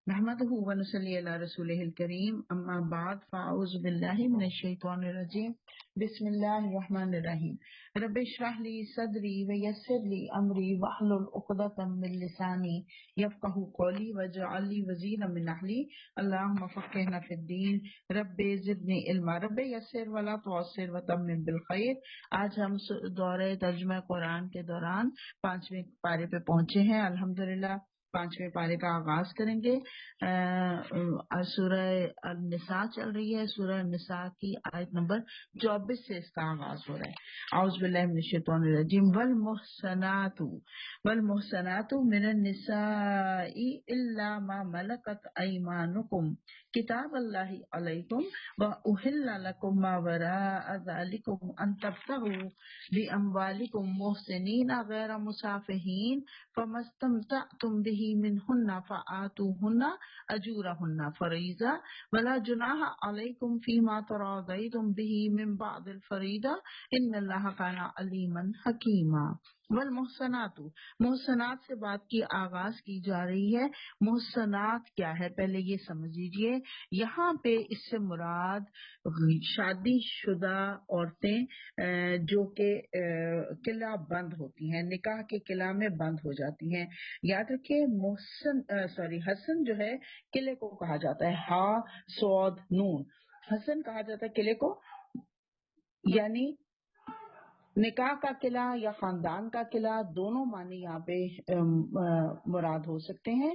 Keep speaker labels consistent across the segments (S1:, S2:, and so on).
S1: نحمده ونصلي على رسوله الكريم اما بعد فاعوذ بالله من الشيطان الرجيم بسم الله الرحمن الرحيم رب اشرح لي صدري ويسر لي امري واحلل عقدة من لساني يفقهوا قولي واجعل لي وزيرا من اهلي اللهم فقهنا في الدين رب زدني علما رب يسر ولا تعسر وتمم بالخير۔ آج ہم دورہ ترجمہ قرآن کے دوران 5ویں پارے پہ پہنچے ہیں۔ الحمدللہ 5ویں پارے کا آغاز کریں گے۔ سورہ النساء چل رہی ہے، سورہ النساء کی آیت نمبر 24 سے اس کا آغاز ہو رہا ہے۔ اعوذ باللہ من الشیطان الرجیم والمحصنات من النساء الا ما ملکت ایمانکم کتاب اللہ علیکم واحل لکم ما وراء ذلکم ان تبتغوا باموالکم محسنین غیر مسافحین فما استمتعتم به منهن فآتوهن أجورهن فريضة ولا جناح عليكم فيما تراضيتم به من بعد الفريضة إن الله كان عليما حكيما۔ والمحصنات، محصنات سے بات کی آغاز کی جا رہی ہے۔ محصنات کیا ہے پہلے یہ سمجھ لیجئے۔ یہاں پہ اس سے مراد شادی شدہ عورتیں جو کہ قلعہ بند ہوتی ہیں، نکاح کے قلعہ میں بند ہو جاتی ہیں۔ یاد رکھیے حسن جو ہے قلعے کو کہا جاتا ہے، ہا صاد نون، حسن کہا جاتا ہے قلعے کو، یعنی نکاح کا قلعہ یا خاندان کا قلعہ، دونوں معنی یہاں پہ مراد ہو سکتے ہیں۔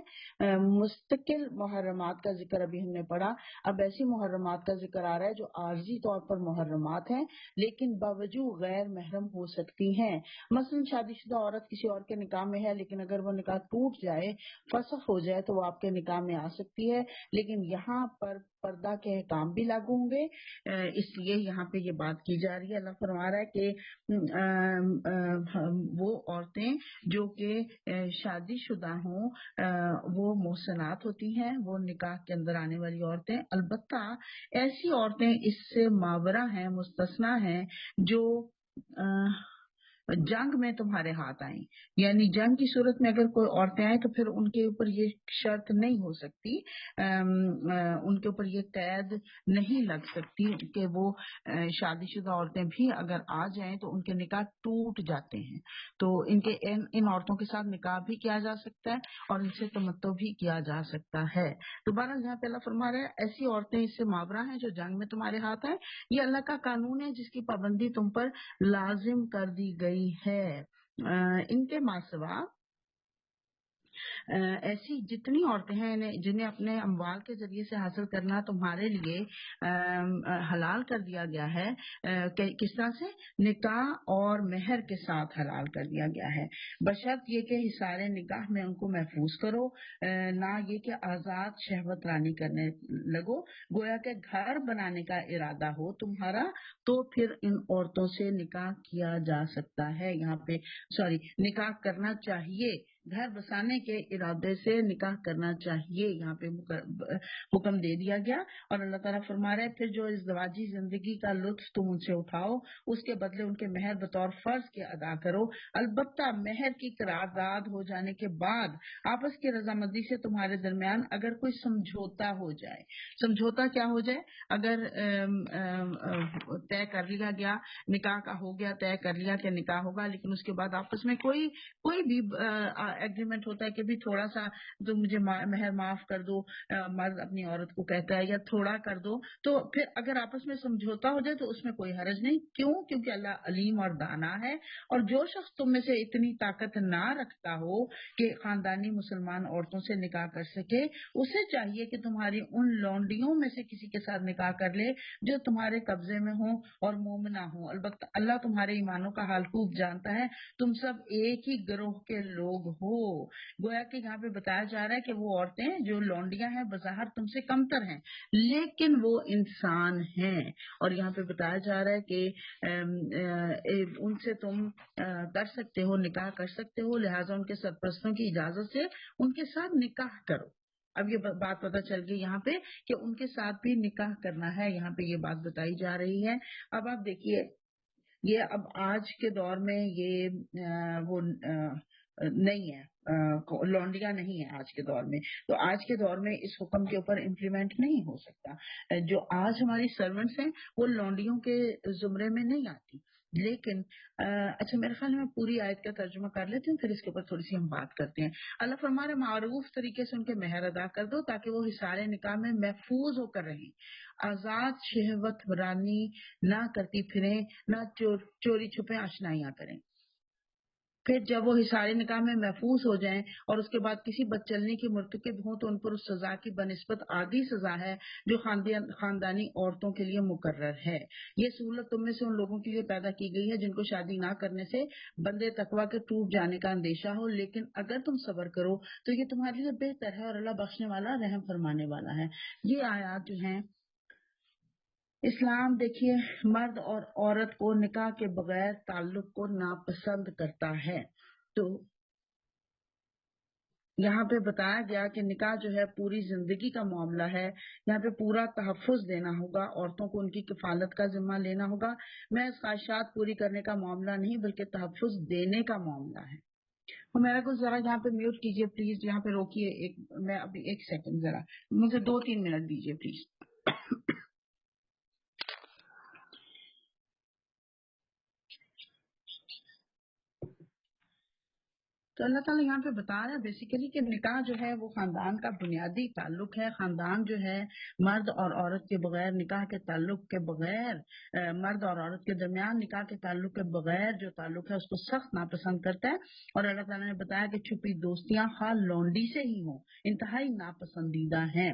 S1: مستقل محرمات کا ذکر ابھی ہم نے پڑھا، اب ایسی محرمات کا ذکر آ رہا ہے جو عارضی طور پر محرمات ہیں لیکن باوجود غیر محرم ہو سکتی ہیں۔ مثلا شادی شدہ عورت کسی اور کے نکاح میں ہے، لیکن اگر وہ نکاح ٹوٹ جائے، فسخ ہو جائے تو وہ آپ کے نکاح میں آ سکتی ہے، لیکن یہاں پر پردہ کے احکام بھی لاگو ہوں گے، اس لیے یہاں پہ یہ بات کی جا رہی ہے۔ اللہ فرما رہا ہے کہ وہ عورتیں جو کہ شادی شدہ ہوں وہ محسنات ہوتی ہیں، وہ نکاح کے اندر آنے والی عورتیں، البتہ ایسی عورتیں اس سے ماورا ہیں، مستثنا ہیں جو جنگ میں تمہارے ہاتھ آئیں، یعنی جنگ کی صورت میں اگر کوئی عورتیں آئیں تو پھر ان کے اوپر یہ شرط نہیں ہو سکتی، ان کے اوپر یہ قید نہیں لگ سکتی کہ وہ شادی شدہ عورتیں بھی اگر آ جائیں تو ان کے نکاح ٹوٹ جاتے ہیں، تو ان عورتوں کے ساتھ نکاح بھی کیا جا سکتا ہے اور ان سے تمتع بھی کیا جا سکتا ہے۔ دوبارہ یہاں پہ اللہ فرما رہا ہے ایسی عورتیں اس سے ماورا ہیں جو جنگ میں تمہارے ہاتھ آئیں، یہ اللہ کا قانون ہے جس کی پابندی تم پر لازم کر دی گئی ہے۔ ان کے ماسوا ایسی جتنی عورتیں ہیں جنہیں اپنے اموال کے ذریعے سے حاصل کرنا تمہارے لیے حلال کر دیا گیا ہے، کس طرح سے؟ نکاح اور مہر کے ساتھ حلال کر دیا گیا ہے، بشرط یہ کہ حصار نکاح میں ان کو محفوظ کرو، نہ یہ کہ آزاد شہوت رانی کرنے لگو، گویا کہ گھر بنانے کا ارادہ ہو تمہارا تو پھر ان عورتوں سے نکاح کیا جا سکتا ہے، یہاں پہ نکاح کرنا چاہیے، گھر بسانے کے ارادے سے نکاح کرنا چاہیے، یہاں پہ حکم دے دیا گیا۔ اور اللہ تعالیٰ فرما رہے پھر جو ازدواجی زندگی کا لطف تم ان سے اٹھاؤ اس کے بدلے ان کے مہر بطور فرض کے ادا کرو، البتہ مہر کی قرارداد ہو جانے کے بعد آپس کی رضامندی سے تمہارے درمیان اگر کوئی سمجھوتا ہو جائے، سمجھوتا کیا ہو جائے؟ اگر طے کر لیا گیا، نکاح کا ہو گیا، طے کر لیا کہ نکاح ہوگا، لیکن اس کے بعد آپس میں کوئی بھی ایگریمنٹ ہوتا ہے کہ بھی تھوڑا سا تو مجھے مہر معاف کر دو، مرد اپنی عورت کو کہتا ہے یا تھوڑا کر دو، تو پھر اگر آپس میں سمجھوتا ہو جائے تو اس میں کوئی حرج نہیں، کیوں؟ کیونکہ اللہ علیم اور دانا ہے، اور جو شخص تم میں سے اتنی طاقت نہ رکھتا ہو کہ خاندانی مسلمان عورتوں سے نکاح کر سکے، اسے چاہیے کہ تمہاری ان لونڈیوں میں سے کسی کے ساتھ نکاح کر لے جو تمہارے قبضے میں ہوں اور مومنہ ہوں، البتہ اللہ تمہارے ایمانوں کا حال خوب جانتا ہے، تم سب ایک ہی گروہ کے لوگ ہو۔ گویا کہ یہاں پہ بتایا جا رہا ہے کہ وہ عورتیں جو لونڈیاں ہیں بظاہر تم سے کمتر ہیں لیکن وہ انسان ہیں، اور یہاں پہ بتایا جا رہا ہے کہ ان سے تم کر سکتے ہو، نکاح کر سکتے ہو، لہٰذا ان کے سرپرستوں کی اجازت سے ان کے ساتھ نکاح کرو۔ اب یہ بات پتہ چل گئی یہاں پہ کہ ان کے ساتھ بھی نکاح کرنا ہے، یہاں پہ یہ بات بتائی جا رہی ہے۔ اب آپ دیکھیے یہ اب آج کے دور میں یہ وہ نہیں ہے، لونڈیاں نہیں ہیں آج کے دور میں، تو آج کے دور میں اس حکم کے اوپر امپلیمنٹ نہیں ہو سکتا۔ جو آج ہماری سرونٹس ہیں وہ لونڈیوں کے زمرے میں نہیں آتی۔ لیکن اچھا، میرے خیال میں پوری آیت کا ترجمہ کر لیتی ہوں، پھر اس کے اوپر تھوڑی سی ہم بات کرتے ہیں۔ اللہ فرما رہا ہے معروف طریقے سے ان کے مہر ادا کر دو تاکہ وہ حصار نکاح میں محفوظ ہو کر رہیں، آزاد شہوت رانی نہ کرتی پھریں، نہ چوری چھپے آشنائیاں کریں۔ پھر جب وہ حصار نکاح میں محفوظ ہو جائیں اور اس کے بعد کسی بدچلنی کی مرتکب ہوں تو ان پر اس سزا کی بنسبت آدھی سزا ہے جو خاندانی عورتوں کے لیے مقرر ہے۔ یہ سہولت تم میں سے ان لوگوں کے لیے پیدا کی گئی ہے جن کو شادی نہ کرنے سے بندے تقوی کے ٹوٹ جانے کا اندیشہ ہو، لیکن اگر تم صبر کرو تو یہ تمہارے لیے بہتر ہے اور اللہ بخشنے والا رحم فرمانے والا ہے۔ یہ آیات جو ہیں، اسلام دیکھیے مرد اور عورت کو نکاح کے بغیر تعلق کو ناپسند کرتا ہے۔ تو یہاں پہ بتایا گیا کہ نکاح جو ہے پوری زندگی کا معاملہ ہے، یہاں پہ پورا تحفظ دینا ہوگا، عورتوں کو ان کی کفالت کا ذمہ لینا ہوگا، میں خواہشات پوری کرنے کا معاملہ نہیں بلکہ تحفظ دینے کا معاملہ ہے۔ تو میرا کو ذرا یہاں پہ میوٹ کیجئے پلیز، یہاں پہ روکیے، میں ابھی 1 سیکنڈ، ذرا مجھے 2-3 منٹ دیجئے پلیز۔ تو اللہ تعالیٰ یہاں پہ بتا رہا ہے بیسیکلی کہ نکاح جو ہے وہ خاندان کا بنیادی تعلق ہے۔ خاندان جو ہے مرد اور عورت کے بغیر، نکاح کے تعلق کے بغیر، مرد اور عورت کے درمیان نکاح کے تعلق کے بغیر جو تعلق ہے اس کو سخت ناپسند کرتا ہے، اور اللہ تعالیٰ نے بتایا کہ چھپی دوستیاں خواہ لونڈی سے ہی ہوں انتہائی ناپسندیدہ ہیں۔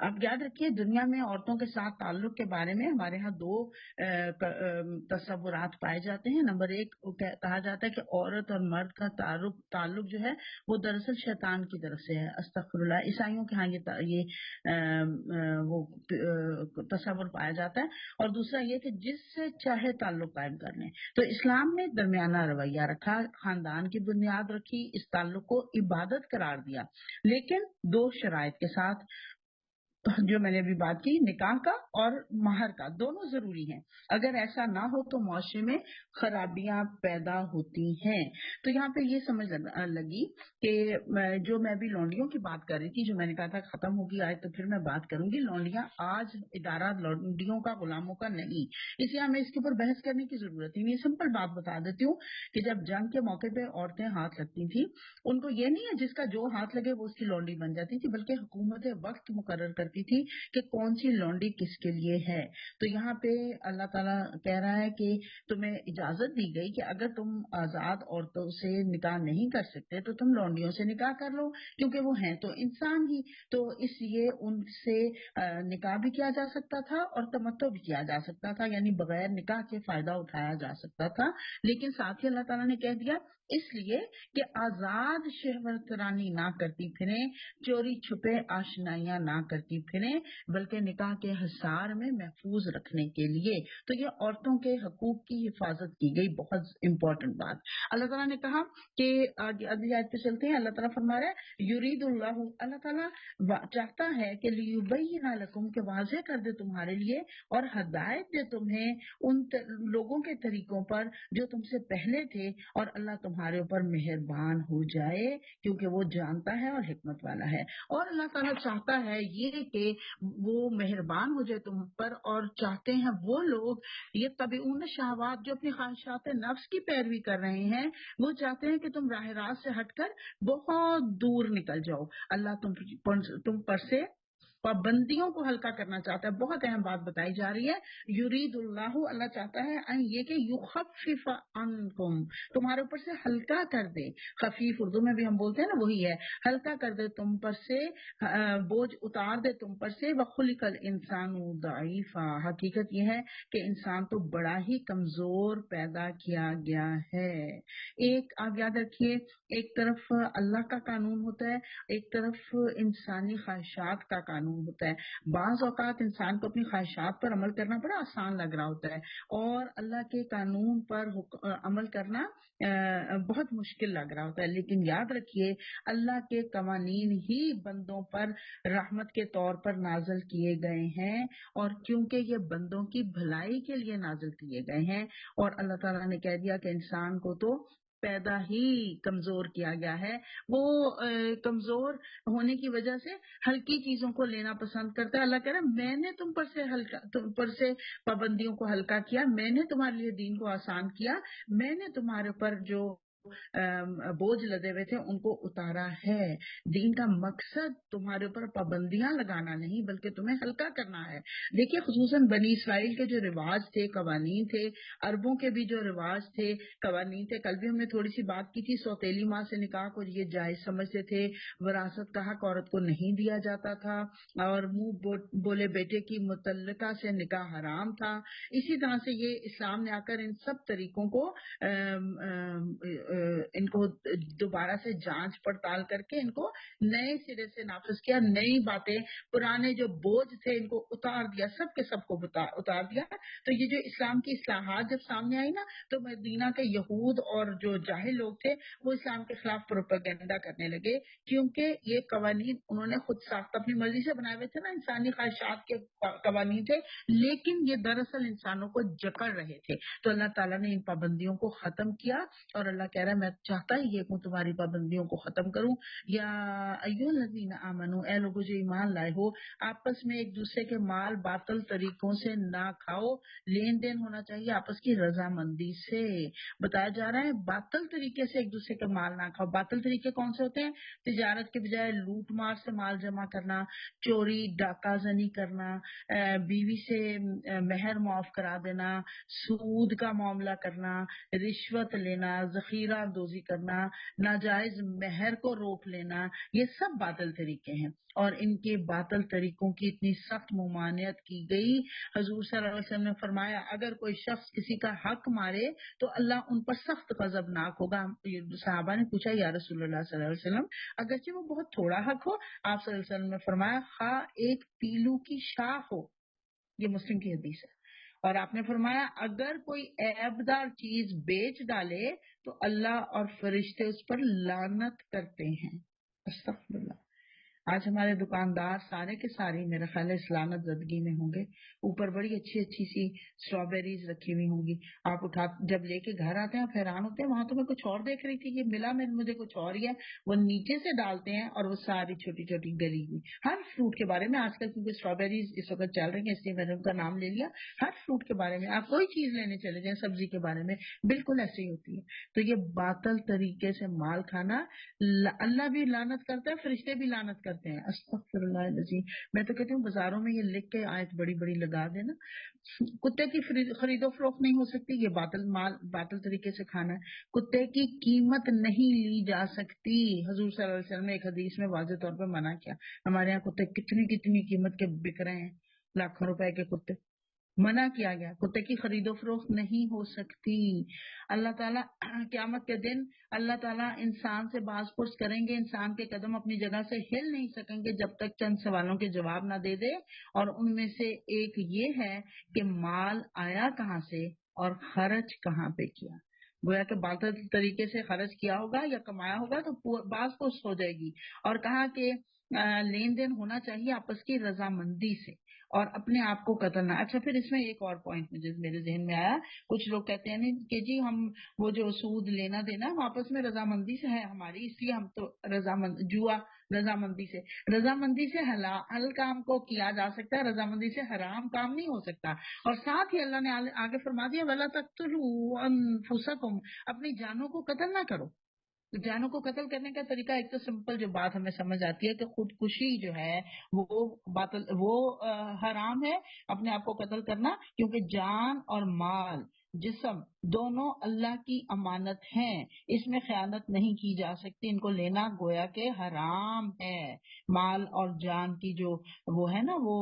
S1: اب یاد رکھیے دنیا میں عورتوں کے ساتھ تعلق کے بارے میں ہمارے ہاں 2 تصورات پائے جاتے ہیں۔ نمبر 1 کہا جاتا ہے کہ عورت اور مرد کا تعلق جو ہے وہ دراصل شیطان کی طرف سے ہے، استغفر اللہ۔ عیسائیوں کے ہاں وہ تصور پایا جاتا ہے۔ اور دوسرا یہ کہ جس سے چاہے تعلق قائم کر لیں۔ تو اسلام نے درمیانہ رویہ رکھا، خاندان کی بنیاد رکھی، اس تعلق کو عبادت قرار دیا، لیکن 2 شرائط کے ساتھ جو میں نے ابھی بات کی، نکاح کا اور مہر کا، دونوں ضروری ہیں۔ اگر ایسا نہ ہو تو معاشرے میں خرابیاں پیدا ہوتی ہیں۔ تو یہاں پہ یہ سمجھ لگی کہ جو میں ابھی لونڈیوں کی بات کر رہی تھی، جو میں نے کہا تھا ختم ہوگی آج تو پھر میں بات کروں گی، لونڈیاں آج ادارہ لونڈیوں کا، غلاموں کا نہیں، اس لیے ہمیں اس کے اوپر بحث کرنے کی ضرورت ہی نہیں۔ سمپل بات بتا دیتی ہوں کہ جب جنگ کے موقع پہ عورتیں ہاتھ لگتی تھیں، ان کو یہ نہیں ہے جس کا جو ہاتھ لگے وہ اس کی لونڈی بن جاتی تھی، بلکہ حکومت وقت مقرر کرتی تھی کہ کون سی لونڈی کس کے لیے ہے۔ تو یہاں پہ اللہ تعالیٰ کہہ رہا ہے کہ تمہیں اجازت دی گئی کہ اگر تم آزاد عورتوں سے نکاح نہیں کر سکتے تو تم لونڈیوں سے نکاح کر لو، کیونکہ وہ ہیں تو انسان ہی، تو اس لیے ان سے نکاح بھی کیا جا سکتا تھا اور تمتع بھی کیا جا سکتا تھا، یعنی بغیر نکاح کے فائدہ اٹھایا جا سکتا تھا۔ لیکن ساتھ ہی اللہ تعالیٰ نے کہہ دیا اس لیے کہ آزاد شہوت رانی نہ کرتی پھریں، چوری چھپے آشنائیاں نہ کرتی پھریں، بلکہ نکاح کے حصار میں محفوظ رکھنے کے لیے۔ تو یہ عورتوں کے حقوق کی حفاظت کی گئی، بہت امپورٹنٹ بات۔ اللہ تعالیٰ نے کہا کہ اگلی آیت پہ چلتے ہیں، اللہ تعالیٰ فرما رہا ہے یرید اللہ تعالیٰ چاہتا ہے کہ لیبین لکم، کہ واضح کر دے تمہارے لیے اور ہدایت دے تمہیں ان لوگوں کے طریقوں پر جو تم سے پہلے تھے، اور اللہ تمہارے اوپر مہربان ہو جائے کیونکہ وہ جانتا ہے اور حکمت والا ہے۔ اور اللہ تعالیٰ چاہتا ہے یہ کہ وہ مہربان ہو جائے تم پر، اور چاہتے ہیں وہ لوگ یہ تبعون شہوات جو اپنی خواہشات نفس کی پیروی کر رہے ہیں، وہ چاہتے ہیں کہ تم راہ راست سے ہٹ کر بہت دور نکل جاؤ۔ اللہ تم پر سے پابندیوں کو ہلکا کرنا چاہتا ہے۔ بہت اہم بات بتائی جا رہی ہے، یرید اللہ، اللہ چاہتا ہے ان یہ کہ یخفف عنکم، تمہارے اوپر سے ہلکا کر دے۔ خفیف اردو میں بھی ہم بولتے ہیں نا، وہی ہے، ہلکا کر دے تم پر سے، بوجھ اتار دے تم پر سے۔ وخلق الانسان ضعیفا، حقیقت یہ ہے کہ انسان تو بڑا ہی کمزور پیدا کیا گیا ہے۔ ایک آپ یاد رکھیے، ایک طرف اللہ کا قانون ہوتا ہے، ایک طرف انسانی خواہشات کا قانون ہوتا ہے۔ بعض اوقات انسان کو اپنی خواہشات پر عمل کرنا بڑا آسان لگ رہا ہوتا ہے، اور اللہ کے قانون پر عمل کرنا بہت مشکل لگ رہا ہوتا ہے۔ لیکن یاد رکھیے اللہ کے قوانین ہی بندوں پر رحمت کے طور پر نازل کیے گئے ہیں، اور کیونکہ یہ بندوں کی بھلائی کے لیے نازل کیے گئے ہیں، اور اللہ تعالیٰ نے کہہ دیا کہ انسان کو تو پیدا ہی کمزور کیا گیا ہے. وہ کمزور ہونے کی وجہ سے ہلکی چیزوں کو لینا پسند کرتا ہے. اللہ کہہ رہا ہے میں نے تم پر سے پابندیوں کو ہلکا کیا، میں نے تمہارے لیے دین کو آسان کیا، میں نے تمہارے اوپر جو بوجھ لدے ہوئے تھے ان کو اتارا ہے. دین کا مقصد تمہارے اوپر پابندیاں لگانا نہیں بلکہ تمہیں ہلکا کرنا ہے. دیکھیے خصوصاً بنی اسرائیل کے جو رواج تھے، قوانین تھے، عربوں کے بھی جو رواج تھے، قوانین تھے. کل بھی ہم نے تھوڑی سی بات کی تھی، سوتیلی ماں سے نکاح کو یہ جائز سمجھتے تھے، وراثت کا حق عورت کو نہیں دیا جاتا تھا، اور منہ بولے بیٹے کی متعلقہ سے نکاح حرام تھا. اسی طرح سے یہ اسلام نے آ کر ان سب طریقوں کو ان کو دوبارہ سے جانچ پڑتال کر کے ان کو نئے سرے سے نافذ کیا. نئی باتیں، پرانے جو بوجھ تھے ان کو اتار دیا، سب کے سب کو اتار دیا. تو یہ جو اسلام کی اصلاحات جب سامنے آئی نا، تو مدینہ کے یہود اور جو جاہل لوگ تھے وہ اسلام کے خلاف پروپیگنڈا کرنے لگے، کیونکہ یہ قوانین انہوں نے خود ساخت اپنی مرضی سے بنائے ہوئے تھے نا، انسانی خواہشات کے قوانین تھے، لیکن یہ دراصل انسانوں کو جکڑ رہے تھے. تو اللہ تعالیٰ نے ان پابندیوں کو ختم کیا، اور اللہ کہہ رہا ہے میں چاہتا ہی یہ تمہاری پابندیوں کو ختم کروں. یا ایھا الذین آمنو، اے لوگو جو ایمان لائے ہو، آپس میں ایک دوسرے کے مال باطل طریقوں سے نہ کھاؤ. لین دین ہونا چاہیے آپس کی رضامندی سے. بتایا جا رہا ہے باطل طریقے سے ایک دوسرے کے مال نہ کھاؤ. باطل طریقے کون سے ہوتے ہیں؟ تجارت کے بجائے لوٹ مار سے مال جمع کرنا، چوری ڈاکہ زنی کرنا، بیوی سے مہر معاف کرا دینا، سود کا معاملہ کرنا، رشوت لینا، ذخیرہ اندوزی کرنا، ناجائز مہر کو روک لینا، یہ سب باطل طریقے ہیں. اور ان کے باطل طریقوں کی اتنی سخت ممانعت کی گئی. حضور صلی اللہ علیہ وسلم نے فرمایا اگر کوئی شخص کسی کا حق مارے تو اللہ ان پر سخت غضبناک ہوگا. صحابہ نے پوچھا یا رسول اللہ صلی اللہ علیہ وسلم اگرچہ وہ بہت تھوڑا حق ہو؟ آپ صلی اللہ علیہ وسلم نے فرمایا خواہ ایک پیلو کی شاخ ہو. یہ مسلم کی حدیث ہے. اور آپ نے فرمایا اگر کوئی عیبدار چیز بیچ ڈالے تو اللہ اور فرشتے اس پر لعنت کرتے ہیں. استغفر اللہ. آج ہمارے دکاندار سارے کے سارے میرا خیال ہے اس لعنت زدگی میں ہوں گے. اوپر بڑی اچھی اچھی سی اسٹرابیریز رکھی ہوئی ہوں گی، آپ جب لے کے گھر آتے ہیں آپ حیران ہوتے ہیں وہاں تو میں کچھ اور دیکھ رہی تھی، یہ ملا مجھے کچھ اور ہی ہے. وہ نیچے سے ڈالتے ہیں اور وہ ساری چھوٹی چھوٹی گلی ہوئی. ہر فروٹ کے بارے میں آج کل کیونکہ اسٹرابیریز اس وقت چل رہی ہیں اس لیے میں نے ان کا نام لے لیا. ہر فروٹ کے بارے میں آپ کوئی چیز لینے چلے جائیں، سبزی کے بارے میں بالکل ایسے ہی ہوتی ہے. تو یہ باطل طریقے سے مال کھانا اللہ بھی لعنت کرتا ہے، فرشتے بھی لعنت کرتے ہیں. استغفر اللہ العظیم. میں تو کہتی ہوں بازاروں میں یہ لکھ کے آیت بڑی بڑی لگا دینا، کتے کی خرید و فروخت نہیں ہو سکتی، یہ باطل طریقے سے کھانا ہے. کتے کی قیمت نہیں لی جا سکتی. حضور صلی اللہ علیہ وسلم نے ایک حدیث میں واضح طور پہ منع کیا. ہمارے یہاں کتے کتنی قیمت کے بک رہے ہیں، لاکھوں روپے کے کتے. منع کیا گیا، کتے کی خرید و فروخت نہیں ہو سکتی. اللہ تعالیٰ قیامت کے دن اللہ تعالیٰ انسان سے باز پرس کریں گے، انسان کے قدم اپنی جگہ سے ہل نہیں سکیں گے جب تک چند سوالوں کے جواب نہ دے دے. اور ان میں سے ایک یہ ہے کہ مال آیا کہاں سے اور خرچ کہاں پہ کیا. گویا کہ باطل طریقے سے خرچ کیا ہوگا یا کمایا ہوگا تو باز پرس ہو جائے گی. اور کہا کہ لین دین ہونا چاہیے آپس کی رضامندی سے اور اپنے آپ کو قتل نہ. اچھا پھر اس میں ایک اور پوائنٹ میرے ذہن میں آیا. کچھ لوگ کہتے ہیں کہ جی ہم وہ جو سود لینا دینا آپس میں رضامندی سے ہے ہماری، اس لیے ہم تو جوا رضامندی سے حلال کام کو کیا جا سکتا ہے، رضامندی سے حرام کام نہیں ہو سکتا. اور ساتھ ہی اللہ نے آگے فرما دیا وَلَا تَقْتُلُوا أَنفُسَكُمْ، اپنی جانوں کو قتل نہ کرو. جانوں کو قتل کرنے کا طریقہ ایک تو سمپل جو بات ہمیں سمجھ آتی ہے کہ خودکشی جو ہے وہ حرام ہے، اپنے آپ کو قتل کرنا، کیونکہ جان اور مال جسم دونوں اللہ کی امانت ہیں، اس میں خیانت نہیں کی جا سکتی. ان کو لینا گویا کہ حرام ہے. مال اور جان کی جو وہ ہے نا وہ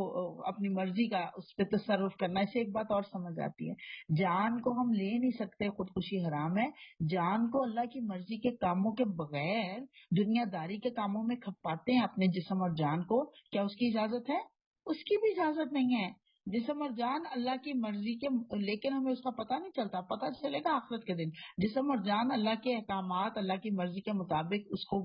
S1: اپنی مرضی کا اس پہ تصرف کرنا. اسے ایک بات اور سمجھ آتی ہے، جان کو ہم لے نہیں سکتے، خودکشی حرام ہے. جان کو اللہ کی مرضی کے کاموں کے بغیر دنیا داری کے کاموں میں کھپاتے ہیں اپنے جسم اور جان کو، کیا اس کی اجازت ہے؟ اس کی بھی اجازت نہیں ہے. جسم اور جان اللہ کی مرضی کے، لیکن ہمیں اس کا پتہ نہیں چلتا، پتہ چلے گا آخرت کے دن۔ جسم اور جان اللہ کے احکامات، اللہ کی مرضی کے مطابق اس کو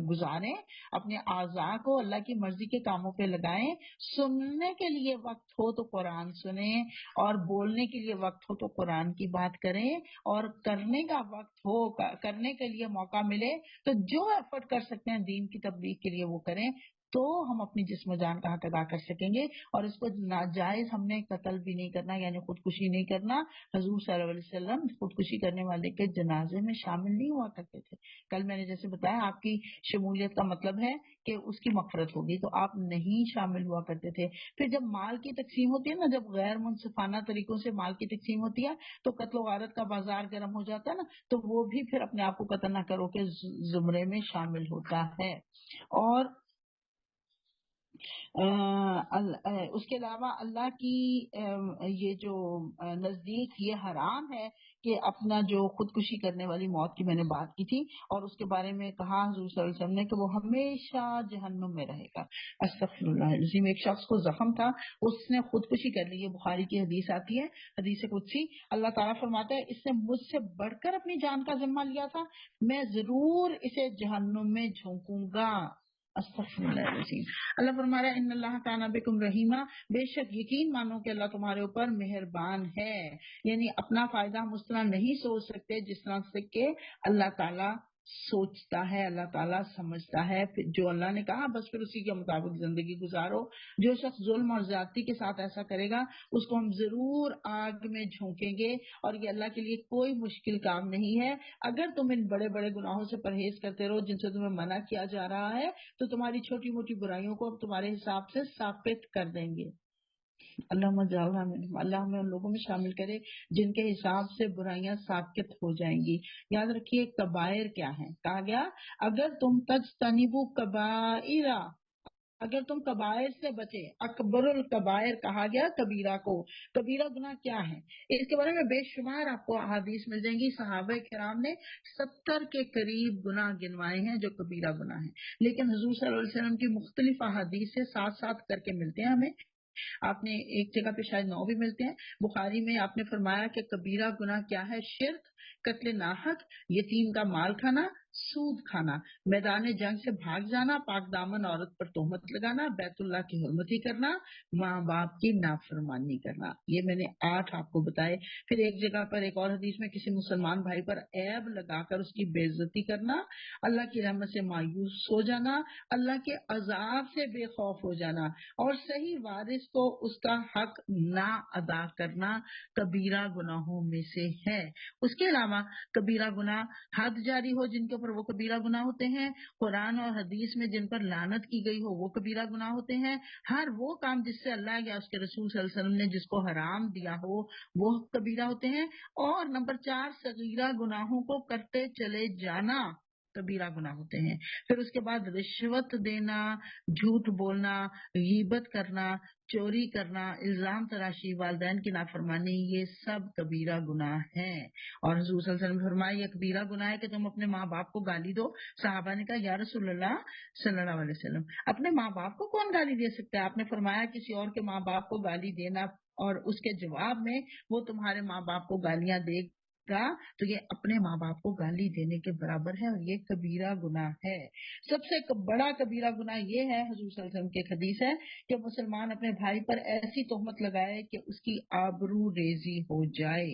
S1: گزاریں، اپنے اعضاء کو اللہ کی مرضی کے کاموں پہ لگائیں۔ سننے کے لیے وقت ہو تو قرآن سنیں، اور بولنے کے لیے وقت ہو تو قرآن کی بات کریں، اور کرنے کا وقت ہو، کرنے کے لیے موقع ملے تو جو ایفرٹ کر سکتے ہیں دین کی تبلیغ کے لیے وہ کریں، تو ہم اپنی جسم و جان کا حق ادا کر سکیں گے۔ اور اس کو ناجائز ہم نے قتل بھی نہیں کرنا، یعنی خودکشی نہیں کرنا۔ حضور صلی اللہ علیہ وسلم خودکشی کرنے والے کے جنازے میں شامل نہیں ہوا کرتے تھے۔ کل میں نے جیسے بتایا آپ کی شمولیت کا مطلب ہے کہ اس کی مغفرت ہوگی، تو آپ نہیں شامل ہوا کرتے تھے۔ پھر جب مال کی تقسیم ہوتی ہے نا، جب غیر منصفانہ طریقوں سے مال کی تقسیم ہوتی ہے تو قتل و غارت کا بازار گرم ہو جاتا ہے نا، تو وہ بھی پھر اپنے آپ کو قتل نہ کرو کے زمرے میں شامل ہوتا ہے۔ اور اس کے علاوہ اللہ کی یہ جو نزدیک یہ حرام ہے کہ اپنا جو خودکشی کرنے والی موت کی میں نے بات کی تھی، اور اس کے بارے میں کہا حضور صلی اللہ علیہ وسلم نے کہ وہ ہمیشہ جہنم میں رہے گا۔ استغفر اللہ العظیم۔ ایک شخص کو زخم تھا، اس نے خودکشی کر لی، یہ بخاری کی حدیث آتی ہے، حدیث قدسی۔ اللہ تعالیٰ فرماتا ہے اس نے مجھ سے بڑھ کر اپنی جان کا ذمہ لیا تھا، میں ضرور اسے جہنم میں جھونکوں گا۔ استغفر اللہ العظیم۔ اللہ فرما رہا ہے ان اللہ کان بکم رحیما، بے شک یقین مانو کہ اللہ تمہارے اوپر مہربان ہے۔ یعنی اپنا فائدہ ہم اس طرح نہیں سوچ سکتے جس طرح سے کہ اللہ تعالیٰ سوچتا ہے، اللہ تعالیٰ سمجھتا ہے۔ پھر جو اللہ نے کہا بس پھر اسی کے مطابق زندگی گزارو۔ جو شخص ظلم اور زیادتی کے ساتھ ایسا کرے گا اس کو ہم ضرور آگ میں جھونکیں گے، اور یہ اللہ کے لیے کوئی مشکل کام نہیں ہے۔ اگر تم ان بڑے بڑے گناہوں سے پرہیز کرتے رہو جن سے تمہیں منع کیا جا رہا ہے، تو تمہاری چھوٹی موٹی برائیوں کو اب تمہارے حساب سے ثابت کر دیں گے۔ اللہ ہمیں ان لوگوں میں شامل کرے جن کے حساب سے برائیاں ثابت ہو جائیں گی۔ یاد رکھیے کبائر کیا ہے، کہا گیا اگر تم تجتنبوا کبائر، اگر تم کبائر سے بچے، اکبر الکبائر کہا گیا کبیرہ کو۔ کبیرہ گناہ کیا ہے، اس کے بارے میں بے شمار آپ کو احادیث مل جائیں گی۔ صحابہ کرام نے 70 کے قریب گناہ گنوائے ہیں جو کبیرہ گناہ ہیں، لیکن حضور صلی اللہ علیہ وسلم کی مختلف احادیث سے ساتھ ساتھ کر کے ملتے ہیں ہمیں۔ آپ نے ایک جگہ پہ شاید 9 بھی ملتے ہیں۔ بخاری میں آپ نے فرمایا کہ کبیرہ گناہ کیا ہے، شرک، قتل ناحق، یتیم کا مال کھانا، سود کھانا، میدان جنگ سے بھاگ جانا، پاک دامن عورت پر تہمت لگانا، بیت اللہ کی حرمتی کرنا، ماں باپ کی نافرمانی کرنا۔ یہ میں نے 8 آپ کو بتائے۔ پھر ایک جگہ پر ایک اور حدیث میں کسی مسلمان بھائی پر عیب لگا کر اس کی بے عزتی کرنا، اللہ کی رحمت سے مایوس ہو جانا، اللہ کے عذاب سے بے خوف ہو جانا، اور صحیح وارث کو اس کا حق نہ ادا کرنا کبیرہ گناہوں میں سے ہے۔ اس کے علاوہ کبیرہ گناہ حد جاری ہو جن کے اوپر وہ کبیرہ گناہ ہوتے ہیں، قرآن اور حدیث میں جن پر لعنت کی گئی ہو وہ کبیرہ گناہ ہوتے ہیں، ہر وہ کام جس سے اللہ یا اس کے رسول صلی اللہ علیہ وسلم نے جس کو حرام دیا ہو وہ کبیرہ ہوتے ہیں، اور نمبر 4 صغیرہ گناہوں کو کرتے چلے جانا کبیرہ گناہ ہوتے ہیں۔ پھر اس کے بعد رشوت دینا، جھوٹ بولنا، غیبت کرنا، چوری کرنا، الزام تراشی، والدین کی نافرمانی، یہ سب کبیرہ گناہ ہیں۔ اور حضور صلی اللہ علیہ وسلم نے فرمایا یہ کبیرہ گناہ ہے کہ تم اپنے ماں باپ کو گالی دو۔ صحابہ نے کہا یا رسول اللہ صلی اللہ علیہ وسلم اپنے ماں باپ کو کون گالی دے سکتا ہے؟ آپ نے فرمایا کسی اور کے ماں باپ کو گالی دینا اور اس کے جواب میں وہ تمہارے ماں باپ کو گالیاں دے گا تو یہ اپنے ماں باپ کو گالی دینے کے برابر ہے، اور یہ کبیرہ گناہ ہے۔ سب سے بڑا کبیرہ گناہ یہ ہے، حضور صلی اللہ علیہ وسلم کی ایک حدیث ہے کہ مسلمان اپنے بھائی پر ایسی تہمت لگائے کہ اس کی آبرو ریزی ہو جائے۔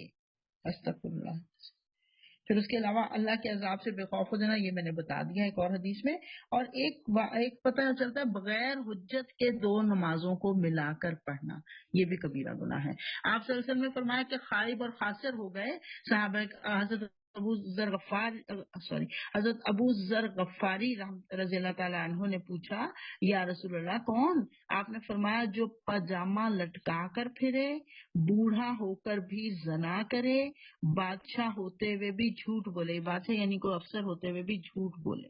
S1: استغفر اللہ۔ پھر اس کے علاوہ اللہ کے عذاب سے بے خوف ہو جانا، یہ میں نے بتا دیا ایک اور حدیث میں۔ اور ایک پتہ چلتا ہے بغیر حجت کے 2 نمازوں کو ملا کر پڑھنا، یہ بھی کبیرہ گناہ ہے۔ آپ صلی اللہ علیہ وسلم نے فرمایا کہ خائب اور خاسر ہو گئے صحابہ۔ حضرت ابو ذر غفاری رضی اللہ تعالیٰ عنہ نے پوچھا یا رسول اللہ کون؟ آپ نے فرمایا جو پاجامہ لٹکا کر پھرے، بوڑھا ہو کر بھی زنا کرے، بادشاہ ہوتے ہوئے بھی جھوٹ بولے۔ بادشاہ یعنی کوئی افسر ہوتے ہوئے بھی جھوٹ بولے۔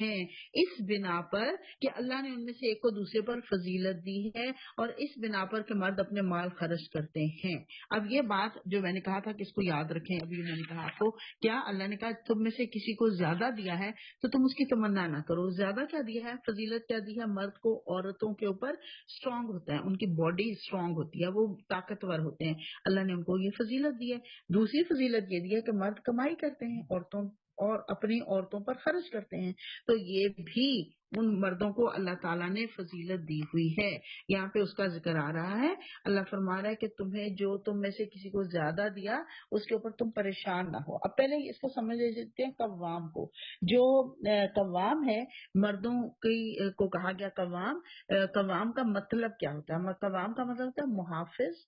S1: ہیں، اس بنا پر کہ اللہ نے ان میں سے ایک کو دوسرے پر فضیلت دی ہے، اور اس بنا پر کہ مرد اپنے مال خرچ کرتے ہیں۔ اب یہ بات جو میں نے کہا تھا کہ اس کو یاد رکھیں، ابھی میں نے کہا آپ کو، کیا اللہ نے کہا تم میں سے کسی کو زیادہ دیا ہے تو تم اس کی تمنا نہ کرو۔ زیادہ کیا دیا ہے؟ فضیلت کیا دی ہے؟ مرد کو عورتوں کے اوپر اسٹرانگ ہوتا ہے، ان کی باڈی اسٹرانگ ہوتی ہے، وہ طاقتور ہوتے ہیں، اللہ نے ان کو یہ فضیلت دی ہے۔ دوسری فضیلت یہ دی ہے کہ مرد کمائی کرتے ہیں عورتوں اور اپنی عورتوں پر خرچ کرتے ہیں، تو یہ بھی ان مردوں کو اللہ تعالیٰ نے فضیلت دی ہوئی ہے۔ یہاں پہ اس کا ذکر آ رہا ہے، اللہ فرما رہا ہے کہ تمہیں جو تم میں سے کسی کو زیادہ دیا اس کے اوپر تم پریشان نہ ہو۔ اب پہلے اس کو سمجھ لیتے ہیں قوام کو، جو قوام ہے مردوں کی کو کہا گیا قوام۔ قوام کا مطلب کیا ہوتا ہے؟ قوام کا مطلب ہوتا ہے محافظ،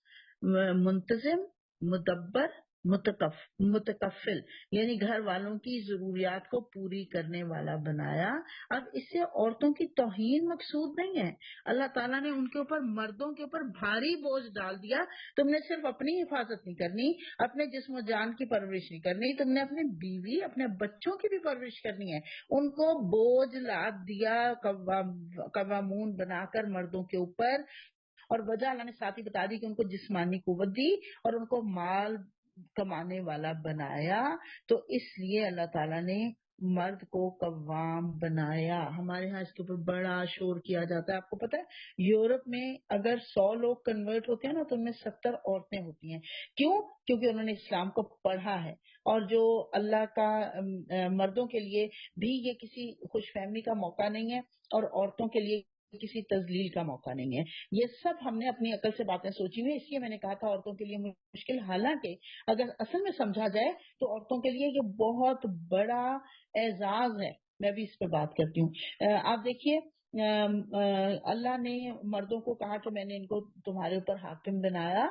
S1: منتظم، مدبر، متکفل، یعنی گھر والوں کی ضروریات کو پوری کرنے والا بنایا۔ اب اس سے عورتوں کی توہین مقصود نہیں ہے، اللہ تعالیٰ نے ان کے اوپر، مردوں کے اوپر بھاری بوجھ ڈال دیا۔ تم نے صرف اپنی حفاظت نہیں کرنی، اپنے جسم و جان کی پرورش نہیں کرنی، تم نے اپنی بیوی، اپنے بچوں کی بھی پرورش کرنی ہے۔ ان کو بوجھ لاد دیا قوامون بنا کر مردوں کے اوپر، اور وجہ اللہ نے ساتھ ہی بتا دی کہ ان کو جسمانی قوت دی اور ان کو مال کمانے والا بنایا، تو اس لیے اللہ تعالیٰ نے مرد کو قوام بنایا۔ ہمارے ہاں اس کے اوپر بڑا شور کیا جاتا ہے۔ آپ کو پتا ہے یورپ میں اگر 100 لوگ کنورٹ ہوتے ہیں نا تو ان میں 70 عورتیں ہوتی ہیں۔ کیوں؟ کیونکہ انہوں نے اسلام کو پڑھا ہے، اور جو اللہ کا مردوں کے لیے بھی یہ کسی خوش فہمی کا موقع نہیں ہے، اور عورتوں کے لیے کسی تذلیل کا موقع نہیں ہے۔ یہ سب ہم نے اپنی عقل سے باتیں سوچی ہوئی، اس لیے میں نے کہا تھا عورتوں کے لیے مشکل، حالانکہ اگر اصل میں سمجھا جائے تو عورتوں کے لیے یہ بہت بڑا اعزاز ہے۔ میں بھی اس پہ بات کرتی ہوں۔ آپ دیکھیے اللہ نے مردوں کو کہا کہ میں نے ان کو تمہارے اوپر حاکم بنایا،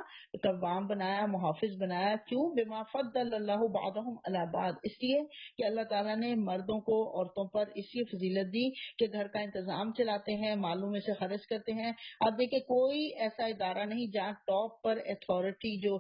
S1: قوام بنایا، محافظ بنایا۔ کیوں؟ بما فضل اللہ بعضهم علی بعض، اس لیے کہ اللہ تعالیٰ نے مردوں کو عورتوں پر اس لیے فضیلت دی کہ گھر کا انتظام چلاتے ہیں، مالوں میں سے خرچ کرتے ہیں۔ اب دیکھیں کوئی ایسا ادارہ نہیں جہاں ٹاپ پر اتھارٹی، جو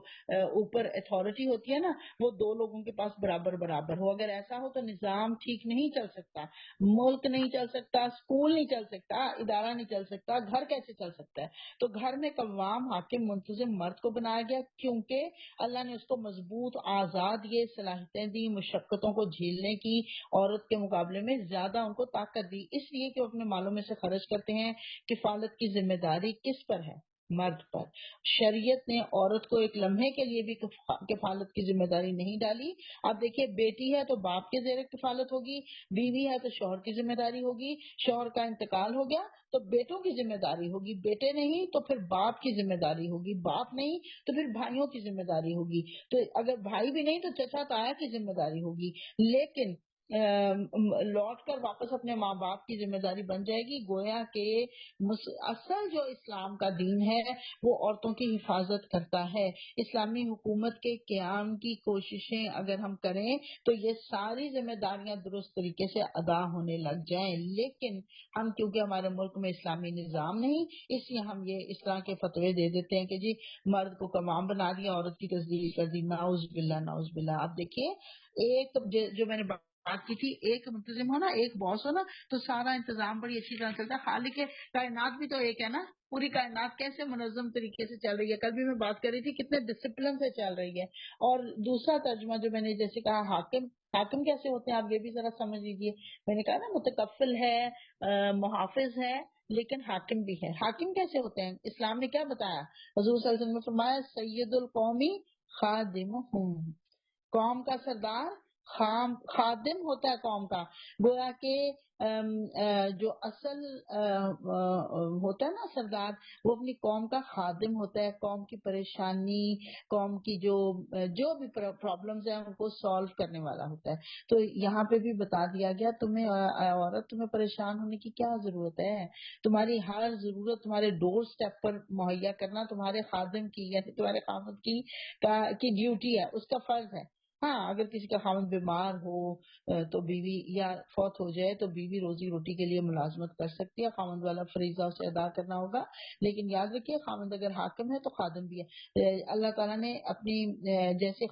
S1: اوپر اتھارٹی ہوتی ہے نا، وہ دو لوگوں کے پاس برابر برابر ہو۔ اگر ایسا ہو تو نظام ٹھیک نہیں چل سکتا، ملک نہیں چل سکتا، اسکول نہیں چل سکتا، ادارہ نہیں چل سکتا، گھر کیسے چل سکتا ہے؟ تو گھر میں قوام، حاکم، منتظم مرد کو بنایا گیا، کیونکہ اللہ نے اس کو مضبوط، آزاد یہ صلاحیتیں دی مشقتوں کو جھیلنے کی، عورت کے مقابلے میں زیادہ ان کو طاقت دی، اس لیے کہ وہ اپنے مالوں میں سے خرچ کرتے ہیں۔ کفالت کی ذمہ داری کس پر ہے؟ مرد پر۔ شریعت نے عورت کو ایک لمحے کے لیے بھی کفالت کی ذمہ داری نہیں ڈالی۔ اب دیکھیے بیٹی ہے تو باپ کے زیر کفالت ہوگی، بیوی ہے تو شوہر کی ذمہ داری ہوگی، شوہر کا انتقال ہو گیا تو بیٹوں کی ذمہ داری ہوگی، بیٹے نہیں تو پھر باپ کی ذمہ داری ہوگی، باپ نہیں تو پھر بھائیوں کی ذمہ داری ہوگی، تو اگر بھائی بھی نہیں تو چچا تایا کی ذمہ داری ہوگی، لیکن لوٹ کر واپس اپنے ماں باپ کی ذمہ داری بن جائے گی۔ گویا کہ اصل جو اسلام کا دین ہے وہ عورتوں کی حفاظت کرتا ہے۔ اسلامی حکومت کے قیام کی کوششیں اگر ہم کریں تو یہ ساری ذمہ داریاں درست طریقے سے ادا ہونے لگ جائیں، لیکن ہم کیونکہ ہمارے ملک میں اسلامی نظام نہیں، اس لیے ہم یہ اس طرح کے فتوے دے دیتے ہیں کہ جی مرد کو قوام بنا دیا، عورت کی تذلیل کر دی، نعوذ باللہ نعوذ باللہ۔ آپ دیکھیے ایک جو میں نے بات کی تھی، ایک منتظم ہونا، ایک باس ہونا، تو سارا انتظام بڑی اچھی طرح چلتا ہے۔ خالق کائنات بھی تو ایک ہے نا، پوری کائنات کیسے منظم طریقے سے چل رہی ہے، کل بھی میں بات کر رہی تھی کتنے ڈسپلن سے چل رہی ہے۔ اور دوسرا ترجمہ جو میں نے جیسے کہا حاکم، حاکم کیسے ہوتے ہیں آپ یہ بھی ذرا سمجھ لیجیے۔ میں نے کہا نا متکفل ہے، محافظ ہے، لیکن حاکم بھی ہے۔ حاکم کیسے ہوتے ہیں؟ اسلام نے کیا بتایا؟ حضور صلی اللہ علیہ وسلم نے فرمایا سید القومی خادمہم، قوم کا سردار خادم ہوتا ہے قوم کا۔ گویا کہ جو اصل ہوتا ہے نا سردار، وہ اپنی قوم کا خادم ہوتا ہے، قوم کی پریشانی، قوم کی جو بھی پرابلمز ہیں ان کو سالو کرنے والا ہوتا ہے۔ تو یہاں پہ بھی بتا دیا گیا تمہیں عورت، تمہیں پریشان ہونے کی کیا ضرورت ہے؟ تمہاری ہر ضرورت تمہارے ڈور سٹیپ پر مہیا کرنا تمہارے خادم کی، یعنی تمہارے خادم کی ڈیوٹی ہے، اس کا فرض ہے۔ ہاں اگر کسی کا خاوند بیمار ہو تو بیوی یا فوت ہو جائے تو بیوی روزی روٹی کے لیے ملازمت کر سکتی ہے، خاوند والا فریضہ اسے ادا کرنا ہوگا، لیکن یاد رکھیے خاوند اگر حاکم ہے تو خادم بھی ہے۔ اللہ تعالیٰ نے اپنی جیسے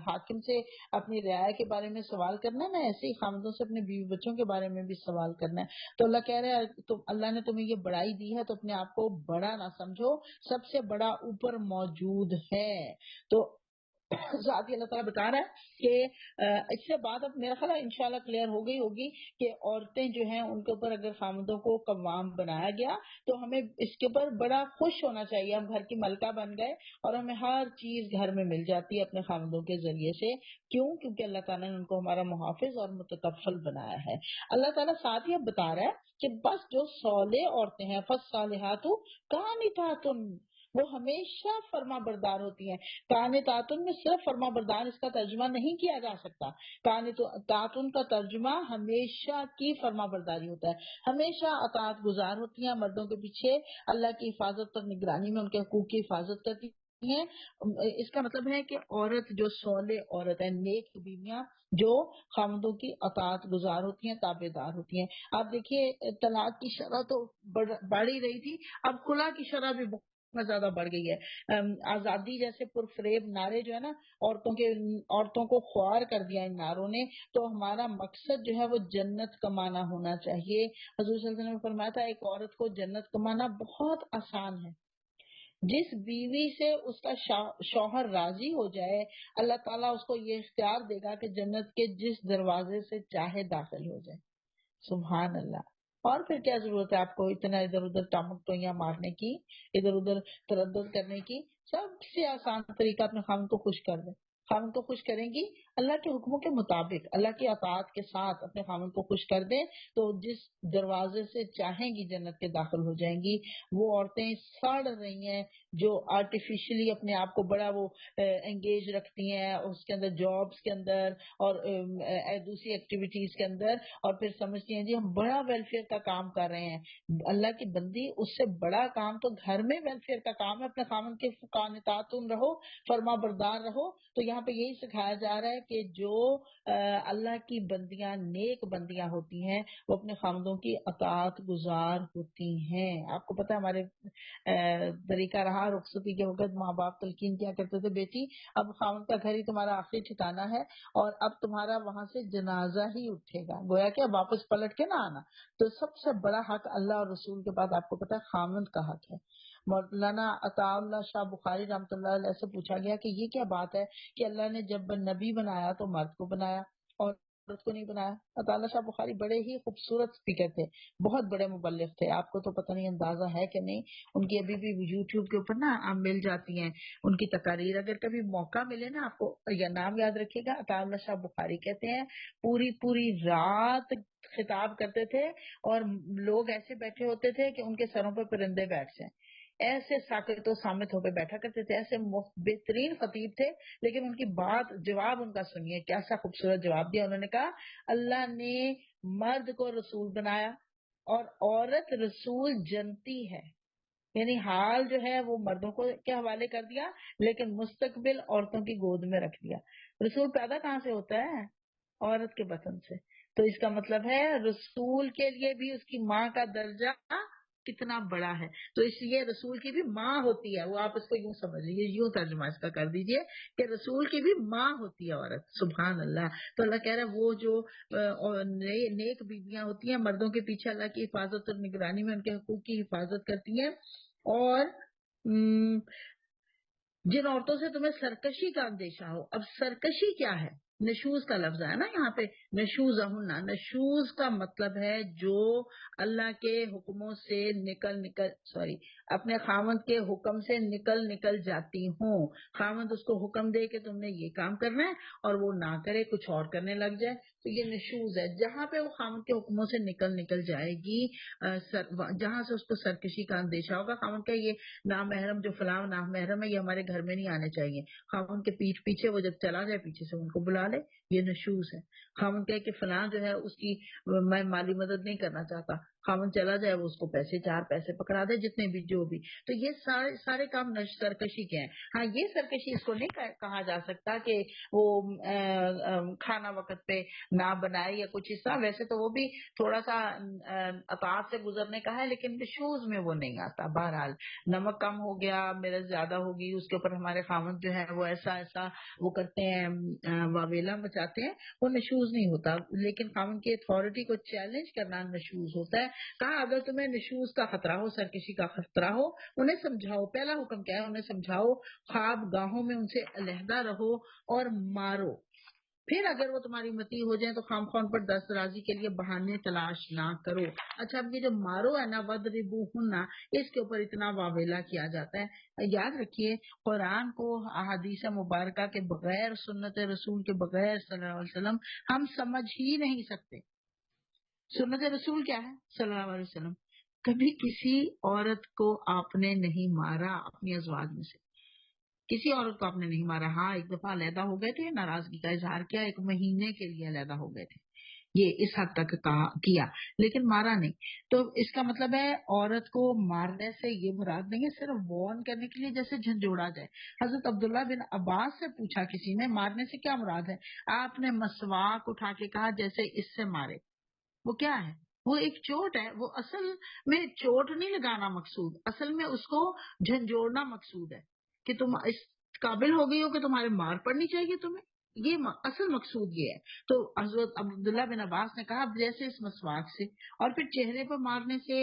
S1: حاکم سے اپنی رعایا کے بارے میں سوال کرنا ہے نا، ایسے ہی خاوندوں سے اپنے بیوی بچوں کے بارے میں بھی سوال کرنا ہے۔ تو اللہ کہہ رہا ہے تو اللہ نے تمہیں یہ بڑائی دی ہے تو اپنے آپ کو بڑا نہ سمجھو، سب سے بڑا اوپر موجود ہے۔ تو ساتھ ہی اللہ تعالیٰ بتا رہا ہے کہ اس سے بات اب میرا خیال ہے انشاءاللہ کلیئر ہو گئی ہوگی کہ عورتیں جو ہیں ان کے اوپر اگر خامدوں کو قوام بنایا گیا تو ہمیں اس کے اوپر بڑا خوش ہونا چاہیے، ہم گھر کی ملکہ بن گئے اور ہمیں ہر چیز گھر میں مل جاتی ہے اپنے خامدوں کے ذریعے سے۔ کیوں؟ کیونکہ اللہ تعالیٰ نے ان کو ہمارا محافظ اور متکفل بنایا ہے۔ اللہ تعالیٰ ساتھ ہی اب بتا رہا ہے کہ بس جو صالح عورتیں ہیں فالصالحات قانتات، وہ ہمیشہ فرما بردار ہوتی ہیں۔ قانتاتن میں صرف فرما بردار اس کا ترجمہ نہیں کیا جا سکتا، قانتاتن کا ترجمہ ہمیشہ کی فرما برداری ہوتا ہے، ہمیشہ اطاعت گزار ہوتی ہیں، مردوں کے پیچھے اللہ کی حفاظت اور نگرانی میں ان کے حقوق کی حفاظت کرتی ہیں۔ اس کا مطلب ہے کہ عورت جو صالح عورت ہے، نیک بیویاں جو خامدوں کی اطاعت گزار ہوتی ہیں، تابع دار ہوتی ہیں۔ آپ دیکھیے طلاق کی شرح تو بڑھ ہی رہی تھی، اب خلا کی شرح بھی بہت زیادہ بڑھ گئی ہے۔ آزادی جیسے پرفریب نعرے جو ہے نا، عورتوں کو خوار کر دیا ان نعروں نے۔ تو ہمارا مقصد جو ہے وہ جنت کمانا ہونا چاہیے۔ حضور صلی اللہ علیہ وسلم نے فرمایا تھا ایک عورت کو جنت کمانا بہت آسان ہے، جس بیوی سے اس کا شوہر راضی ہو جائے اللہ تعالیٰ اس کو یہ اختیار دے گا کہ جنت کے جس دروازے سے چاہے داخل ہو جائے۔ سبحان اللہ۔ اور پھر کیا ضرورت ہے آپ کو اتنا ادھر ادھر ٹامک ٹوئیاں مارنے کی، ادھر ادھر تردد کرنے کی؟ سب سے آسان طریقہ اپنے خاوند کو خوش کر دیں۔ خاوند کو خوش کریں گی اللہ کے حکموں کے مطابق، اللہ کی اطاعت کے ساتھ اپنے خاوند کو خوش کر دیں تو جس دروازے سے چاہیں گی جنت کے داخل ہو جائیں گی۔ وہ عورتیں سڑ رہی ہیں جو آرٹیفیشلی اپنے آپ کو بڑا وہ انگیج رکھتی ہیں اس کے اندر، جابس کے اندر اور دوسری ایکٹیویٹیز کے اندر، اور پھر سمجھتی ہیں جی ہم بڑا ویلفیئر کا کام کر رہے ہیں۔ اللہ کی بندی، اس سے بڑا کام تو گھر میں ویلفیئر کا کام ہے۔ اپنے خامن کے قانتاتن رہو، فرما بردار رہو۔ تو یہاں پہ یہی سکھایا جا رہا ہے کہ جو اللہ کی بندیاں، نیک بندیاں ہوتی ہیں، وہ اپنے خامدوں کی اطاعت گزار ہوتی ہیں۔ آپ کو پتا ہمارے طریقہ رہا رخصتی کے وقت ماں باپ تلقین کیا کرتے تھے، بیٹی اب خامد کا گھر ہی تمہارا آخری ٹھکانہ ہے اور اب تمہارا وہاں سے جنازہ ہی اٹھے گا، گویا کہ واپس پلٹ کے نہ آنا۔ تو سب سے بڑا حق اللہ اور رسول کے بعد آپ کو پتا ہے خامد کا حق ہے۔ مولانا عطا اللہ شاہ بخاری رحمۃ اللہ علیہ سے پوچھا گیا کہ یہ کیا بات ہے کہ اللہ نے جب نبی بنایا تو مرد کو بنایا اور عورت کو نہیں بنایا؟ عطا اللہ شاہ بخاری بڑے ہی خوبصورت اسپیکر تھے، بہت بڑے مبلغ تھے، آپ کو تو پتہ نہیں اندازہ ہے کہ نہیں، ان کی ابھی بھی یوٹیوب کے اوپر نا مل جاتی ہیں ان کی تقاریر، اگر کبھی موقع ملے نا آپ کو یا نام یاد رکھیے گا، عطا اللہ شاہ بخاری کہتے ہیں پوری پوری رات خطاب کرتے تھے اور لوگ ایسے بیٹھے ہوتے تھے کہ ان کے سروں پہ پرندے بیٹھ جائیں، ایسے ساکت و سامت ہو کے بیٹھا کرتے تھے، ایسے بہترین خطیب تھے۔ لیکن ان کی بات، جواب ان کا سنیے کیسا خوبصورت جواب دیا۔ انہوں نے کہا اللہ نے مرد کو رسول بنایا اور عورت رسول جنتی ہے، یعنی حال جو ہے وہ مردوں کو کے حوالے کر دیا لیکن مستقبل عورتوں کی گود میں رکھ دیا۔ رسول پیدا کہاں سے ہوتا ہے؟ عورت کے بطن سے۔ تو اس کا مطلب ہے رسول کے لیے بھی اس کی ماں کا درجہ کتنا بڑا ہے، تو اس لیے رسول کی بھی ماں ہوتی ہے، وہ آپ اس کو یوں سمجھ لیجیے، یوں ترجمہ اس کا کر دیجیے کہ رسول کی بھی ماں ہوتی ہے عورت۔ سبحان اللہ۔ تو اللہ کہہ رہا ہے وہ جو نیک بیویاں ہوتی ہیں مردوں کے پیچھے اللہ کی حفاظت اور نگرانی میں ان کے حقوق کی حفاظت کرتی ہیں، اور جن عورتوں سے تمہیں سرکشی کا اندیشہ ہو۔ اب سرکشی کیا ہے؟ نشوز کا لفظ ہے نا یہاں پہ، نشوز کا مطلب ہے جو اللہ کے حکموں سے اپنے خاوند کے حکم سے نکل جاتی ہوں۔ خاوند اس کو حکم دے کہ تم نے یہ کام کرنا ہے اور وہ نہ کرے، کچھ اور کرنے لگ جائے، تو یہ نشوز ہے۔ جہاں پہ وہ خاوند کے حکموں سے نکل جائے گی، جہاں سے اس کو سرکشی کا اندیشہ ہوگا، خاوند کا یہ نامحرم جو فلاں نامحرم ہے یہ ہمارے گھر میں نہیں آنے چاہیے، خاوند کے پیٹھ پیچھے وہ جب چلا جائے پیچھے سے ان کو بلا لے، یہ نشوز ہے۔ خاوند کہے کہ فلاں جو ہے اس کی میں مالی مدد نہیں کرنا چاہتا، خامن چلا جائے وہ اس کو پیسے 4 پیسے پکڑا دے جتنے بھی جو بھی. تو یہ سارے کام سرکشی کے ہیں. ہاں یہ سرکشی اس کو نہیں کہا جا سکتا کہ وہ کھانا وقت پہ نہ بنائے یا کچھ اس طرح. ویسے تو وہ بھی تھوڑا سا اطاعت سے گزرنے کا ہے لیکن شوز میں وہ نہیں آتا. بہرحال نمک کم ہو گیا، مرچ زیادہ ہوگی، اس کے اوپر ہمارے خامن جو ہے وہ ایسا وہ کرتے ہیں، واویلا مچاتے ہیں، وہ نشوز نہیں ہوتا. لیکن خامن کی اتھارٹی کو چیلنج کرنا نشوز ہوتا ہے. کہا اگر تمہیں نشوز کا خطرہ ہو، سرکشی کا خطرہ ہو، انہیں سمجھاؤ. پہلا حکم کیا ہے؟ انہیں سمجھاؤ، خواب گاہوں میں ان سے علیحدہ رہو اور مارو. پھر اگر وہ تمہاری مطیع ہو جائیں تو خام خون پر دست درازی کے لیے بہانے تلاش نہ کرو. اچھا اب یہ جو مارو ہے نا، وَضْرِبُوهُنَّ، اس کے اوپر اتنا واویلا کیا جاتا ہے. یاد رکھیے قرآن کو احادیث مبارکہ کے بغیر، سنت رسول کے بغیر صلی اللہ علیہ وسلم ہم سمجھ ہی نہیں سکتے. سنت رسول کیا ہے صلی اللہ علیہ وسلم؟ کبھی کسی عورت کو آپ نے نہیں مارا اپنی ازواج میں سے، کسی عورت کو آپ نے نہیں مارا. ہاں ایک دفعہ علیحدہ ہو گئے تھے، ناراضگی کا اظہار کیا، 1 مہینے کے لیے علیحدہ ہو گئے تھے، یہ اس حد تک کیا، لیکن مارا نہیں. تو اس کا مطلب ہے عورت کو مارنے سے یہ مراد نہیں ہے، صرف وارن کرنے کے لیے جیسے جھنجھوڑا جائے. حضرت عبداللہ بن عباس سے پوچھا کسی نے مارنے سے کیا مراد ہے؟ آپ نے مسواک اٹھا کے کہا جیسے اس سے مارے. وہ کیا ہے؟ وہ ایک چوٹ ہے. وہ اصل میں چوٹ نہیں لگانا مقصود، اصل میں اس کو جھنجھوڑنا مقصود ہے کہ تم اس قابل ہو گئی ہو کہ تمہارے مار پڑنی چاہیے تمہیں. یہ اصل مقصود یہ ہے. تو حضرت عبداللہ بن عباس نے کہا جیسے اس مسواک سے، اور پھر چہرے پر مارنے سے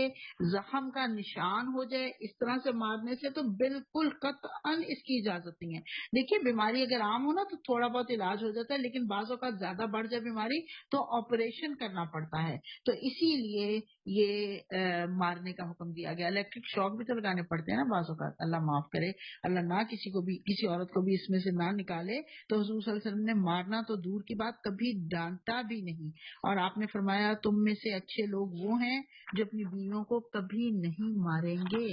S1: زخم کا نشان ہو جائے، اس طرح سے مارنے سے تو بالکل قطعاً اس کی اجازت نہیں ہے. دیکھیے بیماری اگر عام ہو نا تو تھوڑا بہت علاج ہو جاتا ہے، لیکن بعض اوقات زیادہ بڑھ جائے بیماری تو آپریشن کرنا پڑتا ہے. تو اسی لیے یہ مارنے کا حکم دیا گیا. الیکٹرک شاک بھی تو لگانے پڑتے ہیں نا بعض اوقات. اللہ معاف کرے، اللہ نہ کسی عورت کو بھی اس میں سے نہ نکالے. تو حضور صلی اللہ علیہ وسلم نے مارنا تو دور کی بات، کبھی ڈانٹا بھی نہیں. اور آپ نے فرمایا تم میں سے اچھے لوگ وہ ہیں جو اپنی بیویوں کو کبھی نہیں ماریں گے.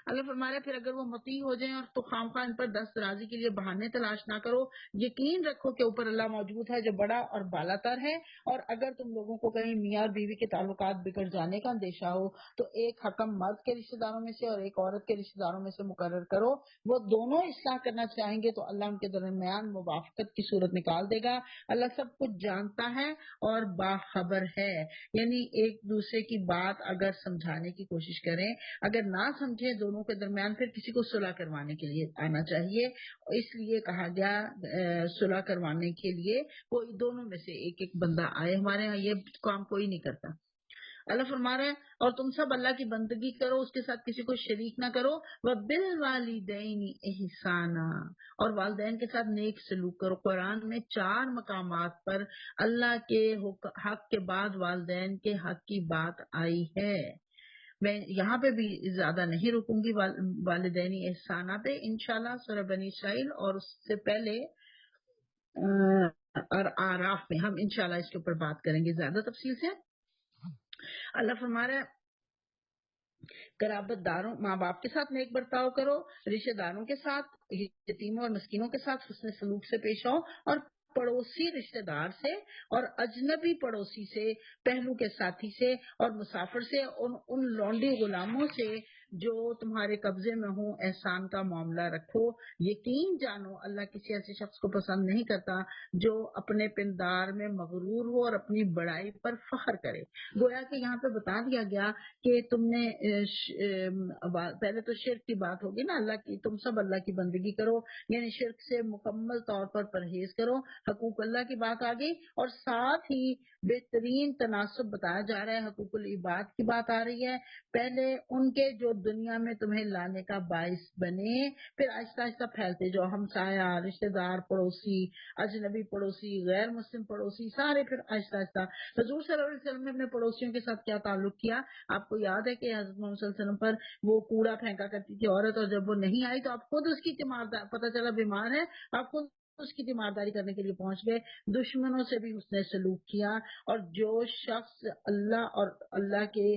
S1: اللہ فرمایا پھر اگر وہ مطیع ہو جائیں اور تو خام خواہ ان پر دست درازی کے لیے بہانے تلاش نہ کرو. یقین رکھو کہ اوپر اللہ موجود ہے جو بڑا اور بالا تر ہے. اور اگر تم لوگوں کو کہیں میاں اور بیوی کے تعلقات بگڑ جانے کا اندیشہ ہو تو ایک حکم مرد کے رشتہ داروں میں سے اور ایک عورت کے رشتہ داروں میں سے مقرر کرو. وہ دونوں اصلاح کرنا چاہیں گے تو اللہ ان کے درمیان موافقت کی صورت نکال دے گا. اللہ سب کچھ جانتا ہے اور باخبر ہے. یعنی ایک دوسرے کی بات اگر سمجھانے کی کوشش کریں، اگر نہ سمجھے دونوں کے درمیان، پھر کسی کو صلح کروانے کے لیے آنا چاہیے. اس لیے کہا گیا صلح کروانے کے لیے کوئی دونوں میں سے ایک ایک بندہ آئے. ہمارے ہاں یہ کام کوئی نہیں کرتا. اللہ فرما رہا ہے اور تم سب اللہ کی بندگی کرو، اس کے ساتھ کسی کو شریک نہ کرو. وَبِالْوَالِدَيْنِ إِحْسَانًا، اور والدین کے ساتھ نیک سلوک کرو. قرآن میں 4 مقامات پر اللہ کے حق کے بعد والدین کے حق کی بات آئی ہے. میں یہاں پہ بھی زیادہ نہیں رکوں گی والدینی احسانہ پہ. انشاءاللہ سورہ بنی اسرائیل اور اس سے پہلے اور آراف میں ہم انشاءاللہ اس کے اوپر بات کریں گے زیادہ تفصیل سے. اللہ فرما رہا ہے قرابت داروں، ماں باپ کے ساتھ نیک برتاؤ کرو، رشتہ داروں کے ساتھ، یتیموں اور مسکینوں کے ساتھ حسن سلوک سے پیش آؤ، اور پڑوسی رشتہ دار سے اور اجنبی پڑوسی سے، پہلو کے ساتھی سے اور مسافر سے، ان لونڈی غلاموں سے جو تمہارے قبضے میں ہوں احسان کا معاملہ رکھو. یقین جانو اللہ کسی ایسے شخص کو پسند نہیں کرتا جو اپنے پندار میں مغرور ہو اور اپنی بڑائی پر فخر کرے. گویا کہ یہاں پہ بتا دیا گیا کہ تم نے پہلے تو شرک کی بات ہوگی نا، اللہ کی، تم سب اللہ کی بندگی کرو، یعنی شرک سے مکمل طور پر پرہیز کرو. حقوق اللہ کی بات آ گئی اور ساتھ ہی بہترین تناسب بتایا جا رہا ہے، حقوق العباد کی بات آ رہی ہے. پہلے ان کے جو دنیا میں تمہیں لانے کا باعث بنے، پھر آہستہ آہستہ پھیلتے جو ہمسایہ، رشتہ دار، پڑوسی، اجنبی پڑوسی، غیر مسلم پڑوسی، سارے پھر آہستہ آہستہ. حضور صلی اللہ علیہ وسلم نے اپنے پڑوسیوں کے ساتھ کیا تعلق کیا؟ آپ کو یاد ہے کہ حضرت محمد صلی اللہ علیہ وسلم پر وہ کوڑا پھینکا کرتی تھی عورت، اور جب وہ نہیں آئی تو آپ خود اس کی تیماردار، پتہ چلا بیمار ہے، آپ خود اس کی تیمارداری کرنے کے لیے پہنچ گئے. دشمنوں سے بھی اس نے سلوک کیا. اور جو شخص اللہ اور اللہ کے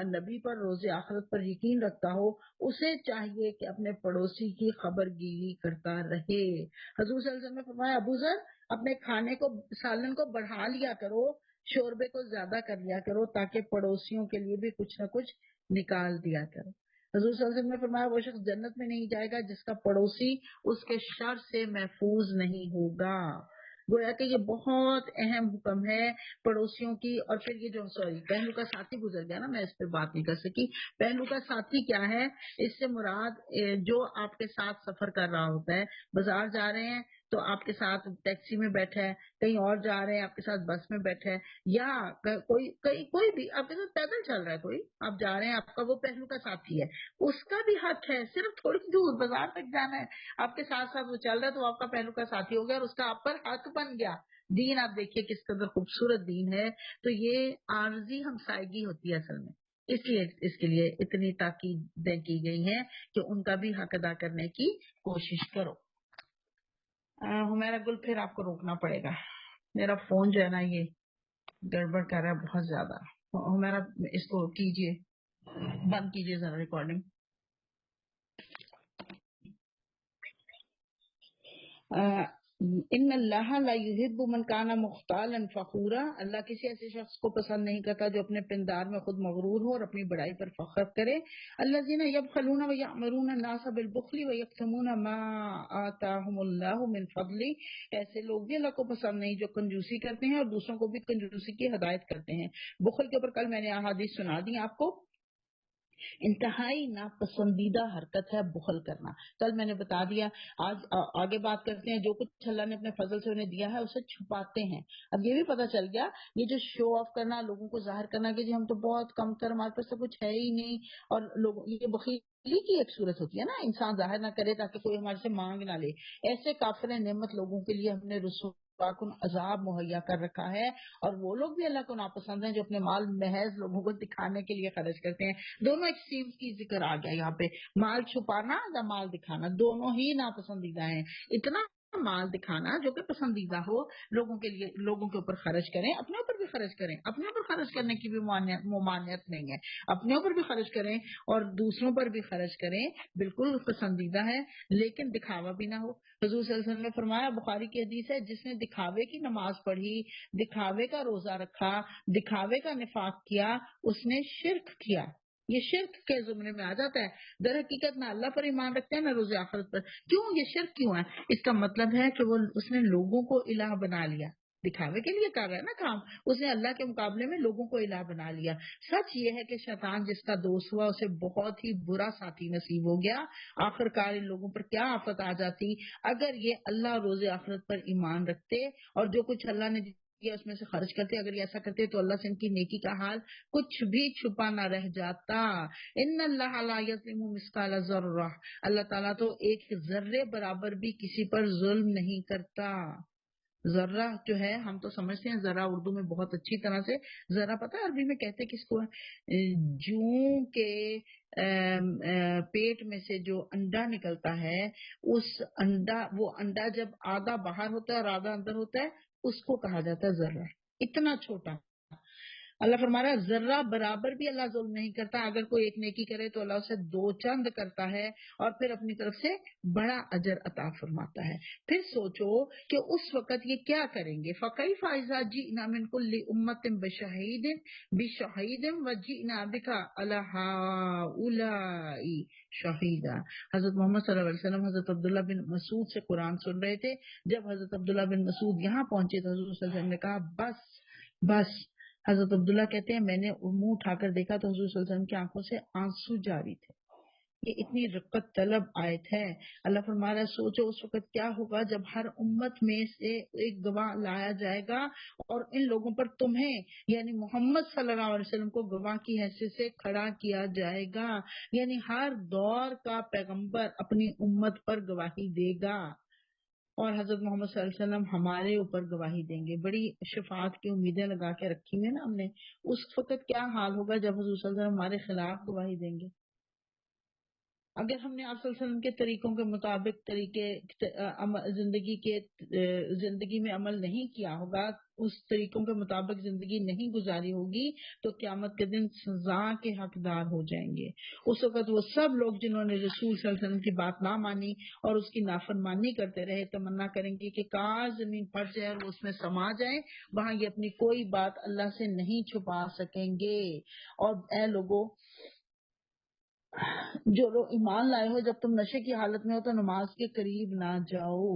S1: نبی پر، روز آخرت پر یقین رکھتا ہو، اسے چاہیے کہ اپنے پڑوسی کی خبر گیری کرتا رہے. حضور صلی اللہ علیہ وسلم نے فرمایا ابو ذر اپنے کھانے کو، سالن کو بڑھا لیا کرو شوربے کو زیادہ کر لیا کرو تاکہ پڑوسیوں کے لیے بھی کچھ نہ کچھ نکال دیا کرو۔ حضور صلی اللہ علیہ وسلم نے فرمایا وہ شخص جنت میں نہیں جائے گا جس کا پڑوسی اس کے شر سے محفوظ نہیں ہوگا۔ گویا کہ یہ بہت اہم حکم ہے پڑوسیوں کی۔ اور پھر یہ جو پہلو کا ساتھی گزر گیا نا، میں اس پہ بات نہیں کر سکی۔ پہلو کا ساتھی کیا ہے؟ اس سے مراد جو آپ کے ساتھ سفر کر رہا ہوتا ہے، بازار جا رہے ہیں تو آپ کے ساتھ ٹیکسی میں بیٹھا ہے، کہیں اور جا رہے ہیں آپ کے ساتھ بس میں بیٹھا ہے، یا کوئی بھی آپ کے ساتھ پیدل چل رہا ہے، کوئی آپ جا رہے ہیں، آپ کا وہ پہلو کا ساتھی ہے، اس کا بھی حق ہے۔ صرف تھوڑی دور بازار تک جانا ہے، آپ کے ساتھ ساتھ وہ چل رہا ہے تو آپ کا پہلو کا ساتھی ہو گیا اور اس کا آپ پر حق بن گیا۔ دین آپ دیکھیے کس قدر خوبصورت دین ہے۔ تو یہ عارضی ہمسائیگی ہوتی ہے اصل میں، اس لیے اس کے لیے اتنی تاکیدیں کی گئی ہیں کہ ان کا بھی حق ادا کرنے کی کوشش کرو۔ ہمیرا گل پھر آپ کو روکنا پڑے گا، میرا فون جو ہے نا یہ گڑبڑ کر رہا ہے بہت زیادہ۔ ہمیرا اس کو کیجئے، بند کیجئے ذرا ریکارڈنگ۔ ان اللہ لا یحب من کان مختالا فخورا، اللہ کسی ایسے شخص کو پسند نہیں کرتا جو اپنے پندار میں خود مغرور ہو اور اپنی بڑائی پر فخر کرے۔ الذین یبخلون ویأمرون الناس بالبخل ویکتمون ما آتاہم اللہ من فضل، ایسے لوگ بھی اللہ کو پسند نہیں جو کنجوسی کرتے ہیں اور دوسروں کو بھی کنجوسی کی ہدایت کرتے ہیں۔ بخل کے اوپر کل میں نے احادیث سنا دی آپ کو، انتہائی ناپسندیدہ حرکت ہے بخل کرنا، کل میں نے بتا دیا۔ آج آگے بات کرتے ہیں، جو کچھ اللہ نے اپنے فضل سے انہیں دیا ہے اسے چھپاتے ہیں۔ اب یہ بھی پتہ چل گیا، یہ جو شو آف کرنا، لوگوں کو ظاہر کرنا کہ جی ہم تو بہت کم تر، ہمارے پاس تو کچھ ہے ہی نہیں، اور لوگوں یہ بخیلی کی ایک صورت ہوتی ہے نا، انسان ظاہر نہ کرے تاکہ کوئی ہمارے سے مانگ نہ لے۔ ایسے کافر نعمت لوگوں کے لیے ہم نے رسوا کن عذاب مہیا کر رکھا ہے، اور وہ لوگ بھی اللہ کو ناپسند ہیں جو اپنے مال محض لوگوں کو دکھانے کے لیے خرچ کرتے ہیں۔ دونوں ایکسٹریمز کی ذکر آ گیا یہاں پہ، مال چھپانا یا مال دکھانا، دونوں ہی ناپسندیدہ ہیں۔ اتنا مال دکھانا جو کہ پسندیدہ ہو لوگوں کے لیے، لوگوں کے اوپر خرچ کریں، اپنے اوپر بھی خرچ کریں، اپنے اوپر خرچ کرنے کی بھی ممانعت نہیں ہے، اپنے اوپر بھی خرچ کریں اور دوسروں پر بھی خرچ کریں، بالکل پسندیدہ ہے، لیکن دکھاوا بھی نہ ہو۔ حضور صلی اللہ علیہ وسلم نے فرمایا، بخاری کی حدیث ہے، جس نے دکھاوے کی نماز پڑھی، دکھاوے کا روزہ رکھا، دکھاوے کا نفاق کیا، اس نے شرک کیا۔ یہ شرک کے زمرے میں آ جاتا ہے۔ در حقیقت نہ اللہ پر ایمان رکھتے ہیں نہ روز آخرت پر۔ کیوں یہ شرک کیوں ہے؟ اس کا مطلب ہے کہ اس نے لوگوں کو الہ بنا لیا، دکھاوے کے لیے کر رہا ہے نا کام، اس نے اللہ کے مقابلے میں لوگوں کو الہ بنا لیا۔ سچ یہ ہے کہ شیطان جس کا دوست ہوا اسے بہت ہی برا ساتھی نصیب ہو گیا۔ آخر کار ان لوگوں پر کیا آفت آ جاتی اگر یہ اللہ روز آخرت پر ایمان رکھتے اور جو کچھ اللہ نے دیا اس میں سے خرچ کرتے۔ اگر یہ ایسا کرتے تو اللہ سے ان کی نیکی کا حال کچھ بھی چھپا نہ رہ جاتا۔ ان اللہ لا یظلم مثقال ذرہ، اللہ تعالیٰ تو ایک ذرے برابر بھی کسی پر ظلم نہیں کرتا۔ ذرہ جو ہے ہم تو سمجھتے ہیں، ذرہ اردو میں بہت اچھی طرح سے، ذرہ پتہ ہے عربی میں کہتے کس کو ہے؟ جوں کے پیٹ میں سے جو انڈا نکلتا ہے، اس انڈا، وہ انڈا جب آدھا باہر ہوتا ہے اور آدھا اندر ہوتا ہے، اس کو کہا جاتا ہے ذرہ، اتنا چھوٹا۔ اللہ فرما رہا ہے ذرہ برابر بھی اللہ ظلم نہیں کرتا، اگر کوئی ایک نیکی کرے تو اللہ اسے دو چند کرتا ہے اور پھر اپنی طرف سے بڑا اجر عطا فرماتا ہے۔ پھر سوچو کہ اس وقت یہ کیا کریں گے، فَكَيْفَ إِذَا جِئْنَا مِنْ كُلِّ أُمَّةٍ بِشَهِيدٍ وَجِئْنَا بِكَ عَلَى هَؤُلَاءِ شَهِيدًا۔ حضرت محمد صلی اللہ علیہ وسلم حضرت عبداللہ بن مسعود سے قرآن سن رہے تھے۔ جب حضرت عبداللہ بن مسعود یہاں پہنچے تو حضور صلی اللہ علیہ وسلم نے کہا بس۔ حضرت عبداللہ کہتے ہیں میں نے منہ اٹھا کر دیکھا تو حضور صلی اللہ علیہ وسلم کی آنکھوں سے آنسو جاری تھے۔ یہ اتنی رقت طلب آیت ہے۔ اللہ فرما رہا ہے سوچو اس وقت کیا ہوگا جب ہر امت میں سے ایک گواہ لایا جائے گا اور ان لوگوں پر تمہیں یعنی محمد صلی اللہ علیہ وسلم کو گواہ کی حیثیت سے کھڑا کیا جائے گا، یعنی ہر دور کا پیغمبر اپنی امت پر گواہی دے گا اور حضرت محمد صلی اللہ علیہ وسلم ہمارے اوپر گواہی دیں گے۔ بڑی شفاعت کی امیدیں لگا کے رکھی ہوئی نا ہم نے۔ اس وقت کیا حال ہوگا جب حضور صلی اللہ علیہ وسلم ہمارے خلاف گواہی دیں گے؟ اگر ہم نے آپ صلی اللہ علیہ وسلم کے طریقوں کے مطابق زندگی میں عمل نہیں کیا ہوگا، اس طریقوں کے مطابق زندگی نہیں گزاری ہوگی، تو قیامت کے دن سزا کے حقدار ہو جائیں گے۔ اس وقت وہ سب لوگ جنہوں نے رسول صلی اللہ علیہ وسلم کی بات نہ مانی اور اس کی نافرمانی کرتے رہے، تمنا کریں گے کہ کاش زمین پھٹ جائے اور وہ اس میں سما جائیں، وہاں یہ اپنی کوئی بات اللہ سے نہیں چھپا سکیں گے۔ اور اے لوگوں، جو لوگ ایمان لائے ہو، جب تم نشے کی حالت میں ہو تو نماز کے قریب نہ جاؤ۔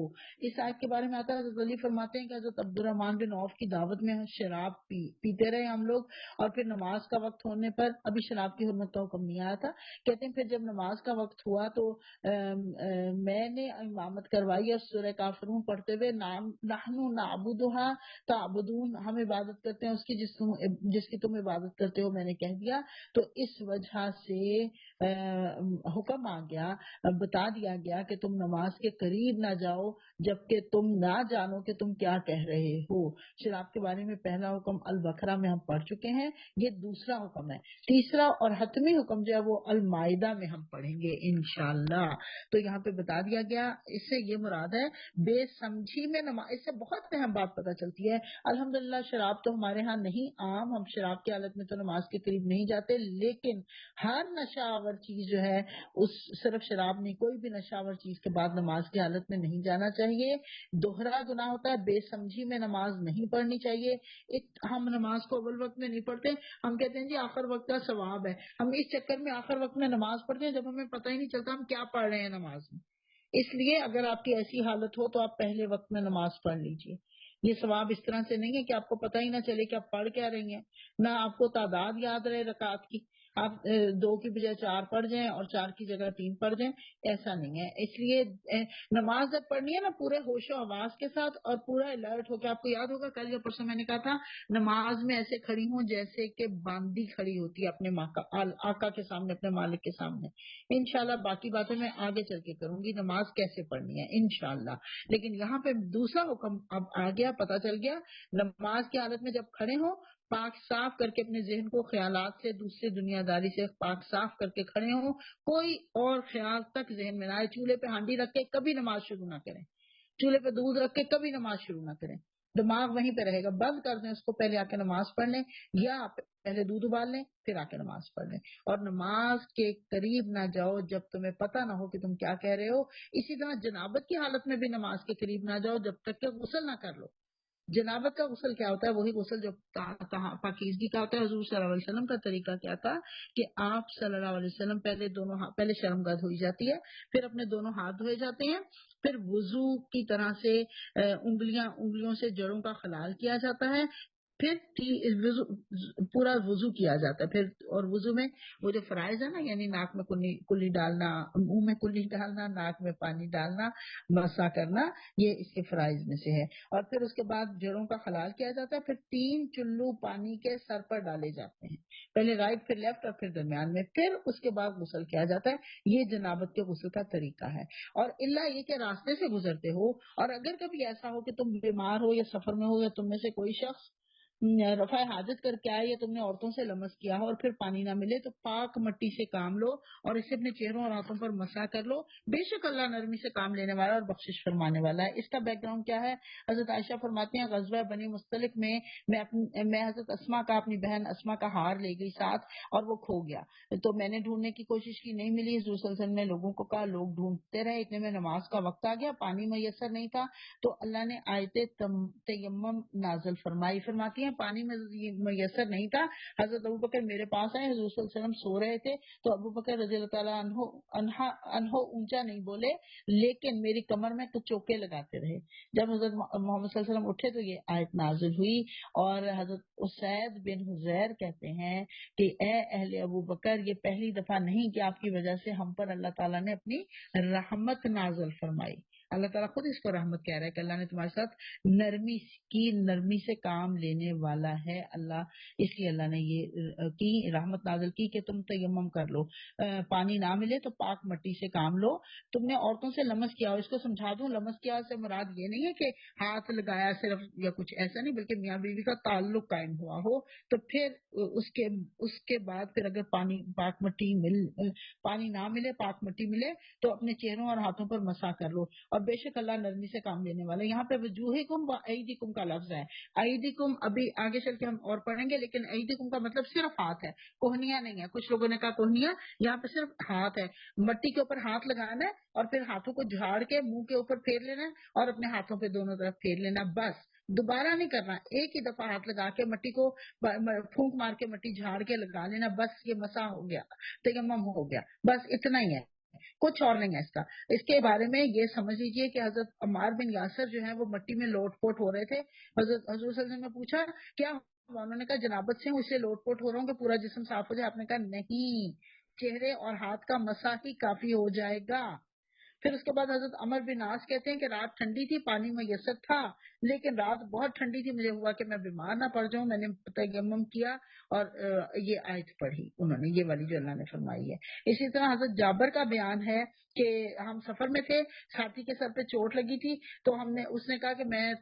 S1: اس آیت کے بارے میں آتا ہے، حضرت علی فرماتے ہیں کہ حضرت عبد الرحمن بن عوف کی دعوت میں شراب پیتے رہے ہم لوگ، اور پھر نماز کا وقت ہونے پر ابھی شراب کی حرمت کا حکم نہیں آیا تھا، کہتے ہیں پھر جب نماز کا وقت ہوا تو میں نے امامت کروائی اور سورہ کافرون پڑھتے ہوئے نحن نعبدھا تعبدون، ہم عبادت کرتے ہیں اس کی جس کی تم عبادت کرتے ہو، میں نے کہہ دیا۔ تو اس وجہ سے حکم آ گیا، بتا دیا گیا کہ تم نماز کے قریب نہ جاؤ جبکہ تم نہ جانو کہ تم کیا کہہ رہے ہو۔ شراب کے بارے میں پہلا حکم البقرہ میں ہم پڑھ چکے ہیں، یہ دوسرا حکم ہے۔ تیسرا اور حتمی حکم جو ہے وہ المائدہ میں ہم پڑھیں گے انشاءاللہ۔ تو یہاں پہ بتا دیا گیا، اس سے یہ مراد ہے بے سمجھی میں نماز۔ اس سے بہت اہم بات پتہ چلتی ہے۔ الحمدللہ شراب تو ہمارے ہاں نہیں عام، ہم شراب کی حالت میں تو نماز کے قریب نہیں جاتے، لیکن ہر نشہ آور چیز جو ہے، اس صرف شراب نہیں، کوئی بھی نشہ آور چیز کے بعد نماز کی حالت میں نہیں جانا چاہیے۔ دوہرا گناہ ہوتا ہے، بے سمجھی میں نماز نہیں پڑھنی چاہیے۔ ہم نماز کو اول وقت میں نہیں پڑھتے، ہم کہتے ہیں جی آخر وقت کا ثواب ہے، ہم اس چکر میں آخر وقت میں نماز پڑھتے ہیں جب ہمیں پتہ ہی نہیں چلتا ہم کیا پڑھ رہے ہیں نماز میں۔ اس لیے اگر آپ کی ایسی حالت ہو تو آپ پہلے وقت میں نماز پڑھ لیجئے۔ یہ ثواب اس طرح سے نہیں ہے کہ آپ کو پتہ ہی نہ چلے کہ آپ پڑھ کیا رہی ہیں، نہ آپ کو تعداد یاد رہے رکعات کی، آپ 2 کی بجائے 4 پڑھ جائیں اور 4 کی جگہ 3 پڑھ جائیں، ایسا نہیں ہے۔ اس لیے نماز جب پڑھنی ہے نا پورے ہوش و حواس کے ساتھ اور پورا الرٹ ہو کے، آپ کو یاد ہوگا کل یا پرسوں میں نے کہا تھا نماز میں ایسے کھڑی ہوں جیسے کہ باندی کھڑی ہوتی ہے اپنے آقا کے سامنے، اپنے مالک کے سامنے۔ انشاءاللہ باقی باتیں میں آگے چل کے کروں گی، نماز کیسے پڑھنی ہے انشاءاللہ۔ لیکن یہاں پہ دوسرا حکم اب آ گیا، پتہ چل گیا، نماز کی حالت میں جب کھڑے ہوں پاک صاف کر کے اپنے ذہن کو خیالات سے، دوسری دنیا داری سے پاک صاف کر کے کھڑے ہوں، کوئی اور خیال تک ذہن میں نہ آئے۔ چولہے پہ ہانڈی رکھ کے کبھی نماز شروع نہ کریں، چولہے پہ دودھ رکھ کے کبھی نماز شروع نہ کریں، دماغ وہیں پہ رہے گا، بند کر دیں اس کو، پہلے آ کے نماز پڑھ لیں، یا پہلے دودھ ابال لیں پھر آ کے نماز پڑھ لیں۔ اور نماز کے قریب نہ جاؤ جب تمہیں پتہ نہ ہو کہ تم کیا کہہ رہے ہو۔ اسی طرح جنابت کی حالت میں بھی نماز کے قریب نہ جاؤ جب تک کہ غسل نہ کر لو۔ جنابت کا غسل کیا ہوتا ہے؟ وہی غسل جو پاکیزگی کا ہوتا ہے۔ حضور صلی اللہ علیہ وسلم کا طریقہ کیا تھا کہ آپ صلی اللہ علیہ وسلم پہلے شرمگاہ دھوئی جاتی ہے، پھر اپنے دونوں ہاتھ دھوئے جاتے ہیں، پھر وضو کی طرح سے انگلیوں سے جڑوں کا خلال کیا جاتا ہے، پھر پورا وضو کیا جاتا ہے، پھر اور وضو میں وہ جو فرائض ہے نا، یعنی ناک میں کلی ڈالنا، منہ میں کلی ڈالنا، ناک میں پانی ڈالنا، مسا کرنا، یہ اس کے فرائض میں سے ہے۔ اور پھر اس کے بعد جڑوں کا خلال کیا جاتا ہے، پھر 3 چلو پانی کے سر پر ڈالے جاتے ہیں، پہلے رائٹ پھر لیفٹ اور پھر درمیان میں، پھر اس کے بعد غسل کیا جاتا ہے۔ یہ جنابت کے غسل کا طریقہ ہے۔ اور اللہ یہ کہ راستے سے گزرتے ہو اور اگر کبھی ایسا ہو کہ تم بیمار ہو یا سفر میں ہو یا تم میں سے کوئی شخص رفع حاجت کر کے آئے یا تم نے عورتوں سے لمس کیا ہو اور پھر پانی نہ ملے، تو پاک مٹی سے کام لو اور اسے اپنے چہروں اور ہاتھوں پر مسح کر لو، بے شک اللہ نرمی سے کام لینے والا اور بخشش فرمانے والا ہے۔ اس کا بیک گراؤنڈ کیا ہے؟ حضرت عائشہ فرماتی ہیں غزوہ بنی مستلق میں میں حضرت اسما کا، اپنی بہن اسما کا ہار لے گئی ساتھ اور وہ کھو گیا، تو میں نے ڈھونڈنے کی کوشش کی، نہیں ملی۔ حضور صلی اللہ علیہ وسلم نے لوگوں کو کہا، لوگ ڈھونڈتے رہے، اتنے میں نماز کا وقت آ گیا، پانی میسر نہیں تھا، تو اللہ نے آیت تیمم نازل فرماتی ہیں پانی میں میسر نہیں تھا۔ حضرت ابوبکر میرے پاس آئے، حضور صلی اللہ علیہ وسلم سو رہے تھے، تو ابوبکر رضی اللہ تعالیٰ عنہ اونچا نہیں بولے لیکن میری کمر میں کچھ چوکے لگاتے رہے۔ جب حضرت محمد صلی اللہ علیہ وسلم اٹھے تو یہ آیت نازل ہوئی، اور حضرت اسید بن حضیر کہتے ہیں کہ اے اہل ابوبکر، یہ پہلی دفعہ نہیں کہ آپ کی وجہ سے ہم پر اللہ تعالیٰ نے اپنی رحمت نازل فرمائی، اللہ تعالیٰ خود اس کو رحمت کہہ رہا ہے کہ اللہ نے تمہارے ساتھ نرمی سے کام لینے والا ہے اللہ، اس لیے اللہ نے یہ کی رحمت نازل کی کہ تم تیمم کر لو، پانی نہ ملے تو پاک مٹی سے کام لو۔ تم نے عورتوں سے لمس کیا، اس کو سمجھا دوں، لمس کیا سے مراد یہ نہیں ہے کہ ہاتھ لگایا صرف یا کچھ ایسا نہیں، بلکہ میاں بیوی کا تعلق قائم ہوا ہو تو پھر اس کے بعد پھر اگر پانی نہ ملے، پاک مٹی ملے تو اپنے چہروں اور ہاتھوں پر مسح کر لو، اور بے شک اللہ نرمی سے کام لینے والا ہے۔ یہاں پہ وجوہکم و ایدیکم کا لفظ ہے، ایدیکم ابھی آگے چل کے ہم اور پڑھیں گے، لیکن ایدیکم کا مطلب صرف ہاتھ ہے، کوہنیاں نہیں ہے۔ کچھ لوگوں نے کہا کوہنیاں، یہاں پہ صرف ہاتھ ہے، مٹی کے اوپر ہاتھ لگانا ہے اور پھر ہاتھوں کو جھاڑ کے منہ کے اوپر پھیر لینا ہے اور اپنے ہاتھوں پہ دونوں طرف پھیر لینا، بس دوبارہ نہیں کرنا، ایک ہی دفعہ ہاتھ لگا کے مٹی کو پھونک مار کے مٹی جھاڑ کے لگا لینا، بس یہ مسح ہو گیا، تیمم ہو گیا، بس اتنا ہی ہے، کچھ اور نہیں ہے اس کا۔ اس کے بارے میں یہ سمجھ لیجئے کہ حضرت عمار بن یاسر جو ہیں وہ مٹی میں لوٹ پوٹ ہو رہے تھے، حضور صلی اللہ علیہ وسلم نے پوچھا کیا ہوا؟ انہوں نے کہا جنابت سے ہوں، اس سے لوٹ پوٹ ہو رہا ہوں کہ پورا جسم صاف ہو جائے۔ آپ نے کہا نہیں، چہرے اور ہاتھ کا مسح ہی کافی ہو جائے گا۔ پھر اس کے بعد حضرت عمر بن عاص کہتے ہیں کہ رات ٹھنڈی تھی، پانی میسر تھا، لیکن رات بہت ٹھنڈی تھی، مجھے ہوا کہ میں بیمار نہ پڑ جاؤں، میں نے تیمم کیا اور یہ آیت پڑھی انہوں نے، یہ والی جو اللہ نے فرمائی ہے۔ اسی طرح حضرت جابر کا بیان ہے کہ ہم سفر میں تھے، ساتھی کے سر پہ چوٹ لگی تھی، تو اس نے کہا کہ میں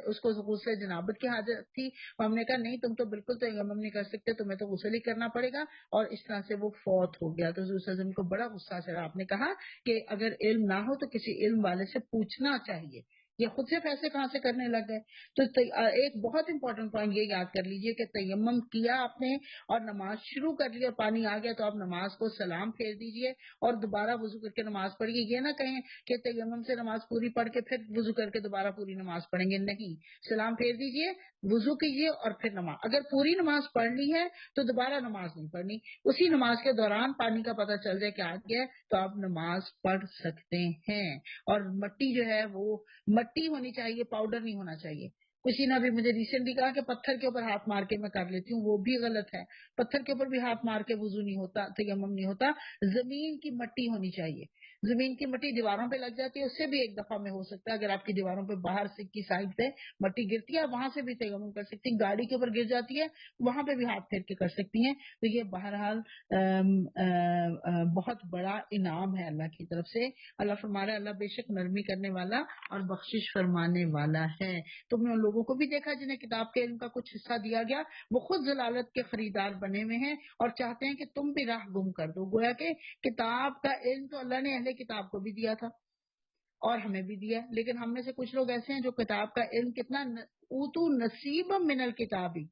S1: اس کو غسل جنابت کی حاجت تھی، اور ہم نے کہا نہیں، تم تو بالکل تیمم نہیں کر سکتے، تمہیں تو غسل ہی کرنا پڑے گا، اور اس طرح سے وہ فوت ہو گیا۔ تو حضور صلی اللہ علیہ وسلم کو بڑا غصہ چڑھا، آپ نے کہا کہ اگر علم نہ ہو تو کسی علم والے سے پوچھنا چاہیے، یہ خود سے پیسے کہاں سے کرنے لگ گئے۔ تو ایک بہت امپورٹنٹ پوائنٹ یہ یاد کر لیجئے کہ تیمم کیا آپ نے اور نماز شروع کر لی اور پانی آ گیا تو آپ نماز کو سلام پھیر دیجئے اور دوبارہ وضو کر کے نماز پڑھیے۔ یہ نہ کہیں کہ تیمم سے نماز پوری پڑھ کے پھر وضو کر کے دوبارہ پوری نماز پڑھیں گے، نہیں، سلام پھیر دیجئے، وضو کیجئے اور پھر نماز۔ اگر پوری نماز پڑھنی ہے تو دوبارہ نماز نہیں پڑھنی، اسی نماز کے دوران پانی کا پتہ چل جائے کہ آ گیا تو آپ نماز پڑھ سکتے ہیں۔ اور مٹی جو ہے وہ مٹی ہونی چاہیے، پاؤڈر نہیں ہونا چاہیے۔ کسی نے بھی مجھے ریسنٹلی کہا کہ پتھر کے اوپر ہاتھ مار کے میں کر لیتی ہوں، وہ بھی غلط ہے، پتھر کے اوپر بھی ہاتھ مار کے وضو نہیں ہوتا، تیمم نہیں ہوتا، زمین کی مٹی ہونی چاہیے۔ زمین کی مٹی دیواروں پہ لگ جاتی ہے، اس سے بھی ایک دفعہ میں ہو سکتا ہے، اگر آپ کی دیواروں پہ باہر سے کی سائڈ سے مٹی گرتی ہے وہاں سے بھی تیمم کر سکتی ہیں، گاڑی کے اوپر گر جاتی ہے وہاں پہ بھی ہاتھ پھیر کے کر سکتی ہیں۔ تو یہ بہرحال بہت بڑا انعام ہے اللہ کی طرف سے۔ اللہ فرما رہا ہے اللہ بے شک نرمی کرنے والا اور بخشش فرمانے والا ہے۔ تم نے ان لوگوں کو بھی دیکھا جنہیں کتاب کے علم کا کچھ حصہ دیا گیا، وہ خود ضلالت کے خریدار بنے ہوئے ہیں اور چاہتے ہیں کہ تم بھی راہ گم کر دو۔ گویا کہ کتاب کا علم تو اللہ نے اہل کتاب کو بھی دیا تھا اور ہمیں بھی دیا، لیکن ہم میں سے کچھ لوگ ایسے ہیں جو کتاب کا علم کتنا اوتو نصیب من الکتابی،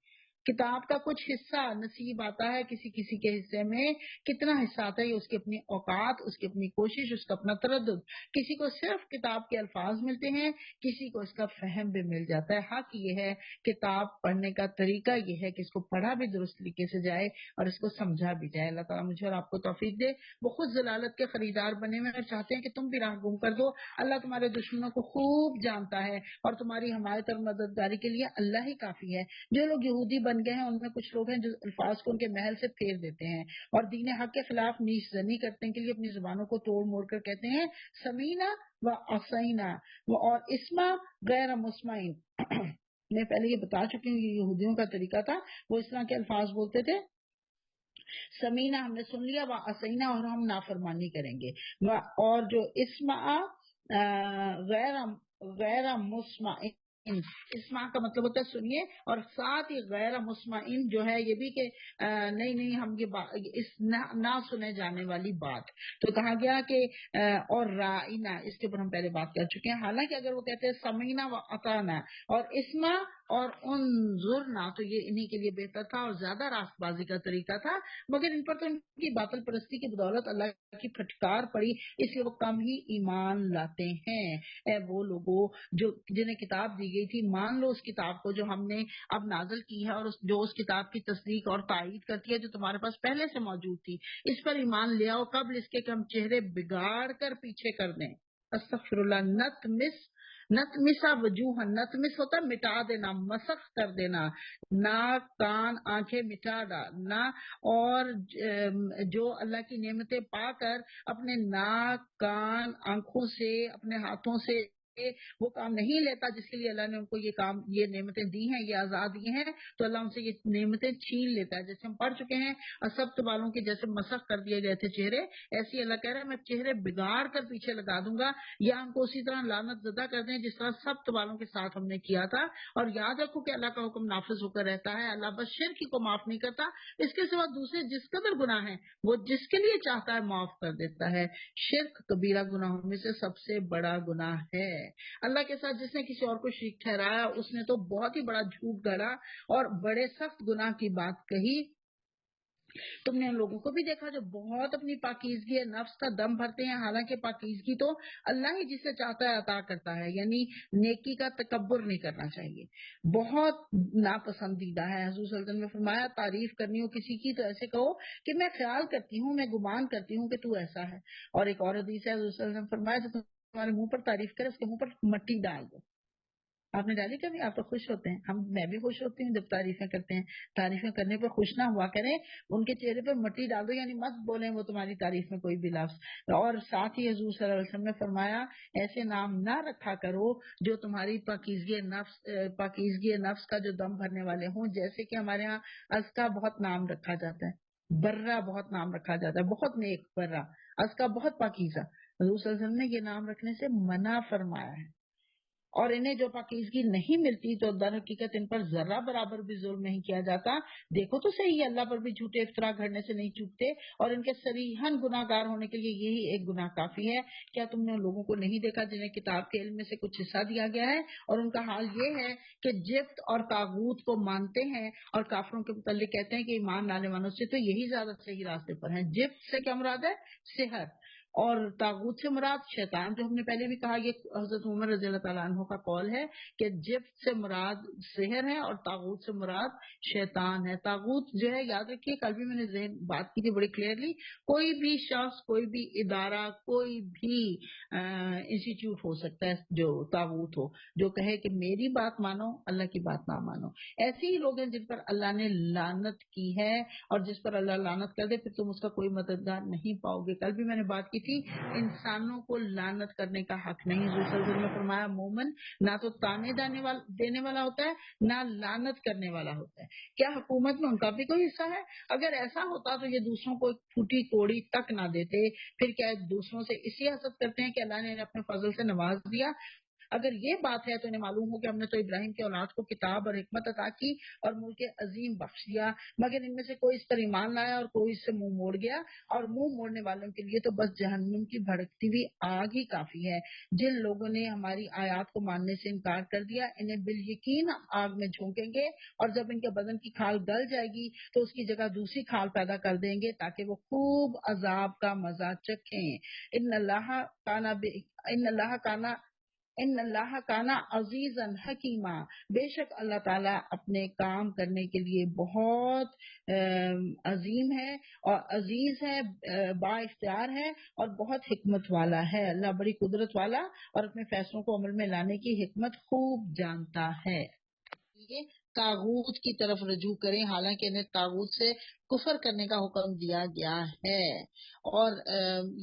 S1: کتاب کا کچھ حصہ نصیب آتا ہے، کسی کسی کے حصے میں کتنا حصہ آتا ہے، یہ اس کی اپنی اوقات، اس کی اپنی کوشش، اس کا اپنا تردد۔ کسی کو صرف کتاب کے الفاظ ملتے ہیں، کسی کو اس کا فہم بھی مل جاتا ہے۔ حق یہ ہے کتاب پڑھنے کا طریقہ یہ ہے کہ اس کو پڑھا بھی درست طریقے سے جائے اور اس کو سمجھا بھی جائے۔ اللہ تعالیٰ مجھے اور آپ کو توفیق دے۔ وہ خود ضلالت کے خریدار بنے ہوئے اور چاہتے ہیں کہ تم بھی راہ گم کر دو۔ اللہ تمہارے دشمنوں کو خوب جانتا ہے اور تمہاری حمایت اور مددگاری کے لیے اللہ ہی کافی ہے۔ جو لوگ یہودی بن گئے ہیں ان میں کچھ لوگ ہیں جو الفاظ کو ان کے محل سے پھیر دیتے ہیں اور دین حق کے خلاف نیش زنی کرنے کے لیے اپنی زبانوں کو توڑ موڑ کر کہتے ہیں سمینا و اسینا اور اسما غیر مسمعین۔ میں پہلے یہ بتا چکی ہوں یہ یہودیوں کا طریقہ تھا، وہ اس طرح کے الفاظ بولتے تھے، سمینا ہم نے سن لیا، و اسینا اور ہم نافرمانی کریں گے، اور جو اسما غیر مسمعین، اسمع کا مطلب ہوتا ہے سنیے، اور ساتھ ہی غیر مسمعین جو ہے یہ بھی کہ نہیں ہم یہ اس نہ سنے جانے والی بات۔ تو کہا گیا کہ اور رائنا، اس کے اوپر ہم پہلے بات کر چکے ہیں۔ حالانکہ اگر وہ کہتے ہیں سمینا و اطعنا اور اسمع اور انظرنا تو یہ انہی کے لیے بہتر تھا اور زیادہ راست بازی کا طریقہ تھا، مگر ان پر تو ان کی باطل پرستی کی بدولت اللہ کی پھٹکار پڑی، اس لیے وہ کم ہی ایمان لاتے ہیں۔ اے وہ لوگوں جو جنہیں کتاب دی گئی تھی، مان لو اس کتاب کو جو ہم نے اب نازل کی ہے اور جو اس کتاب کی تصدیق اور تائید کرتی ہے جو تمہارے پاس پہلے سے موجود تھی، اس پر ایمان لے آؤ قبل اس کے کہ ہم چہرے بگاڑ کر پیچھے کر دیں۔ استغفر اللہ، نتمسا وجوہ، نتمس ہوتا ہے مٹا دینا، مسخ کر دینا، ناک کان آنکھیں مٹا ڈالنا، اور جو اللہ کی نعمتیں پا کر اپنے ناک کان آنکھوں سے اپنے ہاتھوں سے وہ کام نہیں لیتا جس کے لیے اللہ نے ان کو یہ نعمتیں دی ہیں، یہ آزاد دی ہیں، تو اللہ ان سے یہ نعمتیں چھین لیتا ہے۔ جیسے ہم پڑھ چکے ہیں اسبت والوں کے جیسے مسخ کر دیے گئے تھے چہرے، ایسی اللہ کہہ رہا ہے میں چہرے بگاڑ کر پیچھے لگا دوں گا، یا ان کو اسی طرح لعنت زدہ کر دیں جس طرح سبت والوں کے ساتھ ہم نے کیا تھا۔ اور یاد رکھو کہ اللہ کا حکم نافذ ہو کر رہتا ہے، اللہ بس شرک ہی کو معاف نہیں کرتا، اس کے سوا دوسرے جس قدر گناہ ہیں وہ جس کے لیے چاہتا ہے معاف کر دیتا ہے۔ شرک کبیرہ گناہوں میں سے سب سے بڑا گناہ ہے۔ اللہ کے ساتھ جس نے کسی اور کو شریک ٹھہرایا اس نے تو بہت ہی بڑا جھوٹ گڑا اور بڑے سخت گناہ کی بات کہی۔ تم نے ان لوگوں کو بھی دیکھا جو بہت اپنی پاکیزگی نفس کا دم بھرتے ہیں، حالانکہ پاکیزگی تو اللہ ہی جسے چاہتا ہے عطا کرتا ہے، یعنی نیکی کا تکبر نہیں کرنا چاہیے، بہت ناپسندیدہ ہے۔ حضور صلی اللہ علیہ وسلم نے فرمایا تعریف کرنی ہو کسی کی تو ایسے کہو کہ میں خیال کرتی ہوں، میں گمان کرتی ہوں کہ تو ایسا ہے۔ اور ایک اور حدیث ہے حضور صلی اللہ علیہ وسلم نے فرمایا جو تمہارے منہ پر تعریف کرے اس کے منہ پر مٹی ڈال دو۔ آپ نے ڈالی کبھی؟ آپ تو خوش ہوتے ہیں، میں بھی خوش ہوتی ہوں جب تعریفیں کرتے ہیں، تعریفیں کرنے پہ خوش نہ ہوا کریں، ان کے چہرے پہ مٹی ڈال دو، یعنی مت بولیں وہ تمہاری تعریف میں کوئی بھی لفظ۔ اور ساتھ ہی حضور صلی اللہ علیہ وسلم نے فرمایا ایسے نام نہ رکھا کرو جو تمہاری پاکیزگی نفس کا جو دم بھرنے والے ہوں، جیسے کہ ہمارے ہاں ازکا بہت نام رکھا جاتا ہے، برہ بہت نام رکھا جاتا ہے، بہت نیک برہ، ازکا بہت پاکیزہ۔ حضور صلی اللہ علیہ وسلم نے یہ نام رکھنے سے منع فرمایا ہے، اور انہیں جو پاکیزگی نہیں ملتی تو در حقیقت ان پر ذرہ برابر بھی ظلم نہیں کیا جاتا۔ دیکھو تو صحیح، اللہ پر بھی جھوٹے افطرا گھڑنے سے نہیں چوکتے، اور ان کے صریحاً گناہ گار ہونے کے لیے یہی ایک گناہ کافی ہے۔ کیا تم نے ان لوگوں کو نہیں دیکھا جنہیں کتاب کے علم میں سے کچھ حصہ دیا گیا ہے، اور ان کا حال یہ ہے کہ جبت اور طاغوت کو مانتے ہیں، اور کافروں کے متعلق کہتے ہیں کہ ایمان لانے والوں سے تو یہی زیادہ صحیح راستے پر ہیں۔ جبت سے کیا مراد ہے؟ صحت، اور طاغوت سے مراد شیطان، جو ہم نے پہلے بھی کہا یہ حضرت عمر رضی اللہ تعالیٰ عنہ کا قول ہے کہ جبت سے مراد سحر ہے اور طاغوت سے مراد شیطان ہے۔ طاغوت جو ہے یاد رکھیے، کل بھی میں نے بات کی تھی بڑی کلیئرلی، کوئی بھی شخص، کوئی بھی ادارہ، کوئی بھی انسٹیٹیوٹ ہو سکتا ہے جو طاغوت ہو، جو کہے کہ میری بات مانو اللہ کی بات نہ مانو۔ ایسے ہی لوگ ہیں جن پر اللہ نے لعنت کی ہے، اور جس پر اللہ لعنت کر دے پھر تم اس کا کوئی مددگار نہیں پاؤ گے۔ کل بھی میں نے بات کی تھی انسانوں کو لعنت کرنے کا حق نہیں۔ حضور صلی اللہ علیہ وسلم نے فرمایا مومن نہ تو تانے دینے والا ہوتا ہے نہ لعنت کرنے والا ہوتا ہے۔ کیا حکومت میں ان کا بھی کوئی حصہ ہے؟ اگر ایسا ہوتا تو یہ دوسروں کو پھوٹی کوڑی تک نہ دیتے، پھر کیا دوسروں سے اسی حسد کرتے ہیں کہ اللہ نے انہیں اپنے فضل سے نواز دیا؟ اگر یہ بات ہے تو انہیں معلوم ہو کہ ہم نے تو ابراہیم کی اولاد کو کتاب اور حکمت عطا کی اور ملک عظیم بخش دیا، مگر ان میں سے کوئی اس پر ایمان لایا اور کوئی اس سے منہ موڑ گیا، اور منہ موڑنے والوں کے لیے تو بس جہنم کی بھڑکتی ہوئی آگ ہی کافی ہے۔ جن لوگوں نے ہماری آیات کو ماننے سے انکار کر دیا انہیں بالیقین آگ میں جھونکیں گے، اور جب ان کے بدن کی کھال گل جائے گی تو اس کی جگہ دوسری کھال پیدا کر دیں گے تاکہ وہ خوب عذاب کا مزہ چکھیں۔ ان اللہ کانا عزیزا حکیمہ، بے شک اللہ تعالیٰ اپنے کام کرنے کے لیے بہت عظیم ہے اور عزیز ہے، با اختیار ہے اور بہت حکمت والا ہے۔ اللہ بڑی قدرت والا اور اپنے فیصلوں کو عمل میں لانے کی حکمت خوب جانتا ہے۔ یہ طاغوت کی طرف رجوع کریں، حالانکہ انہیں طاغوت سے کفر کرنے کا حکم دیا گیا ہے۔ اور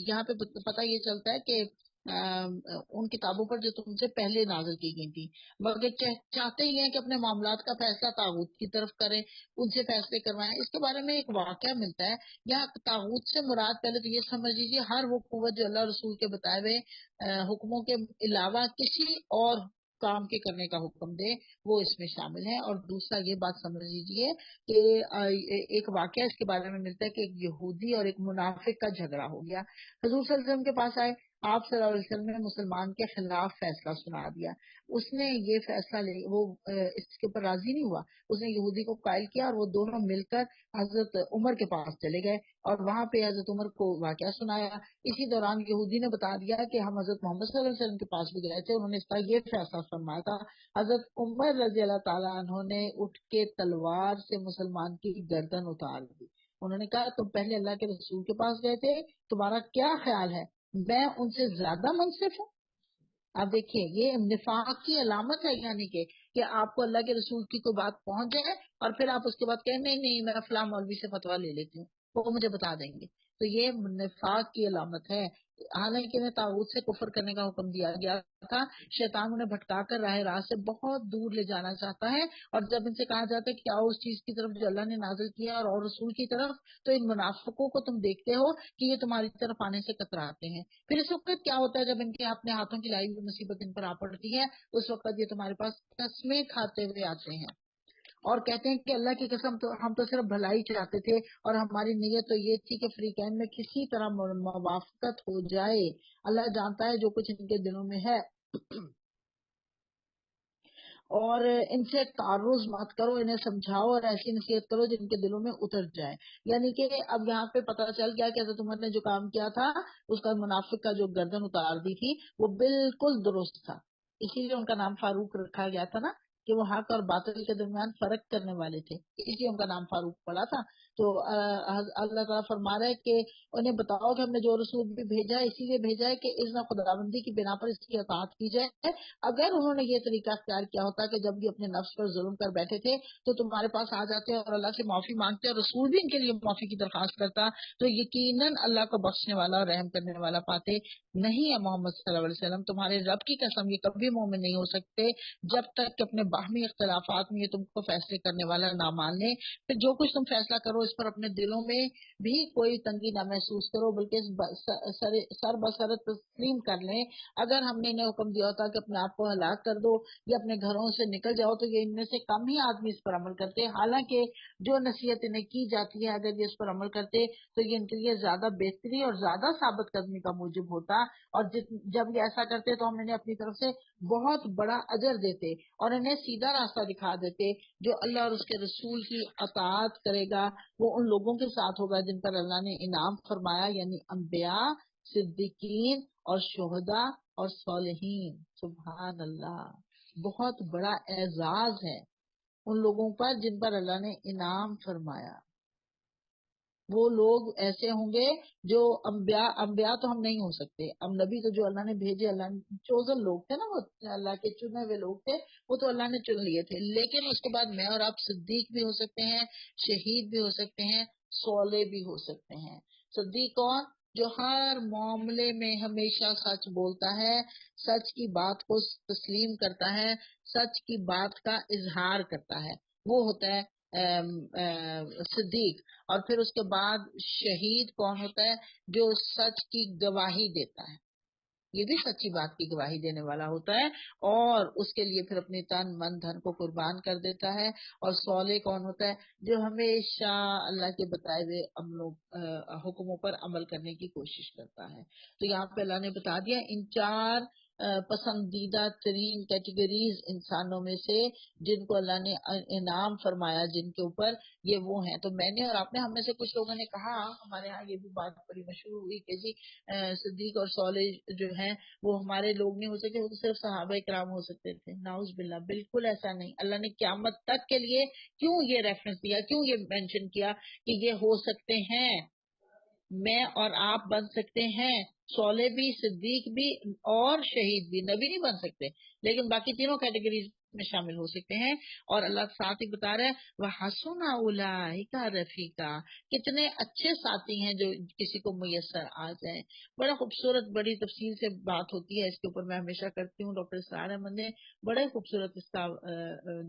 S1: یہاں پہ پتہ یہ چلتا ہے کہ ان کتابوں پر جو تم سے پہلے نازل کی گئی تھی، مگر چاہتے ہی ہیں کہ اپنے معاملات کا فیصلہ طاغوت کی طرف کریں، ان سے فیصلے کروائیں۔ اس کے بارے میں ایک واقعہ ملتا ہے، یہاں طاغوت سے مراد پہلے تو یہ سمجھ لیجیے ہر وہ قوت جو اللہ رسول کے بتائے ہوئے حکموں کے علاوہ کسی اور کام کے کرنے کا حکم دے، وہ اس میں شامل ہے۔ اور دوسرا یہ بات سمجھ لیجیے کہ ایک واقعہ اس کے بارے میں ملتا ہے کہ ایک یہودی اور ایک منافق کا جھگڑا ہو گیا، حضور صلی اللہ علیہ وسلم کے پاس آئے، آپ صلی اللہ علیہ وسلم نے مسلمان کے خلاف فیصلہ سنا دیا۔ اس نے یہ فیصلہ وہ اس کے اوپر راضی نہیں ہوا، اس نے یہودی کو قائل کیا اور وہ دونوں مل کر حضرت عمر کے پاس چلے گئے اور وہاں پہ حضرت عمر کو واقعہ سنایا۔ اسی دوران یہودی نے بتا دیا کہ ہم حضرت محمد صلی اللہ علیہ وسلم کے پاس بھی گئے تھے، انہوں نے اس طرح یہ فیصلہ فرمایا تھا۔ حضرت عمر رضی اللہ تعالیٰ عنہ نے اٹھ کے تلوار سے مسلمان کی گردن اتار دی۔ انہوں نے کہا تم پہلے اللہ کے رسول کے پاس گئے تھے، تمہارا کیا خیال ہے میں ان سے زیادہ منصف ہوں؟ آپ دیکھیے یہ نفاق کی علامت ہے، یعنی کہ آپ کو اللہ کے رسول کی کوئی بات پہنچ جائے اور پھر آپ اس کے بعد کہیں نہیں نہیں میں فلاں مولوی سے فتویٰ لے لیتی ہوں، وہ مجھے بتا دیں گے، تو یہ نفاق کی علامت ہے۔ حالانکہ انہیں طاغوت سے کفر کرنے کا حکم دیا گیا تھا، شیطان انہیں بھٹکا کر راہ راست سے بہت دور لے جانا چاہتا ہے، اور جب ان سے کہا جاتا ہے کہ آؤ اس چیز کی طرف جو اللہ نے نازل کیا اور رسول کی طرف، تو ان منافقوں کو تم دیکھتے ہو کہ یہ تمہاری طرف آنے سے کتراتے ہیں۔ پھر اس وقت کیا ہوتا ہے جب ان کے اپنے ہاتھوں کی لائی ہوئی مصیبت ان پر آ پڑتی ہے، اس وقت یہ تمہارے پاس قسمیں کھاتے ہوئے آتے ہیں اور کہتے ہیں کہ اللہ کی قسم تو ہم تو صرف بھلائی چاہتے تھے اور ہماری نیت تو یہ تھی کہ فریقین میں کسی طرح موافقت ہو جائے۔ اللہ جانتا ہے جو کچھ ان کے دلوں میں ہے، اور ان سے تعرض مت کرو، انہیں سمجھاؤ اور ایسی نصیحت کرو جن کے دلوں میں اتر جائے۔ یعنی کہ اب یہاں پہ پتہ چل گیا کہ حضرت عمر نے جو کام کیا تھا، اس کا منافق کا جو گردن اتار دی تھی وہ بالکل درست تھا، اسی لیے ان کا نام فاروق رکھا گیا تھا نا، کہ وہ حق اور باطل کے درمیان فرق کرنے والے تھے، اس لیے ان کا نام فاروق پڑا تھا۔ تو اللہ تعالیٰ فرما رہا ہے کہ انہیں بتاؤ کہ ہم نے جو رسول بھی بھیجا ہے اسی لیے بھیجا ہے کہ اذن خداوندی کی بنا پر اس کی اطاعت کی جائے۔ اگر انہوں نے یہ طریقہ اختیار کیا ہوتا کہ جب بھی اپنے نفس پر ظلم کر بیٹھے تھے تو تمہارے پاس آ جاتے اور اللہ سے معافی مانگتے اور رسول بھی ان کے لیے معافی کی درخواست کرتا، تو یقیناً اللہ کو بخشنے والا اور رحم کرنے والا پاتے نہیں ہے محمد صلی اللہ علیہ وسلم۔ تمہارے رب کی قسم یہ کبھی مومن نہیں ہو سکتے جب تک کہ اپنے باہمی اختلافات میں یہ تم کو فیصلے کرنے والا نہ مان لیں۔ پھر جو کچھ تم فیصلہ کرو اس پر اپنے دلوں میں بھی کوئی تنگی نہ محسوس کرو، بلکہ سر بسر تسلیم کر لیں۔ اگر ہم نے انہیں حکم دیا ہوتا کہ اپنے آپ کو ہلاک کر دو یا اپنے گھروں سے نکل جاؤ تو یہ ان میں سے کم ہی آدمی اس پر عمل کرتے، حالانکہ جو نصیحت انہیں کی جاتی ہے اگر یہ اس پر عمل کرتے تو یہ ان کے لیے زیادہ بہتری اور زیادہ ثابت قدمی کا موجب ہوتا، اور جب یہ ایسا کرتے تو ہم انہیں اپنی طرف سے بہت بڑا اجر دیتے اور انہیں سیدھا راستہ دکھا دیتے۔ جو اللہ اور اس کے رسول کی اطاعت کرے گا وہ ان لوگوں کے ساتھ ہوگا جن پر اللہ نے انعام فرمایا، یعنی انبیاء، صدیقین اور شہداء اور صالحین۔ سبحان اللہ، بہت بڑا اعزاز ہے ان لوگوں پر جن پر اللہ نے انعام فرمایا۔ وہ لوگ ایسے ہوں گے جو انبیاء تو ہم نہیں ہو سکتے، اب نبی تو جو اللہ نے بھیجے، اللہ نے چوزن لوگ تھے نا، وہ اللہ کے چنے ہوئے لوگ تھے، وہ تو اللہ نے چن لیے تھے، لیکن اس کے بعد میں اور آپ صدیق بھی ہو سکتے ہیں، شہید بھی ہو سکتے ہیں، صالح بھی ہو سکتے ہیں۔ صدیق کون؟ جو ہر معاملے میں ہمیشہ سچ بولتا ہے، سچ کی بات کو تسلیم کرتا ہے، سچ کی بات کا اظہار کرتا ہے، وہ ہوتا ہے صدیق۔ اور پھر اس کے بعد شہید کون ہوتا ہے؟ جو سچ کی گواہی دیتا ہے، یہ بھی سچی بات کی گواہی دینے والا ہوتا ہے اور اس کے لیے پھر اپنی تن من دھن کو قربان کر دیتا ہے۔ اور صالح کون ہوتا ہے؟ جو ہمیشہ اللہ کے بتائے ہوئے حکموں پر عمل کرنے کی کوشش کرتا ہے۔ تو یہاں پہ اللہ نے بتا دیا ان چار پسندیدہ ترین کیٹیگریز انسانوں میں سے جن کو اللہ نے انعام فرمایا جن کے اوپر، یہ وہ ہیں۔ تو میں نے اور آپ نے، ہم میں سے کچھ لوگوں نے کہا، ہمارے ہاں یہ بھی بات بڑی مشہور ہوئی کہ جی صدیق اور صالح جو ہیں وہ ہمارے لوگ نہیں ہو سکتے، وہ تو صرف صحابہ کرام ہو سکتے تھے۔ نعوذ باللہ، بالکل ایسا نہیں۔ اللہ نے قیامت تک کے لیے کیوں یہ ریفرنس دیا، کیوں یہ مینشن کیا کہ یہ ہو سکتے ہیں، میں اور آپ بن سکتے ہیں، صالح بھی، صدیق بھی اور شہید بھی۔ نبی نہیں بن سکتے لیکن باقی تینوں کیٹیگریز میں شامل ہو سکتے ہیں۔ اور اللہ ساتھ ہی بتا رہا ہے وَحَسُنَ أُولَٰئِكَ رَفِيقًا، کتنے اچھے ساتھی ہیں جو کسی کو میسر آ جائیں۔ بڑا خوبصورت، بڑی تفصیل سے بات ہوتی ہے اس کے اوپر، میں ہمیشہ کرتی ہوں۔ ڈاکٹر اسرار احمد نے بڑے خوبصورت اس کا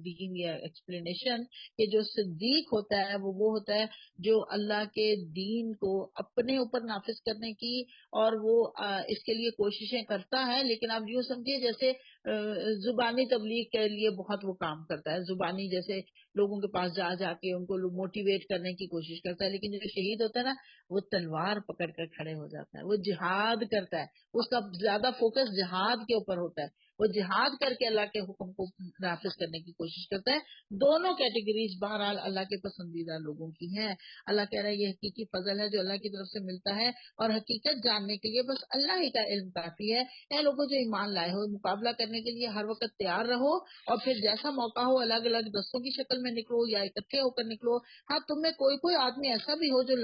S1: دی ہوئی ایکسپلینیشن کہ جو صدیق ہوتا ہے وہ ہوتا ہے جو اللہ کے دین کو اپنے اوپر نافذ کرنے کی اور وہ اس کے لیے کوششیں کرتا ہے، لیکن آپ یوں سمجھیے جیسے زبانی تبلیغ کے لیے بہت وہ کام کرتا ہے، زبانی جیسے لوگوں کے پاس جا جا کے ان کو موٹیویٹ کرنے کی کوشش کرتا ہے، لیکن جو شہید ہوتا ہے نا وہ تلوار پکڑ کر کھڑے ہو جاتا ہے، وہ جہاد کرتا ہے، اس کا زیادہ فوکس جہاد کے اوپر ہوتا ہے، وہ جہاد کر کے اللہ کے حکم کو نافذ کرنے کی کوشش کرتا ہے۔ دونوں کیٹیگریز بہرحال اللہ کے پسندیدہ لوگوں کی ہیں۔ اللہ کہہ رہا ہے یہ حقیقی فضل ہے جو اللہ کی طرف سے ملتا ہے، اور حقیقت جاننے کے لیے بس اللہ ہی کا علم کافی ہے۔ اے لوگوں جو ایمان لائے ہو، مقابلہ کرنے کے لیے ہر وقت تیار رہو، اور پھر جیسا موقع ہو الگ الگ دستوں کی شکل میں نکلو یا اکٹھے ہو کر نکلو. ہاں تم میں کوئی کوئی آدمی ایسا بھی ہو جو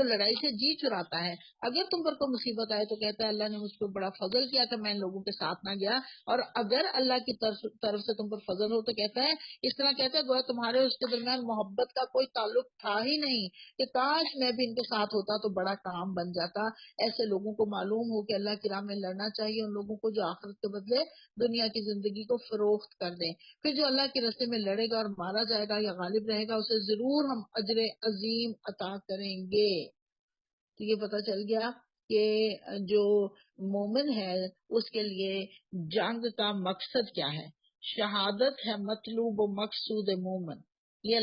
S1: لڑائی سے جی چراتا ہے. اگر تم پر کوئی مصیبت آئے تو کہتا ہے اللہ نے مجھ پر بڑا فضل کیا کہ میں ان لوگوں کے ساتھ نہ گیا. اور اگر اللہ کی طرف سے تم پر فضل ہو تو کہتا ہے اس طرح کہتا ہے گویا تمہارے اس کے درمیان محبت کا کوئی تعلق تھا ہی نہیں کہ کاش میں بھی ان کے ساتھ ہوتا تو بڑا کام بن جاتا. ایسے لوگوں کو معلوم ہو کہ اللہ کی راہ میں لڑنا چاہیے ان لوگوں کو جو آخرت کے بدلے دنیا کی زندگی کو فروخت کر دیں. پھر جو اللہ کے راستے میں لڑے گا اور مارا جائے گا یا غالب رہے گا اسے ضرور ہم اجر عظیم عطا کریں گے. تو یہ پتہ چل گیا کہ جو مومن ہے اس کے لیے جنگ کا مقصد کیا ہے. شہادت ہے مطلوب و مقصود مومن. یہ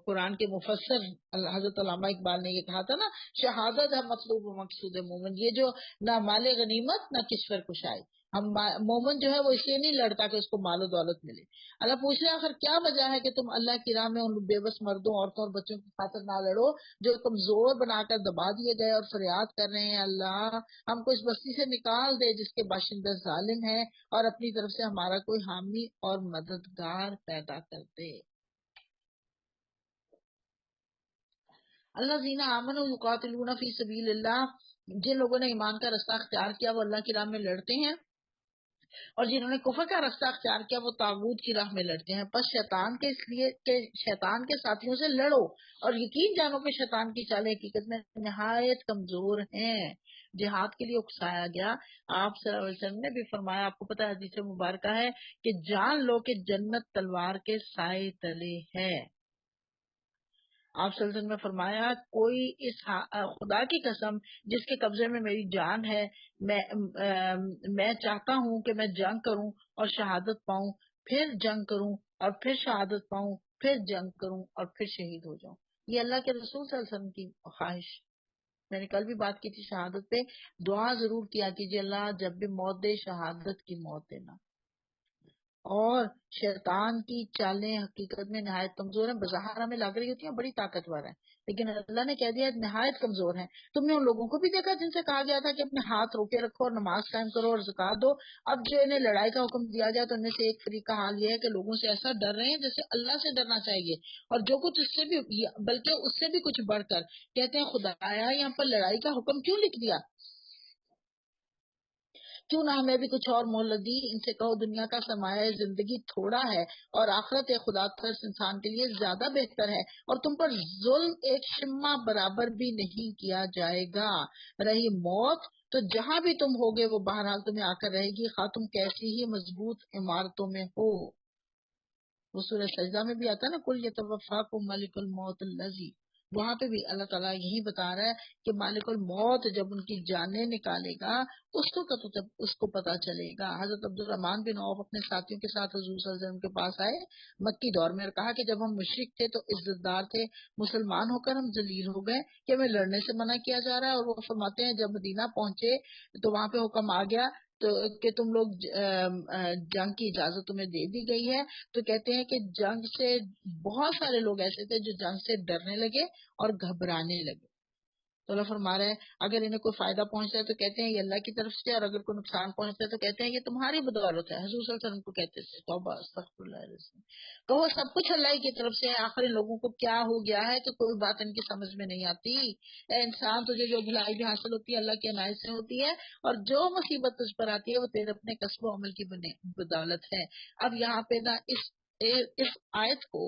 S1: قرآن کے مفسر حضرت علامہ اقبال نے یہ کہا تھا نا، شہادت ہے مطلوب و مقصود مومن. یہ جو نہ مال غنیمت نہ کشور کشائی. ہم مومن جو ہے وہ اس لیے نہیں لڑتا کہ اس کو مال و دولت ملے. اللہ پوچھ رہے ہیں آخر کیا وجہ ہے کہ تم اللہ کی راہ میں ان بے بس مردوں عورتوں اور بچوں کی خاطر نہ لڑو جو کمزور بنا کر دبا دیے گئے اور فریاد کر رہے ہیں اللہ ہم کو اس بستی سے نکال دے جس کے باشندہ ظالم ہے اور اپنی طرف سے ہمارا کوئی حامی اور مددگار پیدا کر دے. اللہ زینہ آمن و یقاتلون فی سبیل اللہ، جن لوگوں نے ایمان کا رستہ اختیار کیا وہ اللہ کی راہ میں لڑتے ہیں، اور جنہوں نے کفر کا راستہ اختیار کیا وہ طاغوت کی راہ میں لڑتے ہیں. پس شیطان کے اس لیے کہ شیطان کے ساتھیوں سے لڑو اور یقین جانو کہ شیطان کی چالیں حقیقت میں نہایت کمزور ہیں. جہاد کے لیے اکسایا گیا. آپ صلی اللہ علیہ وسلم نے بھی فرمایا، آپ کو پتہ ہے حدیث مبارکہ ہے کہ جان لو کہ جنت تلوار کے سائے تلے ہے. آپ صلی اللہ علیہ وسلم نے فرمایا کوئی اس خدا کی قسم جس کے قبضے میں میری جان ہے، میں چاہتا ہوں کہ میں جنگ کروں اور شہادت پاؤں، پھر جنگ کروں اور پھر شہادت پاؤں، پھر جنگ کروں اور پھر شہید ہو جاؤں. یہ اللہ کے رسول صلی اللہ علیہ وسلم کی خواہش. میں نے کل بھی بات کی تھی شہادت پہ. دعا ضرور کیا کیجیے اللہ جب بھی موت دے شہادت کی موت دینا. اور شیطان کی چالیں حقیقت میں نہایت کمزور ہیں. بظاہر ہمیں لگ رہی ہوتی ہیں بڑی طاقتور ہیں لیکن اللہ نے کہہ دیا نہایت کمزور ہیں. تم نے ان لوگوں کو بھی دیکھا جن سے کہا گیا تھا کہ اپنے ہاتھ روکے رکھو اور نماز قائم کرو اور زکات دو. اب جو انہیں لڑائی کا حکم دیا جائے تو ان میں سے ایک فریق کا حال یہ ہے کہ لوگوں سے ایسا ڈر رہے ہیں جیسے اللہ سے ڈرنا چاہیے، اور جو کچھ اس سے بھی بلکہ اس سے بھی کچھ بڑھ کر کہتے ہیں خدایا یہاں پر لڑائی کا حکم کیوں لکھ دیا، کیوں نہ ہمیں بھی کچھ اور مہلت دی. ان سے کہو دنیا کا سرمایہ زندگی تھوڑا ہے اور آخرت خدا ترس انسان کے لیے زیادہ بہتر ہے، اور تم پر ظلم ایک شمع برابر بھی نہیں کیا جائے گا. رہی موت تو جہاں بھی تم ہوگے وہ بہرحال تمہیں آ کر رہے گی خواہ تم کیسی ہی مضبوط عمارتوں میں ہو. وہ سورہ سجدہ میں بھی آتا ہے نا کل یتوفاکم ملک الموت الذی، وہاں پہ بھی اللہ تعالیٰ یہی بتا رہا ہے کہ مالک الموت جب ان کی جانیں نکالے گا اس کو پتا چلے گا. حضرت عبد الرحمن بن عوف اپنے ساتھیوں کے ساتھ حضور صلی اللہ علیہ وسلم کے پاس آئے مکی دور میں اور کہا کہ جب ہم مشرک تھے تو عزت دار تھے، مسلمان ہو کر ہم ذلیل ہو گئے کہ ہمیں لڑنے سے منع کیا جا رہا ہے. اور وہ فرماتے ہیں جب مدینہ پہنچے تو وہاں پہ حکم آ گیا تو کہ تم لوگ جنگ کی اجازت تمہیں دے دی گئی ہے. تو کہتے ہیں کہ جنگ سے بہت سارے لوگ ایسے تھے جو جنگ سے ڈرنے لگے اور گھبرانے لگے. تو اللہ فرما رہے ہیں اگر انہیں کوئی فائدہ پہنچتا ہے تو کہتے ہیں یہ اللہ کی طرف سے، اور اگر کوئی نقصان پہنچتا ہے تو کہتے ہیں یہ تمہاری بدولت ہے. حضور صلی اللہ علیہ وسلم کو کہتے تھے توبہ استغفر اللہ علیہ وسلم. کہو سب کچھ اللہ کی طرف سے ہے. آخر ان لوگوں کو کیا ہو گیا ہے کہ کوئی بات ان کی سمجھ میں نہیں آتی. اے انسان تجھے جو بھلائی بھی حاصل ہوتی ہے اللہ کی عنایت سے ہوتی ہے، اور جو مصیبت تجھ پر آتی ہے وہ تیرے اپنے کسب و عمل کی بدولت ہے. اب یہاں پہ نا اس آیت کو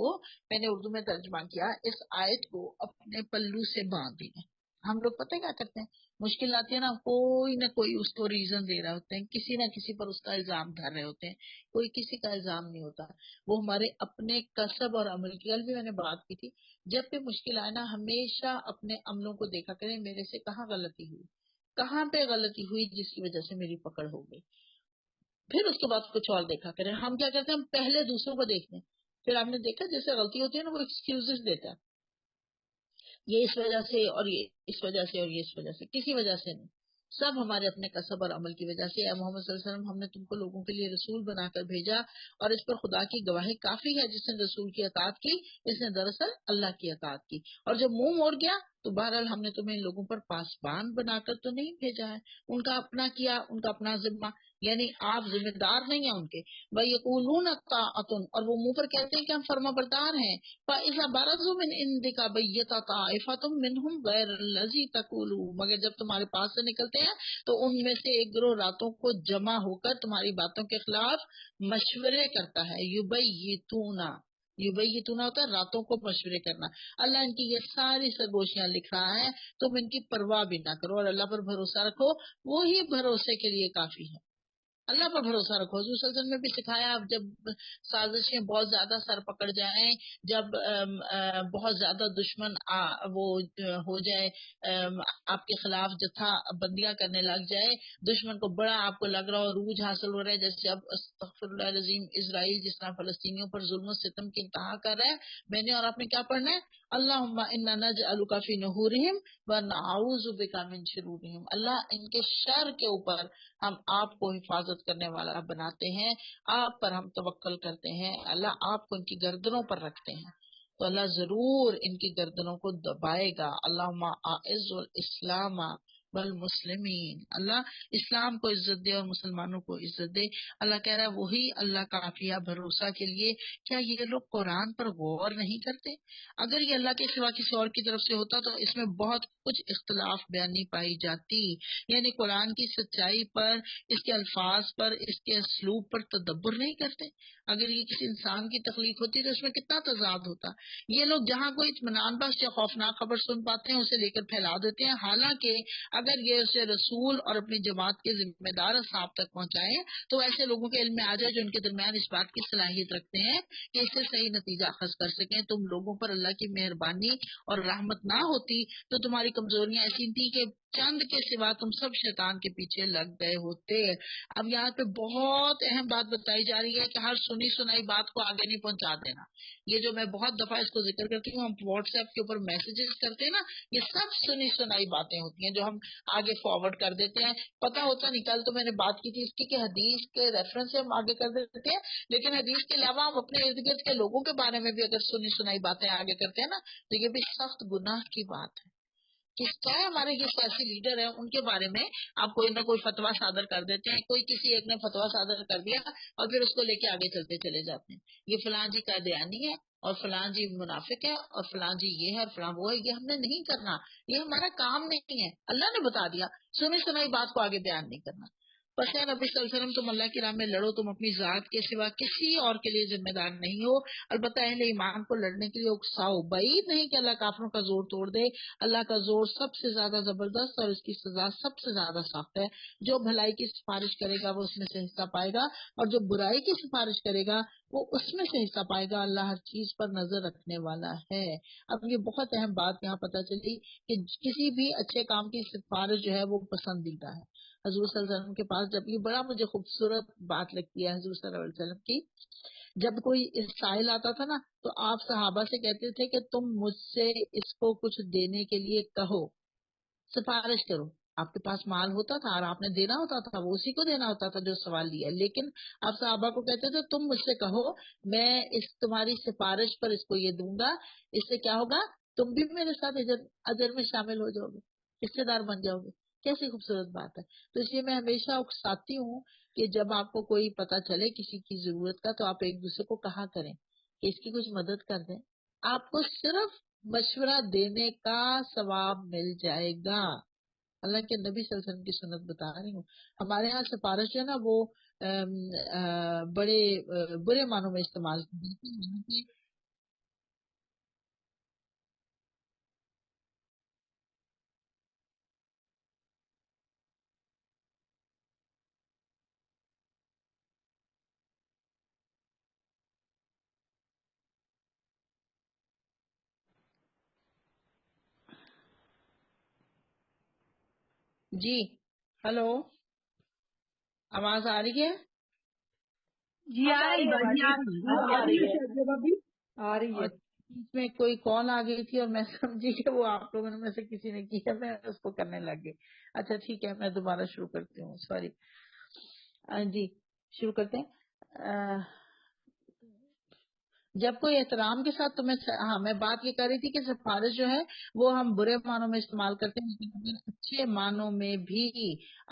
S1: میں نے اردو میں ترجمہ کیا، اس آیت کو اپنے پلو سے باندھ دیا. ہم لوگ پتہ کیا کرتے ہیں مشکل آتی ہے نا کوئی نہ کوئی اس کو ریزن دے رہے ہوتے ہیں، کسی نہ کسی پر اس کا الزام دھر رہے ہوتے ہیں. کوئی کسی کا الزام نہیں ہوتا، وہ ہمارے اپنے کسب اور عمل کی. کل بھی میں نے بات کی تھی جب بھی مشکل آئے نا ہمیشہ اپنے عملوں کو دیکھا کریں میرے سے کہاں غلطی ہوئی، کہاں پہ غلطی ہوئی جس کی وجہ سے میری پکڑ ہو گئی. پھر اس کے بعد کچھ اور دیکھا کریں. ہم کیا کرتے ہیں ہم پہلے دوسروں کو دیکھتے ہیں، پھر آپ نے دیکھا جیسے غلطی ہوتی ہے نا وہ ایکسکیوزز دیتا ہے، یہ اس وجہ سے اور یہ اس وجہ سے اور یہ اس وجہ سے. کسی وجہ سے نہیں، سب ہمارے اپنے کسب اور عمل کی وجہ سے. اے محمد صلی اللہ علیہ وسلم ہم نے تم کو لوگوں کے لیے رسول بنا کر بھیجا اور اس پر خدا کی گواہی کافی ہے. جس نے رسول کی اطاعت کی اس نے دراصل اللہ کی اطاعت کی، اور جب منہ موڑ گیا تو بہرحال ہم نے تمہیں ان لوگوں پر پاسبان بنا کر تو نہیں بھیجا ہے. ان کا اپنا کیا، ان کا اپنا ذمہ. یعنی آپ ذمہ دار نہیں ہیں ان کے. وَيَقُولُونَ طَاعَةٌ، اور وہ منہ پر کہتے ہیں کہ ہم فرما بردار ہیں. فَإِذَا بَرَزُوا مِنْ عِنْدِكَ بَيَّتَ طَائِفَةٌ مِّنْهُمْ غَيْرَ الَّذِي تَقُولُ، مگر جب تمہارے پاس سے نکلتے ہیں تو ان میں سے ایک گروہ راتوں کو جمع ہو کر تمہاری باتوں کے خلاف مشورے کرتا ہے. یبیتون ہوتا ہے راتوں کو مشورے کرنا. اللہ ان کی یہ ساری سرگوشیاں لکھ رہا ہے، تم ان کی پرواہ بھی نہ کرو اور اللہ پر بھروسہ رکھو، وہی بھروسے کے لیے کافی ہے. اللہ پر بھروسہ رکھو. حضور صلی اللہ علیہ وسلم نے بھی سکھایا، اب جب سازشیں بہت زیادہ سر پکڑ جائیں، جب بہت زیادہ دشمن وہ ہو جائے، آپ کے خلاف جتھا بندیاں کرنے لگ جائے، دشمن کو بڑا آپ کو لگ رہا ہو، عروج حاصل ہو رہا ہے، جیسے اب استغفر اللہ العظیم اسرائیل جس طرح فلسطینیوں پر ظلم و ستم کی انتہا کر رہا ہے، میں نے اور آپ نے کیا پڑھنا ہے؟ اللہم انا نجعلک فی نحورہم ونعوذ بک من شرورہم. اللہ ان کے شر کے اوپر ہم آپ کو حفاظت کرنے والا بناتے ہیں، آپ پر ہم توکل کرتے ہیں، اللہ آپ کو ان کی گردنوں پر رکھتے ہیں. تو اللہ ضرور ان کی گردنوں کو دبائے گا. اللہم اعز الاسلام والمسلمین، اللہ اسلام کو عزت دے اور مسلمانوں کو عزت دے. اللہ کہہ رہا ہے وہی اللہ کافیہ بھروسہ کے لیے. کیا یہ لوگ قرآن پر غور نہیں کرتے؟ اگر یہ اللہ کے سوا کسی اور کی طرف سے ہوتا تو اس میں بہت کچھ اختلاف بیانی پائی جاتی. یعنی قرآن کی سچائی پر، اس کے الفاظ پر، اس کے اسلوب پر تدبر نہیں کرتے. اگر یہ کسی انسان کی تخلیق ہوتی تو اس میں کتنا تضاد ہوتا. یہ لوگ جہاں کوئی اطمینان بخش یا خوفناک خبر سن پاتے ہیں اسے لے کر پھیلا دیتے ہیں، حالانکہ اگر یہ اسے رسول اور اپنی جماعت کے ذمہ دار اصحاب تک پہنچائیں تو ایسے لوگوں کے علم میں آ جائے جو ان کے درمیان اس بات کی صلاحیت رکھتے ہیں کہ اس سے صحیح نتیجہ اخذ کر سکیں. تم لوگوں پر اللہ کی مہربانی اور رحمت نہ ہوتی تو تمہاری کمزوریاں ایسی تھیں کہ چند کے سوا تم سب شیطان کے پیچھے لگ گئے ہوتے. اب یہاں پہ بہت اہم بات بتائی جا رہی ہے کہ ہر سنی سنائی بات کو آگے نہیں پہنچا دینا. یہ جو میں بہت دفعہ اس کو ذکر کرتی ہوں، ہم واٹس ایپ کے اوپر میسیجز کرتے ہیں نا، یہ سب سنی سنائی باتیں ہوتی ہیں جو ہم آگے فارورڈ کر دیتے ہیں. پتہ ہوتا نہیں، کل تو میں نے بات کی تھی اس کی کہ حدیث کے ریفرنس سے ہم آگے کر دیتے ہیں، لیکن حدیث کے علاوہ ہم اپنے ارد گرد کے لوگوں کے بارے میں بھی اگر سنی سنائی باتیں آگے کرتے ہیں نا تو یہ بھی سخت گناہ کی بات ہے. چاہے ہمارے یہ سیاسی لیڈر ہیں ان کے بارے میں آپ کوئی نہ کوئی فتویٰ صادر کر دیتے ہیں، کوئی کسی ایک نے فتویٰ صادر کر دیا اور پھر اس کو لے کے آگے چلتے چلے جاتے ہیں. یہ فلاں جی قادیانی ہے اور فلاں جی منافق ہے اور فلاں جی یہ ہے اور فلاں وہ ہے. یہ ہم نے نہیں کرنا، یہ ہمارا کام نہیں ہے. اللہ نے بتا دیا، سنی سنائی بات کو آگے بیان نہیں کرنا. پس نبی صلی اللہ علیہ وسلم تم اللہ کی راہ میں لڑو، تم اپنی ذات کے سوا کسی اور کے لیے ذمہ دار نہیں ہو. البتہ اہل ایمان کو لڑنے کے لیے اکساؤ، بعید نہیں کہ اللہ کافروں کا زور توڑ دے. اللہ کا زور سب سے زیادہ زبردست اور اس کی سزا سب سے زیادہ سخت ہے. جو بھلائی کی سفارش کرے گا وہ اس میں سے حصہ پائے گا اور جو برائی کی سفارش کرے گا وہ اس میں سے حصہ پائے گا. اللہ ہر چیز پر نظر رکھنے والا ہے. اب یہ بہت اہم بات یہاں پتہ چلی کہ کسی بھی اچھے کام کی سفارش جو ہے وہ پسندیدہ ہے. حضور صلی اللہ علیہ وسلم کے پاس جب، یہ بڑا مجھے خوبصورت بات لگتی ہے حضور صلی اللہ علیہ وسلم کی، جب کوئی سائل آتا تھا نا تو آپ صحابہ سے کہتے تھے کہ تم مجھ سے اس کو کچھ دینے کے لیے کہو، سفارش کرو. آپ کے پاس مال ہوتا تھا اور آپ نے دینا ہوتا تھا، وہ اسی کو دینا ہوتا تھا جو سوال لیا. لیکن آپ صحابہ کو کہتے تھے تم مجھ سے کہو، میں اس تمہاری سفارش پر اس کو یہ دوں گا، اس سے کیا ہوگا، تم بھی میرے ساتھ اجر میں شامل ہو جاؤ گے، حصے دار بن جاؤ گے. کیسی خوبصورت بات ہے. تو اس لیے میں ہمیشہ اکساتی ہوں کہ جب آپ کو کوئی پتہ چلے کسی کی ضرورت کا تو آپ ایک دوسرے کو کہا کریں کہ اس کی کچھ مدد کر دیں. آپ کو صرف مشورہ دینے کا ثواب مل جائے گا. اللہ کے نبی صلی اللہ علیہ وسلم کی سنت بتا رہی ہوں. ہمارے ہاں سفارش جو ہے نا وہ بڑے برے معنوں میں استعمال کی. جی ہلو، آواز آ رہی ہے؟
S2: جی آ رہی ہے باجی،
S1: آ رہی ہے.
S2: آ رہی ہے.
S1: اس میں کوئی کال آ گئی تھی اور میں سمجھی کہ وہ آپ لوگوں میں سے کسی نے کی ہے، میں اس کو کرنے لگ گئی. اچھا ٹھیک ہے، میں دوبارہ شروع کرتی ہوں. سوری. جی شروع کرتے ہیں. جب کوئی احترام کے ساتھ تمہیں، ہاں میں بات یہ کر رہی تھی کہ سفارش جو ہے وہ ہم برے معنوں میں استعمال کرتے ہیں، لیکن اچھے معنوں میں بھی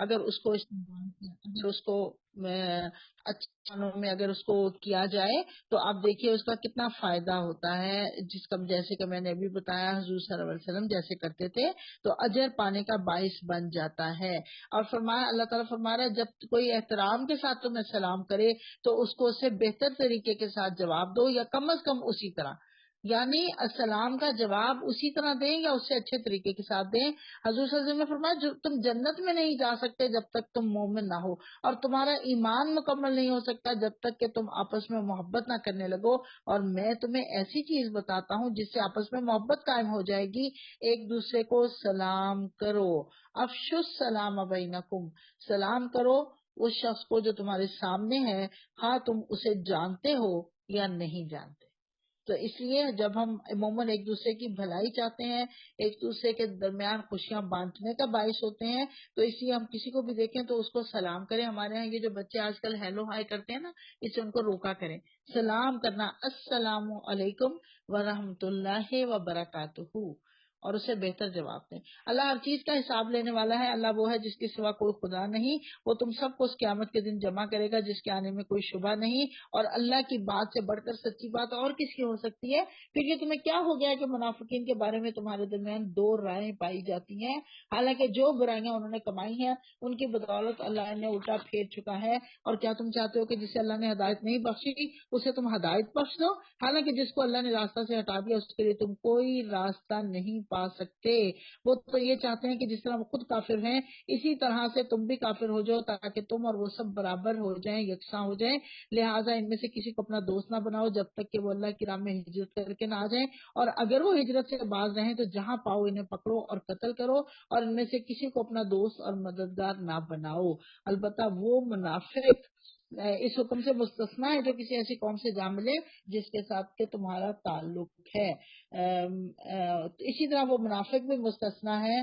S1: اگر اس کو استعمال اگر اس کو اچھے کاموں میں اگر اس کو کیا جائے تو آپ دیکھیے اس کا کتنا فائدہ ہوتا ہے، جس کا جیسے کہ میں نے ابھی بتایا حضور صلی اللہ علیہ وسلم جیسے کرتے تھے تو اجر پانے کا باعث بن جاتا ہے۔ اور فرمایا، اللہ تعالیٰ فرما رہا ہے جب کوئی احترام کے ساتھ تمہیں سلام کرے تو اس کو اس سے بہتر طریقے کے ساتھ جواب دو، یا کم از کم اسی طرح، یعنی السلام کا جواب اسی طرح دیں یا اس سے اچھے طریقے کے ساتھ دیں۔ حضور صلی اللہ علیہ وسلم نے فرمایا جو تم جنت میں نہیں جا سکتے جب تک تم مومن نہ ہو، اور تمہارا ایمان مکمل نہیں ہو سکتا جب تک کہ تم آپس میں محبت نہ کرنے لگو، اور میں تمہیں ایسی چیز بتاتا ہوں جس سے آپس میں محبت قائم ہو جائے گی، ایک دوسرے کو سلام کرو، افشوا السلام بینکم، سلام کرو اس شخص کو جو تمہارے سامنے ہے، ہاں تم اسے جانتے ہو یا نہیں جانتے۔ تو اس لیے جب ہم عموماً ایک دوسرے کی بھلائی چاہتے ہیں، ایک دوسرے کے درمیان خوشیاں بانٹنے کا باعث ہوتے ہیں، تو اس لیے ہم کسی کو بھی دیکھیں تو اس کو سلام کریں۔ ہمارے ہاں یہ جو بچے آج کل ہیلو ہائی کرتے ہیں نا، اس سے ان کو روکا کریں، سلام کرنا، السلام علیکم ورحمۃ اللہ وبرکاتہ، اور اسے بہتر جواب دیں۔ اللہ ہر چیز کا حساب لینے والا ہے، اللہ وہ ہے جس کے سوا کوئی خدا نہیں، وہ تم سب کو اس قیامت کے دن جمع کرے گا جس کے آنے میں کوئی شبہ نہیں، اور اللہ کی بات سے بڑھ کر سچی بات اور کس کی ہو سکتی ہے؟ پھر یہ تمہیں کیا ہو گیا ہے کہ منافقین کے بارے میں تمہارے درمیان دو رائے پائی جاتی ہیں، حالانکہ جو برائیاں انہوں نے کمائی ہیں ان کی بدولت اللہ نے الٹا پھیر چکا ہے، اور کیا تم چاہتے ہو کہ جسے اللہ نے ہدایت نہیں بخشی اسے تم ہدایت بخش دو، حالانکہ جس کو اللہ نے راستہ سے ہٹا دیا اس کے لیے تم کوئی راستہ نہیں پا سکتے۔ وہ تو یہ چاہتے ہیں کہ جس طرح وہ خود کافر ہیں اسی طرح سے تم بھی کافر ہو جاؤ، تاکہ تم اور وہ سب برابر ہو جائیں، یکساں ہو جائیں، لہٰذا ان میں سے کسی کو اپنا دوست نہ بناؤ جب تک کہ وہ اللہ کی راہ میں ہجرت کر کے نہ آ جائیں، اور اگر وہ ہجرت سے باز رہیں تو جہاں پاؤ انہیں پکڑو اور قتل کرو، اور ان میں سے کسی کو اپنا دوست اور مددگار نہ بناؤ۔ البتہ وہ منافق اس حکم سے مستثنا ہے جو کسی ایسی قوم سے جا ملے جس کے ساتھ کہ تمہارا تعلق ہے۔ اسی طرح وہ منافق بھی مستثنا ہے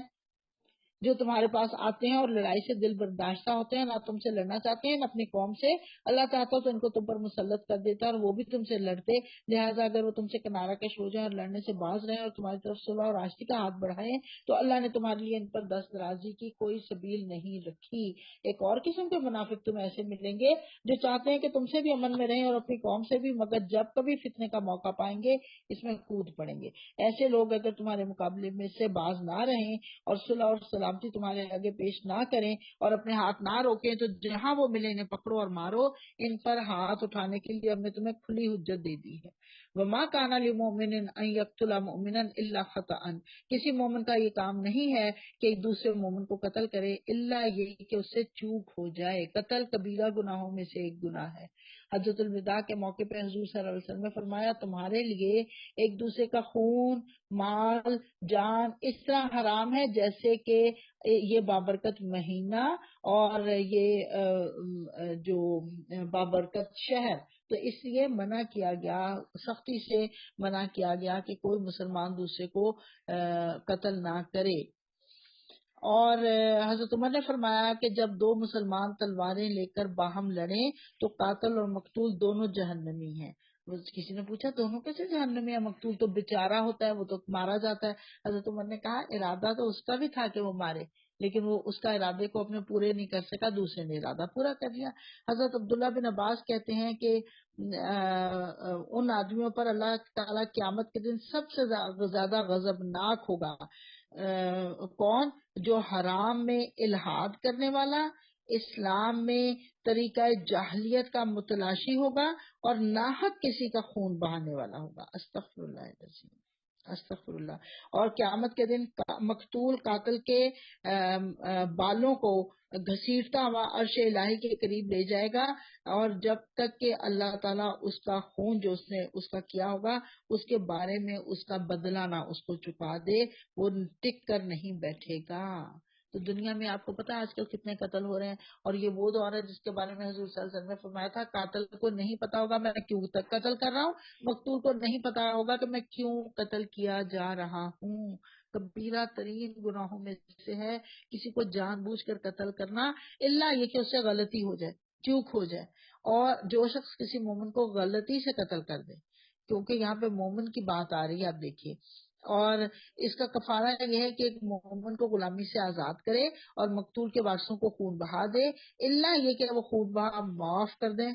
S1: جو تمہارے پاس آتے ہیں اور لڑائی سے دل برداشتہ ہوتے ہیں، نہ تم سے لڑنا چاہتے ہیں نہ اپنی قوم سے، اللہ چاہتا تو ان کو تم پر مسلط کر دیتا اور وہ بھی تم سے لڑتے، لہٰذا اگر وہ تم سے کنارہ کش ہو جائیں اور لڑنے سے باز رہیں اور تمہاری طرف صلح اور آشتی کا ہاتھ بڑھائیں تو اللہ نے تمہارے لیے ان پر دست درازی کی کوئی سبیل نہیں رکھی۔ ایک اور قسم کے منافق تمہیں ایسے ملیں گے جو چاہتے ہیں کہ تم سے بھی امن میں رہیں اور اپنی قوم سے بھی، مگر جب کبھی فتنے کا موقع پائیں گے اس میں کود پڑیں گے۔ ایسے لوگ اگر تمہارے مقابلے میں سے باز نہ رہیں اور صلح اور سلامتی تمہارے آگے پیش نہ کریں اور اپنے ہاتھ نہ روکیں تو جہاں وہ ملے انہیں پکڑو اور مارو، ان پر ہاتھ اٹھانے کے لیے ہم نے تمہیں کھلی حجت دے دی ہے۔ وما کان لمؤمن ان یقتل مؤمنا الا خطأ، کسی مومن کا یہ کام نہیں ہے کہ ایک دوسرے مومن کو قتل کرے الا یہ کہ اس سے چوک ہو جائے۔ قتل کبیرہ گناہوں میں سے ایک گناہ ہے۔ حجۃ الوداع کے موقع پہ حضور صلی اللہ علیہ وسلم نے فرمایا تمہارے لیے ایک دوسرے کا خون، مال، جان اس طرح حرام ہے جیسے کہ یہ بابرکت مہینہ اور یہ جو بابرکت شہر، تو اس لیے منع کیا گیا، سختی سے منع کیا گیا کہ کوئی مسلمان دوسرے کو قتل نہ کرے۔ اور حضرت عمر نے فرمایا کہ جب دو مسلمان تلواریں لے کر باہم لڑیں تو قاتل اور مقتول دونوں جہنمی ہیں۔ کسی نے پوچھا دونوں کیسے جہنمی ہے؟ مقتول تو بیچارہ ہوتا ہے، وہ تو مارا جاتا ہے۔ حضرت عمر نے کہا ارادہ تو اس کا بھی تھا کہ وہ مارے، لیکن وہ اس کا ارادے کو اپنے پورے نہیں کر سکا، دوسرے نے ارادہ پورا کر لیا۔ حضرت عبداللہ بن عباس کہتے ہیں کہ ان آدمیوں پر اللہ تعالیٰ قیامت کے دن سب سے زیادہ غضبناک ہوگا۔ کون؟ جو حرام میں الحاد کرنے والا، اسلام میں طریقہ جاہلیت کا متلاشی ہوگا، اور ناحق کسی کا خون بہانے والا ہوگا۔ استغفر اللہ العظیم، استغفر اللہ۔ اور قیامت کے دن مقتول قاتل کے بالوں کو گھسیٹتا ہوا عرش الہی کے قریب لے جائے گا، اور جب تک کہ اللہ تعالیٰ اس کا خون جو اس نے اس کا کیا ہوگا اس کے بارے میں اس کا بدلہ نہ اس کو چکا دے، وہ ٹک کر نہیں بیٹھے گا۔ تو دنیا میں آپ کو پتا آج کل کتنے قتل ہو رہے ہیں، اور یہ وہ دور ہے جس کے بارے میں حضور صلی اللہ علیہ وسلم نے فرمایا تھا قاتل کو نہیں پتا ہوگا میں کیوں تک قتل کر رہا ہوں، مقتول کو نہیں پتا ہوگا کہ میں کیوں قتل کیا جا رہا ہوں۔ کبیرہ ترین گناہوں میں سے ہے کسی کو جان بوجھ کر قتل کرنا، الا یہ کہ اس سے غلطی ہو جائے، چوک ہو جائے۔ اور جو شخص کسی مومن کو غلطی سے قتل کر دے، کیونکہ یہاں پہ مومن کی بات آ رہی ہے، آپ دیکھیے اور اس کا کفارہ یہ ہے کہ ایک مومن کو غلامی سے آزاد کرے اور مقتول کے وارثوں کو خون بہا دے، الا یہ کہ وہ خون بہا معاف کر دیں۔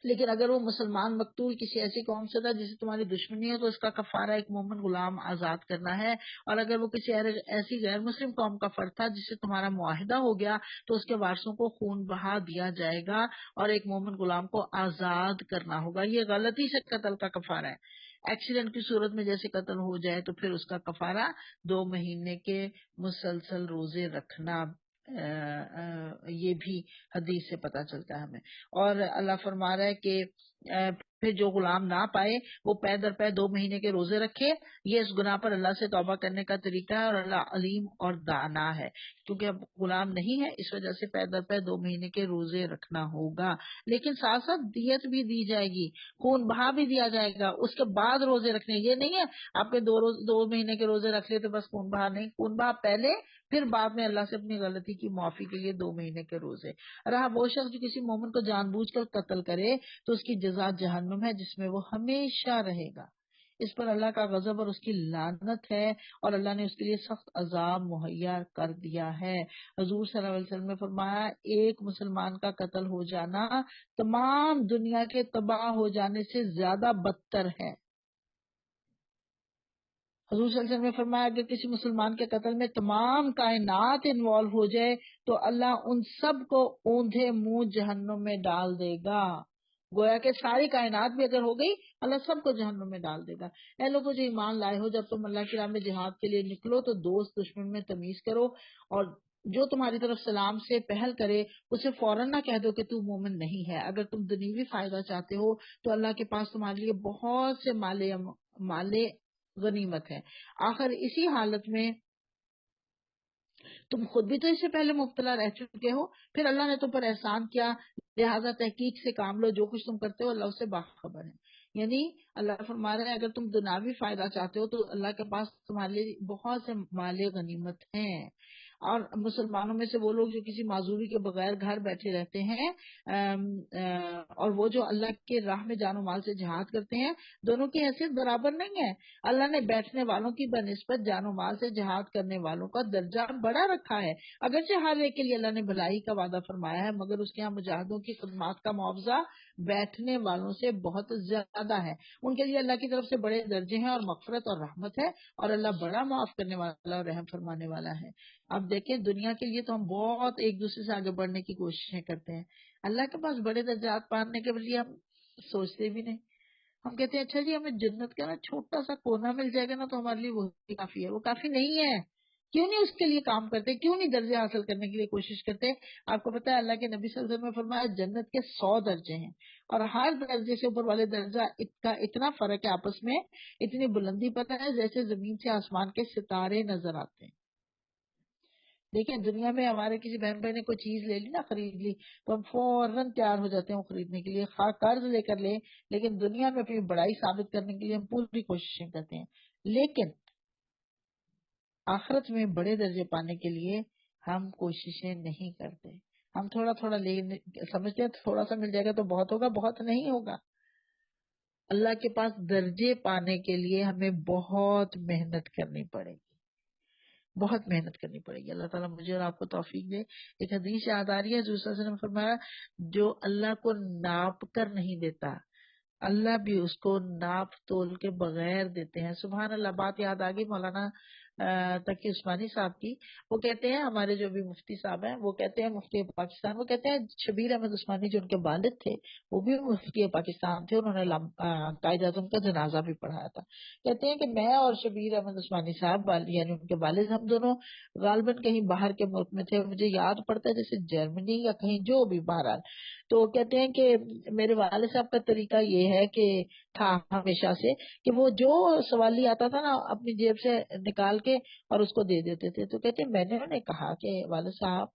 S1: لیکن اگر وہ مسلمان مقتول کسی ایسی قوم سے تھا جسے تمہاری دشمنی ہے تو اس کا کفارہ ایک مومن غلام آزاد کرنا ہے، اور اگر وہ کسی ایسی غیر مسلم قوم کا فرد تھا جس سے تمہارا معاہدہ ہو گیا تو اس کے وارثوں کو خون بہا دیا جائے گا اور ایک مومن غلام کو آزاد کرنا ہوگا۔ یہ غلطی سے قتل کا کفارہ ہے۔ ایکسیڈنٹ کی صورت میں جیسے قتل ہو جائے تو پھر اس کا کفارہ 2 مہینے کے مسلسل روزے رکھنا۔ یہ بھی حدیث سے پتہ چلتا ہے ہمیں۔ اور اللہ فرما رہا ہے کہ پھر جو غلام نہ پائے وہ پے در پے 2 مہینے کے روزے رکھے۔ یہ اس گناہ پر اللہ سے توبہ کرنے کا طریقہ ہے، اور اللہ علیم اور دانا ہے، کیونکہ اب غلام نہیں ہے اس وجہ سے پے در پے 2 مہینے کے روزے رکھنا ہوگا۔ لیکن ساتھ ساتھ دیت بھی دی جائے گی، خون بہا بھی دیا جائے گا، اس کے بعد روزے رکھنے۔ یہ نہیں ہے آپ نے 2 مہینے کے روزے رکھ لیے تو بس خون بہا نہیں، خون بہا پہلے، پھر بعد میں اللہ سے اپنی غلطی کی معافی کے لیے 2 مہینے کے روزے۔ رہا وہ شخص جو کسی مومن کو جان بوجھ کر قتل کرے تو اس کی جزا جہنم ہے جس میں وہ ہمیشہ رہے گا۔ اس پر اللہ کا غضب اور اس کی لعنت ہے، اور اللہ نے اس کے لیے سخت عذاب مہیا کر دیا ہے۔ حضور صلی اللہ علیہ وسلم نے فرمایا ایک مسلمان کا قتل ہو جانا تمام دنیا کے تباہ ہو جانے سے زیادہ بدتر ہے۔ حضور صلی اللہ علیہ وسلم نے فرمایا اگر کسی مسلمان کے قتل میں تمام کائنات انوالو ہو جائے تو اللہ ان سب کو اوندھے منہ جہنم میں ڈال دے گا۔ گویا کہ ساری کائنات بھی اگر ہو گئی اللہ سب کو جہنم میں ڈال دے گا۔ اے لوگوں جو ایمان لائے ہو، جب تم اللہ کی راہ میں جہاد کے لیے نکلو تو دوست دشمن میں تمیز کرو، اور جو تمہاری طرف سلام سے پہل کرے اسے فوراً نہ کہہ دو کہ تو مومن نہیں ہے۔ اگر تم دنیوی فائدہ چاہتے ہو تو اللہ کے پاس تمہارے لیے بہت سے مالے غنیمت ہے۔ آخر اسی حالت میں تم خود بھی تو اس سے پہلے مبتلا رہ چکے ہو، پھر اللہ نے تم پر احسان کیا، لہذا تحقیق سے کام لو، جو کچھ تم کرتے ہو اللہ اس سے باخبر ہے۔ یعنی اللہ فرما رہے ہیں اگر تم دنیاوی فائدہ چاہتے ہو تو اللہ کے پاس تمہارے لیے بہت سے مال غنیمت ہیں۔ اور مسلمانوں میں سے وہ لوگ جو کسی معذوری کے بغیر گھر بیٹھے رہتے ہیں اور وہ جو اللہ کے راہ میں جان و مال سے جہاد کرتے ہیں، دونوں کی حیثیت برابر نہیں ہے۔ اللہ نے بیٹھنے والوں کی بنسبت جان و مال سے جہاد کرنے والوں کا درجہ بڑا رکھا ہے، اگرچہ ہر ایک کے لیے اللہ نے بھلائی کا وعدہ فرمایا ہے، مگر اس کے ہاں مجاہدوں کی خدمات کا معاوضہ بیٹھنے والوں سے بہت زیادہ ہے۔ ان کے لیے اللہ کی طرف سے بڑے درجے ہیں اور مغفرت اور رحمت ہے، اور اللہ بڑا معاف کرنے والا اور رحم فرمانے والا ہے۔ اب دیکھیں دنیا کے لیے تو ہم بہت ایک دوسرے سے آگے بڑھنے کی کوششیں کرتے ہیں، اللہ کے پاس بڑے درجات پانے کے لیے ہم سوچتے بھی نہیں۔ ہم کہتے ہیں اچھا جی ہمیں جنت کا نا چھوٹا سا کونا مل جائے گا نا تو ہمارے لیے وہی کافی ہے۔ وہ کافی نہیں ہے، کیوں نہیں اس کے لیے کام کرتے، کیوں نہیں درجے حاصل کرنے کے لیے کوشش کرتے؟ آپ کو پتا ہے اللہ کے نبی صلی اللہ علیہ وسلم نے فرمایا جنت کے 100 درجے ہیں، اور ہر درجے سے اوپر والے درجہ کا اتنا فرق ہے آپس میں، اتنی بلندی پتہ ہے جیسے زمین سے آسمان کے ستارے نظر آتے ہیں۔ دیکھیں دنیا میں ہمارے کسی بہن بھائی نے کوئی چیز لے لی نا، خرید لی، تو ہم فوراً تیار ہو جاتے ہیں وہ خریدنے کے لیے، خواہ قرض لے کر لیں، لیکن دنیا میں اپنی بڑائی ثابت کرنے کے لیے ہم پوری کوششیں کرتے ہیں۔ لیکن آخرت میں بڑے درجے پانے کے لیے ہم کوششیں نہیں کرتے، ہم تھوڑا تھوڑا سمجھتے ہیں تھوڑا سا مل جائے گا تو بہت ہوگا، بہت نہیں ہوگا۔ اللہ کے پاس درجے پانے کے لیے ہمیں بہت محنت کرنی پڑے گی، بہت محنت کرنی پڑے گی۔ اللہ تعالیٰ مجھے اور آپ کو توفیق دے۔ ایک حدیث یاد آ رہی ہے، حضور صلی اللہ علیہ وسلم نے فرمایا جو اللہ کو ناپ کر نہیں دیتا اللہ بھی اس کو ناپ تول کے بغیر دیتے ہیں۔ سبحان اللہ، بات یاد آ گئی مولانا تقی عثمانی صاحب کی۔ وہ کہتے ہیں ہمارے جو بھی مفتی صاحب ہیں، وہ کہتے ہیں مفتی پاکستان، وہ کہتے ہیں شبیر احمد عثمانی جو ان کے والد تھے وہ بھی مفتی پاکستان تھے، انہوں نے قائد اعظم کا جنازہ بھی پڑھایا تھا۔ کہتے ہیں کہ میں اور شبیر احمد عثمانی صاحب یعنی ان کے والد، ہم دونوں غالباً کہیں باہر کے ملک میں تھے، مجھے یاد پڑتا ہے جیسے جرمنی یا کہیں جو بھی بہرحال۔ تو کہتے ہیں کہ میرے والد صاحب کا طریقہ یہ ہے کہ تھا ہمیشہ سے کہ وہ جو سوالی آتا تھا نا اپنی جیب سے نکال کے اور اس کو دے دیتے تھے۔ تو کہتے ہیں میں نے انہیں کہا کہ والد صاحب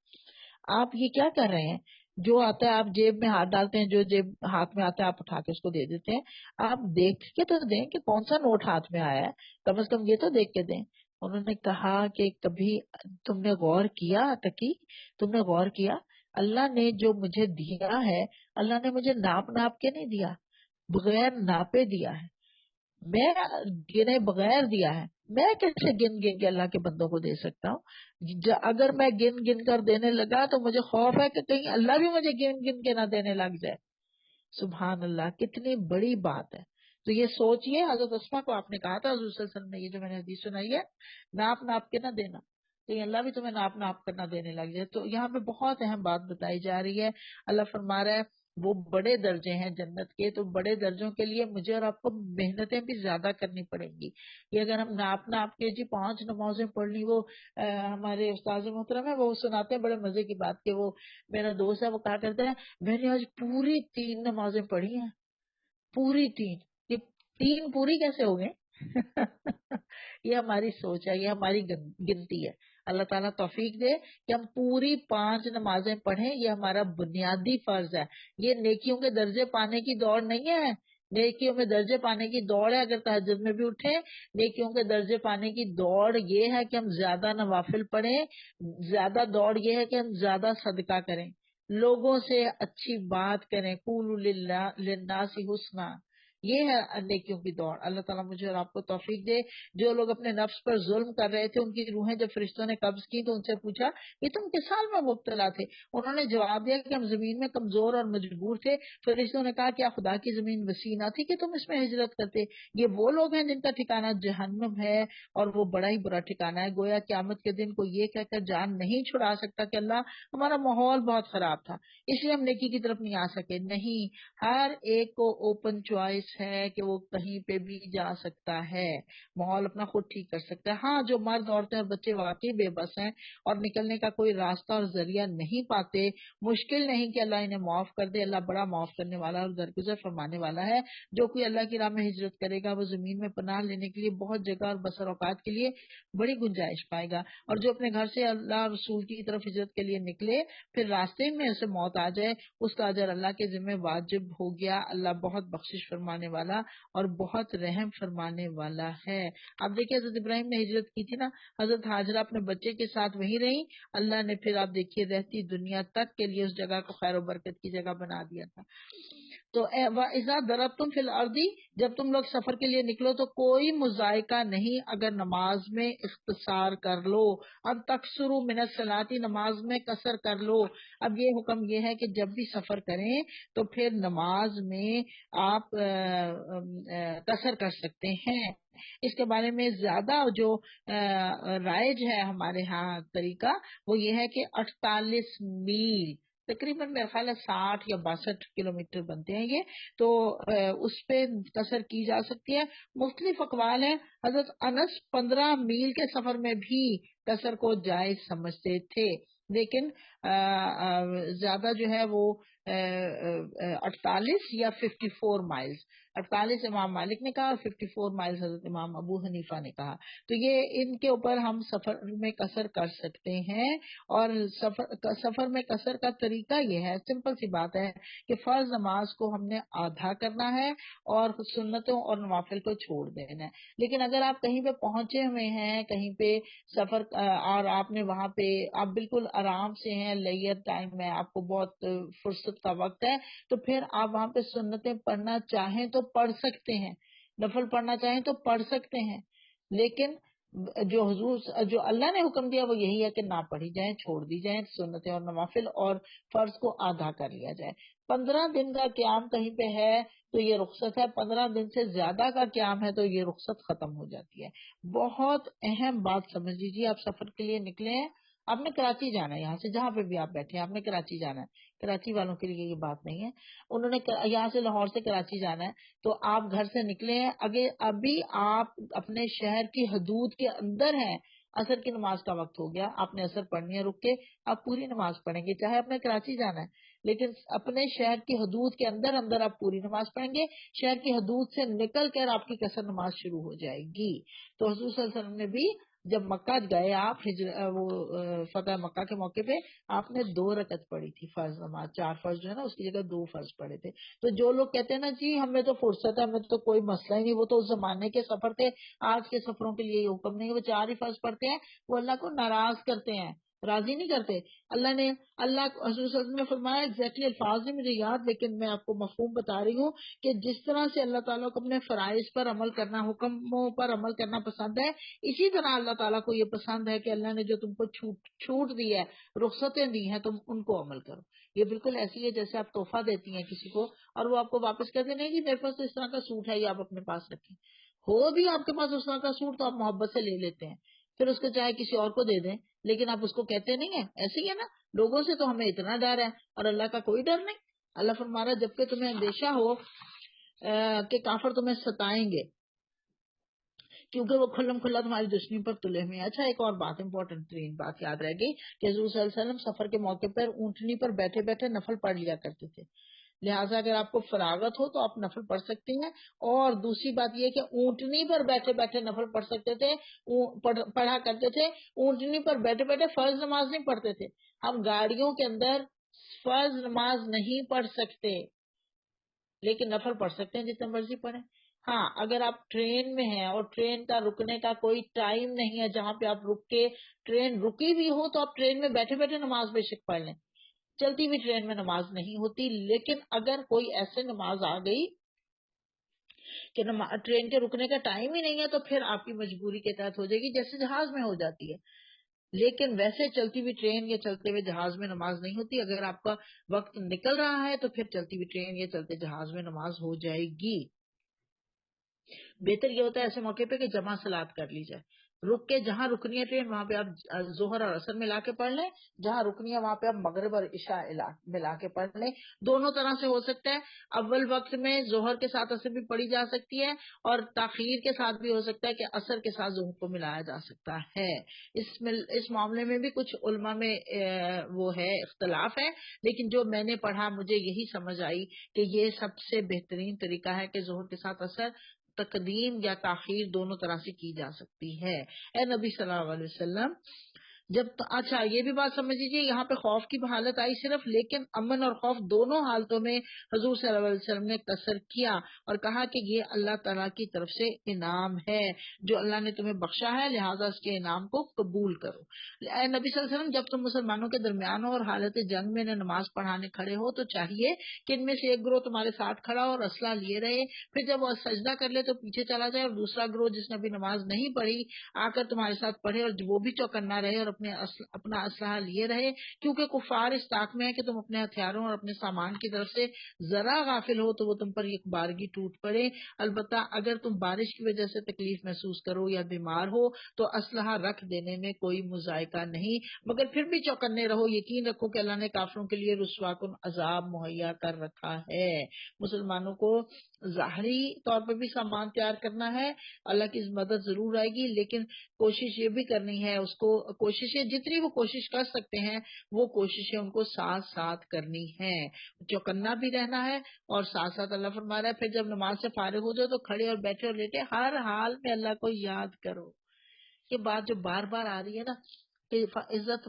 S1: آپ یہ کیا کر رہے ہیں، جو آتا ہے آپ جیب میں ہاتھ ڈالتے ہیں، جو جیب ہاتھ میں آتا ہے آپ اٹھا کے اس کو دے دیتے ہیں، آپ دیکھ کے تو دیں کہ کون سا نوٹ ہاتھ میں آیا ہے، کم از کم یہ تو دیکھ کے دیں۔ انہوں نے کہا کہ کبھی تم نے غور کیا تقی، تم نے غور کیا اللہ نے جو مجھے دیا ہے اللہ نے مجھے ناپ ناپ کے نہیں دیا، بغیر ناپے دیا ہے۔
S3: میں گنے بغیر دیا ہے، میں کیسے گن گن کے اللہ کے بندوں کو دے سکتا ہوں؟ اگر میں گن گن کر دینے لگا تو مجھے خوف ہے کہ کہیں اللہ بھی مجھے گن گن کے نہ دینے لگ جائے۔ سبحان اللہ، کتنی بڑی بات ہے۔ تو یہ سوچئے، حضرت اسما کو آپ نے کہا تھا حضور صلی اللہ علیہ وسلم نے، یہ جو میں نے حدیث سنائی ہے، ناپ ناپ کے نہ دینا، تو اللہ بھی تمہیں ناپ ناپ کر نہ دینے لگ جائے۔ تو یہاں پہ بہت اہم بات بتائی جا رہی ہے۔ اللہ فرما رہا ہے وہ بڑے درجے ہیں جنت کے، تو بڑے درجوں کے لیے مجھے اور آپ کو محنتیں بھی زیادہ کرنی پڑیں گی۔ یہ اگر ہم ناپ ناپ کے 5 نمازیں پڑھ لی، وہ ہمارے استاذ محترم ہے، وہ سناتے ہیں بڑے مزے کی بات، کہ وہ میرا دوست ہے، وہ کہا کرتا ہے میں نے آج پوری 3 نمازیں پڑھی ہیں، پوری 3۔ یہ 3 پوری کیسے ہو گئے؟ یہ ہماری سوچ ہے، یہ ہماری گنتی ہے۔ اللہ تعالیٰ توفیق دے کہ ہم پوری 5 نمازیں پڑھیں، یہ ہمارا بنیادی فرض ہے۔ یہ نیکیوں کے درجے پانے کی دوڑ نہیں ہے، نیکیوں میں درجے پانے کی دوڑ ہے۔ اگر تہجد میں بھی اٹھیں، نیکیوں کے درجے پانے کی دوڑ یہ ہے کہ ہم زیادہ نوافل پڑھیں، زیادہ دوڑ یہ ہے کہ ہم زیادہ صدقہ کریں، لوگوں سے اچھی بات کریں، قولوا للناس حسنا، یہ ہے نیکیوں کی دوڑ۔ اللہ تعالیٰ مجھے اور آپ کو توفیق دے۔ جو لوگ اپنے نفس پر ظلم کر رہے تھے، ان کی روحیں جب فرشتوں نے قبض کی تو ان سے پوچھا کہ تم کس حال میں مبتلا تھے؟ انہوں نے جواب دیا کہ ہم زمین میں کمزور اور مجبور تھے۔ فرشتوں نے کہا کیا خدا کی زمین وسیع نہ تھی کہ تم اس میں ہجرت کرتے؟ یہ وہ لوگ ہیں جن کا ٹھکانہ جہنم ہے، اور وہ بڑا ہی برا ٹھکانہ ہے۔ گویا قیامت کے دن کو یہ کہہ کر جان نہیں چھڑا سکتا کہ اللہ ہمارا ماحول بہت خراب تھا اس لیے ہم نیکی کی طرف نہیں آ سکے۔ نہیں، ہر ایک کو اوپن چوائس ہے کہ وہ کہیں پہ بھی جا سکتا ہے، ماحول اپنا خود ٹھیک کر سکتا ہے۔ ہاں، جو مرد عورتیں اور بچے واقعی بے بس ہیں اور نکلنے کا کوئی راستہ اور ذریعہ نہیں پاتے، مشکل نہیں کہ اللہ انہیں معاف کر دے۔ اللہ بڑا معاف کرنے والا اور درگزر فرمانے والا ہے۔ جو کوئی اللہ کی راہ میں ہجرت کرے گا وہ زمین میں پناہ لینے کے لیے بہت جگہ اور بسر اوقات کے لیے بڑی گنجائش پائے گا۔ اور جو اپنے گھر سے اللہ رسول کی طرف ہجرت کے لیے نکلے، پھر راستے میں اسے موت آ جائے، اس کا اجر اللہ کے ذمہ واجب ہو گیا۔ اللہ بہت بخشش فرمانے والا اور بہت رحم فرمانے والا ہے۔ آپ دیکھیے حضرت ابراہیم نے ہجرت کی تھی نا، حضرت ہاجرہ اپنے بچے کے ساتھ وہیں رہی، اللہ نے پھر آپ دیکھیے رہتی دنیا تک کے لیے اس جگہ کو خیر و برکت کی جگہ بنا دیا تھا۔ تو اذا ضربتم فی الارض، جب تم لوگ سفر کے لیے نکلو تو کوئی مذائقہ نہیں اگر نماز میں اختصار کر لو۔ اب تکثروا من الصلاۃ، نماز میں قصر کر لو۔ اب یہ حکم یہ ہے کہ جب بھی سفر کریں تو پھر نماز میں آپ قصر کر سکتے ہیں۔ اس کے بارے میں زیادہ جو رائج ہے ہمارے ہاں طریقہ، وہ یہ ہے کہ 48 میل، تقریباً میرا خیال ہے 60 یا 62 کلومیٹر بنتے ہیں یہ، تو اس پہ قصر کی جا سکتی ہے۔ مختلف اقوال ہیں۔ حضرت انس 15 میل کے سفر میں بھی قصر کو جائز سمجھتے تھے، لیکن زیادہ جو ہے وہ 48 یا 54 مائلز، 48 امام مالک نے کہا اور 54 مائلز حضرت امام ابو حنیفہ نے کہا۔ تو یہ ان کے اوپر ہم سفر میں قصر کر سکتے ہیں۔ اور سفر میں قصر کا طریقہ یہ ہے، سمپل سی بات ہے کہ فرض نماز کو ہم نے آدھا کرنا ہے اور سنتوں اور نوافل کو چھوڑ دینا ہے۔ لیکن اگر آپ کہیں پہ پہنچے ہوئے ہیں، کہیں پہ سفر، اور آپ نے وہاں پہ آپ بالکل آرام سے ہیں، لیئر ٹائم میں آپ کو بہت فرصت کا وقت ہے، تو پھر آپ وہاں پہ سنتیں پڑھنا چاہیں تو پڑھ سکتے ہیں، نفل پڑھنا چاہیں تو پڑھ سکتے ہیں، لیکن جو اللہ نے حکم دیا وہ یہی ہے کہ نہ پڑھی جائیں، چھوڑ دی جائیں سنتیں اور نوافل، اور فرض کو آدھا کر لیا جائے۔ 15 دن کا قیام کہیں پہ ہے تو یہ رخصت ہے، 15 دن سے زیادہ کا قیام ہے تو یہ رخصت ختم ہو جاتی ہے۔ بہت اہم بات سمجھ لیجیے، آپ سفر کے لیے نکلے ہیں، آپ نے کراچی جانا ہے، یہاں سے جہاں پہ بھی آپ بیٹھے ہیں آپ نے کراچی جانا ہے، کراچی والوں کے لیے یہ بات نہیں ہے، انہوں نے یہاں سے لاہور سے کراچی جانا ہے، تو آپ گھر سے نکلے ہیں، ابھی آپ اپنے شہر کی حدود کے اندر ہیں، عصر کی نماز کا وقت ہو گیا، آپ نے عصر پڑھنی ہے، رک کے آپ پوری نماز پڑھیں گے، چاہے آپ نے کراچی جانا ہے، لیکن اپنے شہر کی حدود کے اندر اندر آپ پوری نماز پڑھیں گے، شہر کی حدود سے نکل کر آپ کی قصر نماز شروع ہو جائے گی۔ تو حضور صلی اللہ علیہ وسلم نے بھی جب مکہ گئے آپ وہ فتح مکہ کے موقع پہ آپ نے 2 رکعت پڑھی تھی فرض نماز، 4 فرض جو ہے نا اس کی جگہ 2 فرض پڑھے تھے۔ تو جو لوگ کہتے ہیں نا جی ہمیں تو فرصت ہے، ہمیں تو کوئی مسئلہ ہی نہیں، وہ تو اس زمانے کے سفر تھے، آج کے سفروں کے لیے یہ حکم نہیں، وہ 4 ہی فرض پڑھتے ہیں، وہ اللہ کو ناراض کرتے ہیں۔ راضی نہیں کرتے. اللہ نے اللہ حضور صلی اللہ علیہ وسلم نے فرمایا ایگزیکٹلی الفاظ نہیں مجھے یاد، لیکن میں آپ کو مفہوم بتا رہی ہوں کہ جس طرح سے اللہ تعالیٰ کو اپنے فرائض پر عمل کرنا، حکموں پر عمل کرنا پسند ہے، اسی طرح اللہ تعالیٰ کو یہ پسند ہے کہ اللہ نے جو تم کو چھوٹ دی ہے، رخصتیں دی ہیں، تم ان کو عمل کرو. یہ بالکل ایسی ہے جیسے آپ تحفہ دیتی ہیں کسی کو اور وہ آپ کو واپس کہتے نہیں جی میرے پاس تو اس طرح کا سوٹ ہے، یہ آپ اپنے پاس رکھیں. ہو بھی آپ کے پاس اس طرح کا سوٹ تو آپ محبت سے لے لیتے ہیں، پھر اس کو چاہے کسی اور کو دے دیں، لیکن آپ اس کو کہتے نہیں ہیں. ایسے ہی ہے نا، لوگوں سے تو ہمیں اتنا ڈر ہے اور اللہ کا کوئی ڈر نہیں. اللہ فرمارا جب کہ تمہیں اندیشہ ہو کہ کافر تمہیں ستائیں گے کیونکہ وہ کھلم کھلا تمہاری دشمنی پر تلے ہوئے ہیں. اچھا ایک اور بات، امپورٹنٹ ترین بات یاد رہے گی کہ حضور صلی اللہ علیہ وسلم سفر کے موقع پر اونٹنی پر بیٹھے بیٹھے نفل پڑھ لیا کرتے تھے. لہٰذا اگر آپ کو فراغت ہو تو آپ نفل پڑھ سکتے ہیں. اور دوسری بات یہ کہ اونٹنی پر بیٹھے بیٹھے نفل پڑھ سکتے تھے، پڑھا کرتے تھے. اونٹنی پر بیٹھے بیٹھے فرض نماز نہیں پڑھتے تھے. ہم گاڑیوں کے اندر فرض نماز نہیں پڑھ سکتے لیکن نفل پڑھ سکتے ہیں جتنا مرضی پڑھیں. ہاں اگر آپ ٹرین میں ہیں اور ٹرین کا رکنے کا کوئی ٹائم نہیں ہے جہاں پہ آپ رک کے، ٹرین رکی بھی ہو تو آپ ٹرین میں بیٹھے بیٹھے نماز بے شک پڑھ لیں. چلتی ہوئی ٹرین میں نماز نہیں ہوتی. لیکن اگر کوئی ایسے نماز آ گئی کہ ٹرین کے رکنے کا ٹائم ہی نہیں ہے تو پھر آپ کی مجبوری کے تحت ہو جائے گی جیسے جہاز میں ہو جاتی ہے. لیکن ویسے چلتی ہوئی ٹرین یا چلتے ہوئے جہاز میں نماز نہیں ہوتی. اگر آپ کا وقت نکل رہا ہے تو پھر چلتی ہوئی ٹرین یا چلتے جہاز میں نماز ہو جائے گی. بہتر یہ ہوتا ہے ایسے موقع پہ کہ جمع صلات کر لی جائے. رک کے جہاں رکنی ہے ٹرین وہاں پہ آپ ظہر اور عصر ملا کے پڑھ لیں، جہاں رکنی ہے وہاں پہ آپ مغرب اور عشاء ملا کے پڑھ لیں. دونوں طرح سے ہو سکتا ہے. اول وقت میں ظہر کے ساتھ عصر بھی پڑھی جا سکتی ہے اور تاخیر کے ساتھ بھی ہو سکتا ہے کہ عصر کے ساتھ ظہر کو ملایا جا سکتا ہے. اس معاملے میں بھی کچھ علماء میں وہ ہے اختلاف ہے، لیکن جو میں نے پڑھا مجھے یہی سمجھ آئی کہ یہ سب سے بہترین طریقہ ہے کہ ظہر کے ساتھ عصر تقدیم یا تاخیر دونوں طرح سے کی جا سکتی ہے. اے نبی صلی اللہ علیہ وسلم اچھا یہ بھی بات سمجھ لیجیے، یہاں پہ خوف کی حالت آئی صرف، لیکن امن اور خوف دونوں حالتوں میں حضور صلی اللہ علیہ وسلم نے قصر کیا اور کہا کہ یہ اللہ تعالیٰ کی طرف سے انعام ہے جو اللہ نے تمہیں بخشا ہے، لہٰذا اس کے انعام کو قبول کرو. اے نبی صلی اللہ علیہ وسلم جب تم مسلمانوں کے درمیان ہو اور حالت جنگ میں نماز پڑھانے کھڑے ہو تو چاہیے کہ ان میں سے ایک گروہ تمہارے ساتھ کھڑا اور اسلحہ لیے رہے، پھر جب وہ سجدہ کر لے تو پیچھے چلا جائے، اور دوسرا گروہ جس نے بھی نماز نہیں پڑھی آ کر تمہارے ساتھ پڑھے اور وہ بھی چوکنا رہے اور اپنا اسلحہ لیے رہے، کیونکہ کفار اس طاق میں ہے کہ تم اپنے ہتھیاروں اور اپنے سامان کی طرف سے ذرا غافل ہو تو وہ تم پر ایک بارگی ٹوٹ پڑے. البتہ اگر تم بارش کی وجہ سے تکلیف محسوس کرو یا بیمار ہو تو اسلحہ رکھ دینے میں کوئی مذائقہ نہیں، مگر پھر بھی چوکنے رہو. یقین رکھو کہ اللہ نے کافروں کے لیے رسوا کن عذاب مہیا کر رکھا ہے. مسلمانوں کو ظاہری طور پہ بھی سامان تیار کرنا ہے، اللہ کی مدد ضرور آئے گی، لیکن کوشش یہ بھی کرنی ہے اس کو، کوششیں جتنی وہ کوشش کر سکتے ہیں وہ کوششیں ان کو ساتھ ساتھ کرنی ہے، چوکنا بھی رہنا ہے. اور ساتھ ساتھ اللہ فرما رہا ہے پھر جب نماز سے فارغ ہو جاؤ تو کھڑے اور بیٹھے اور لیٹے ہر حال میں اللہ کو یاد کرو. یہ بات جو بار بار آ رہی ہے نا کہ عزت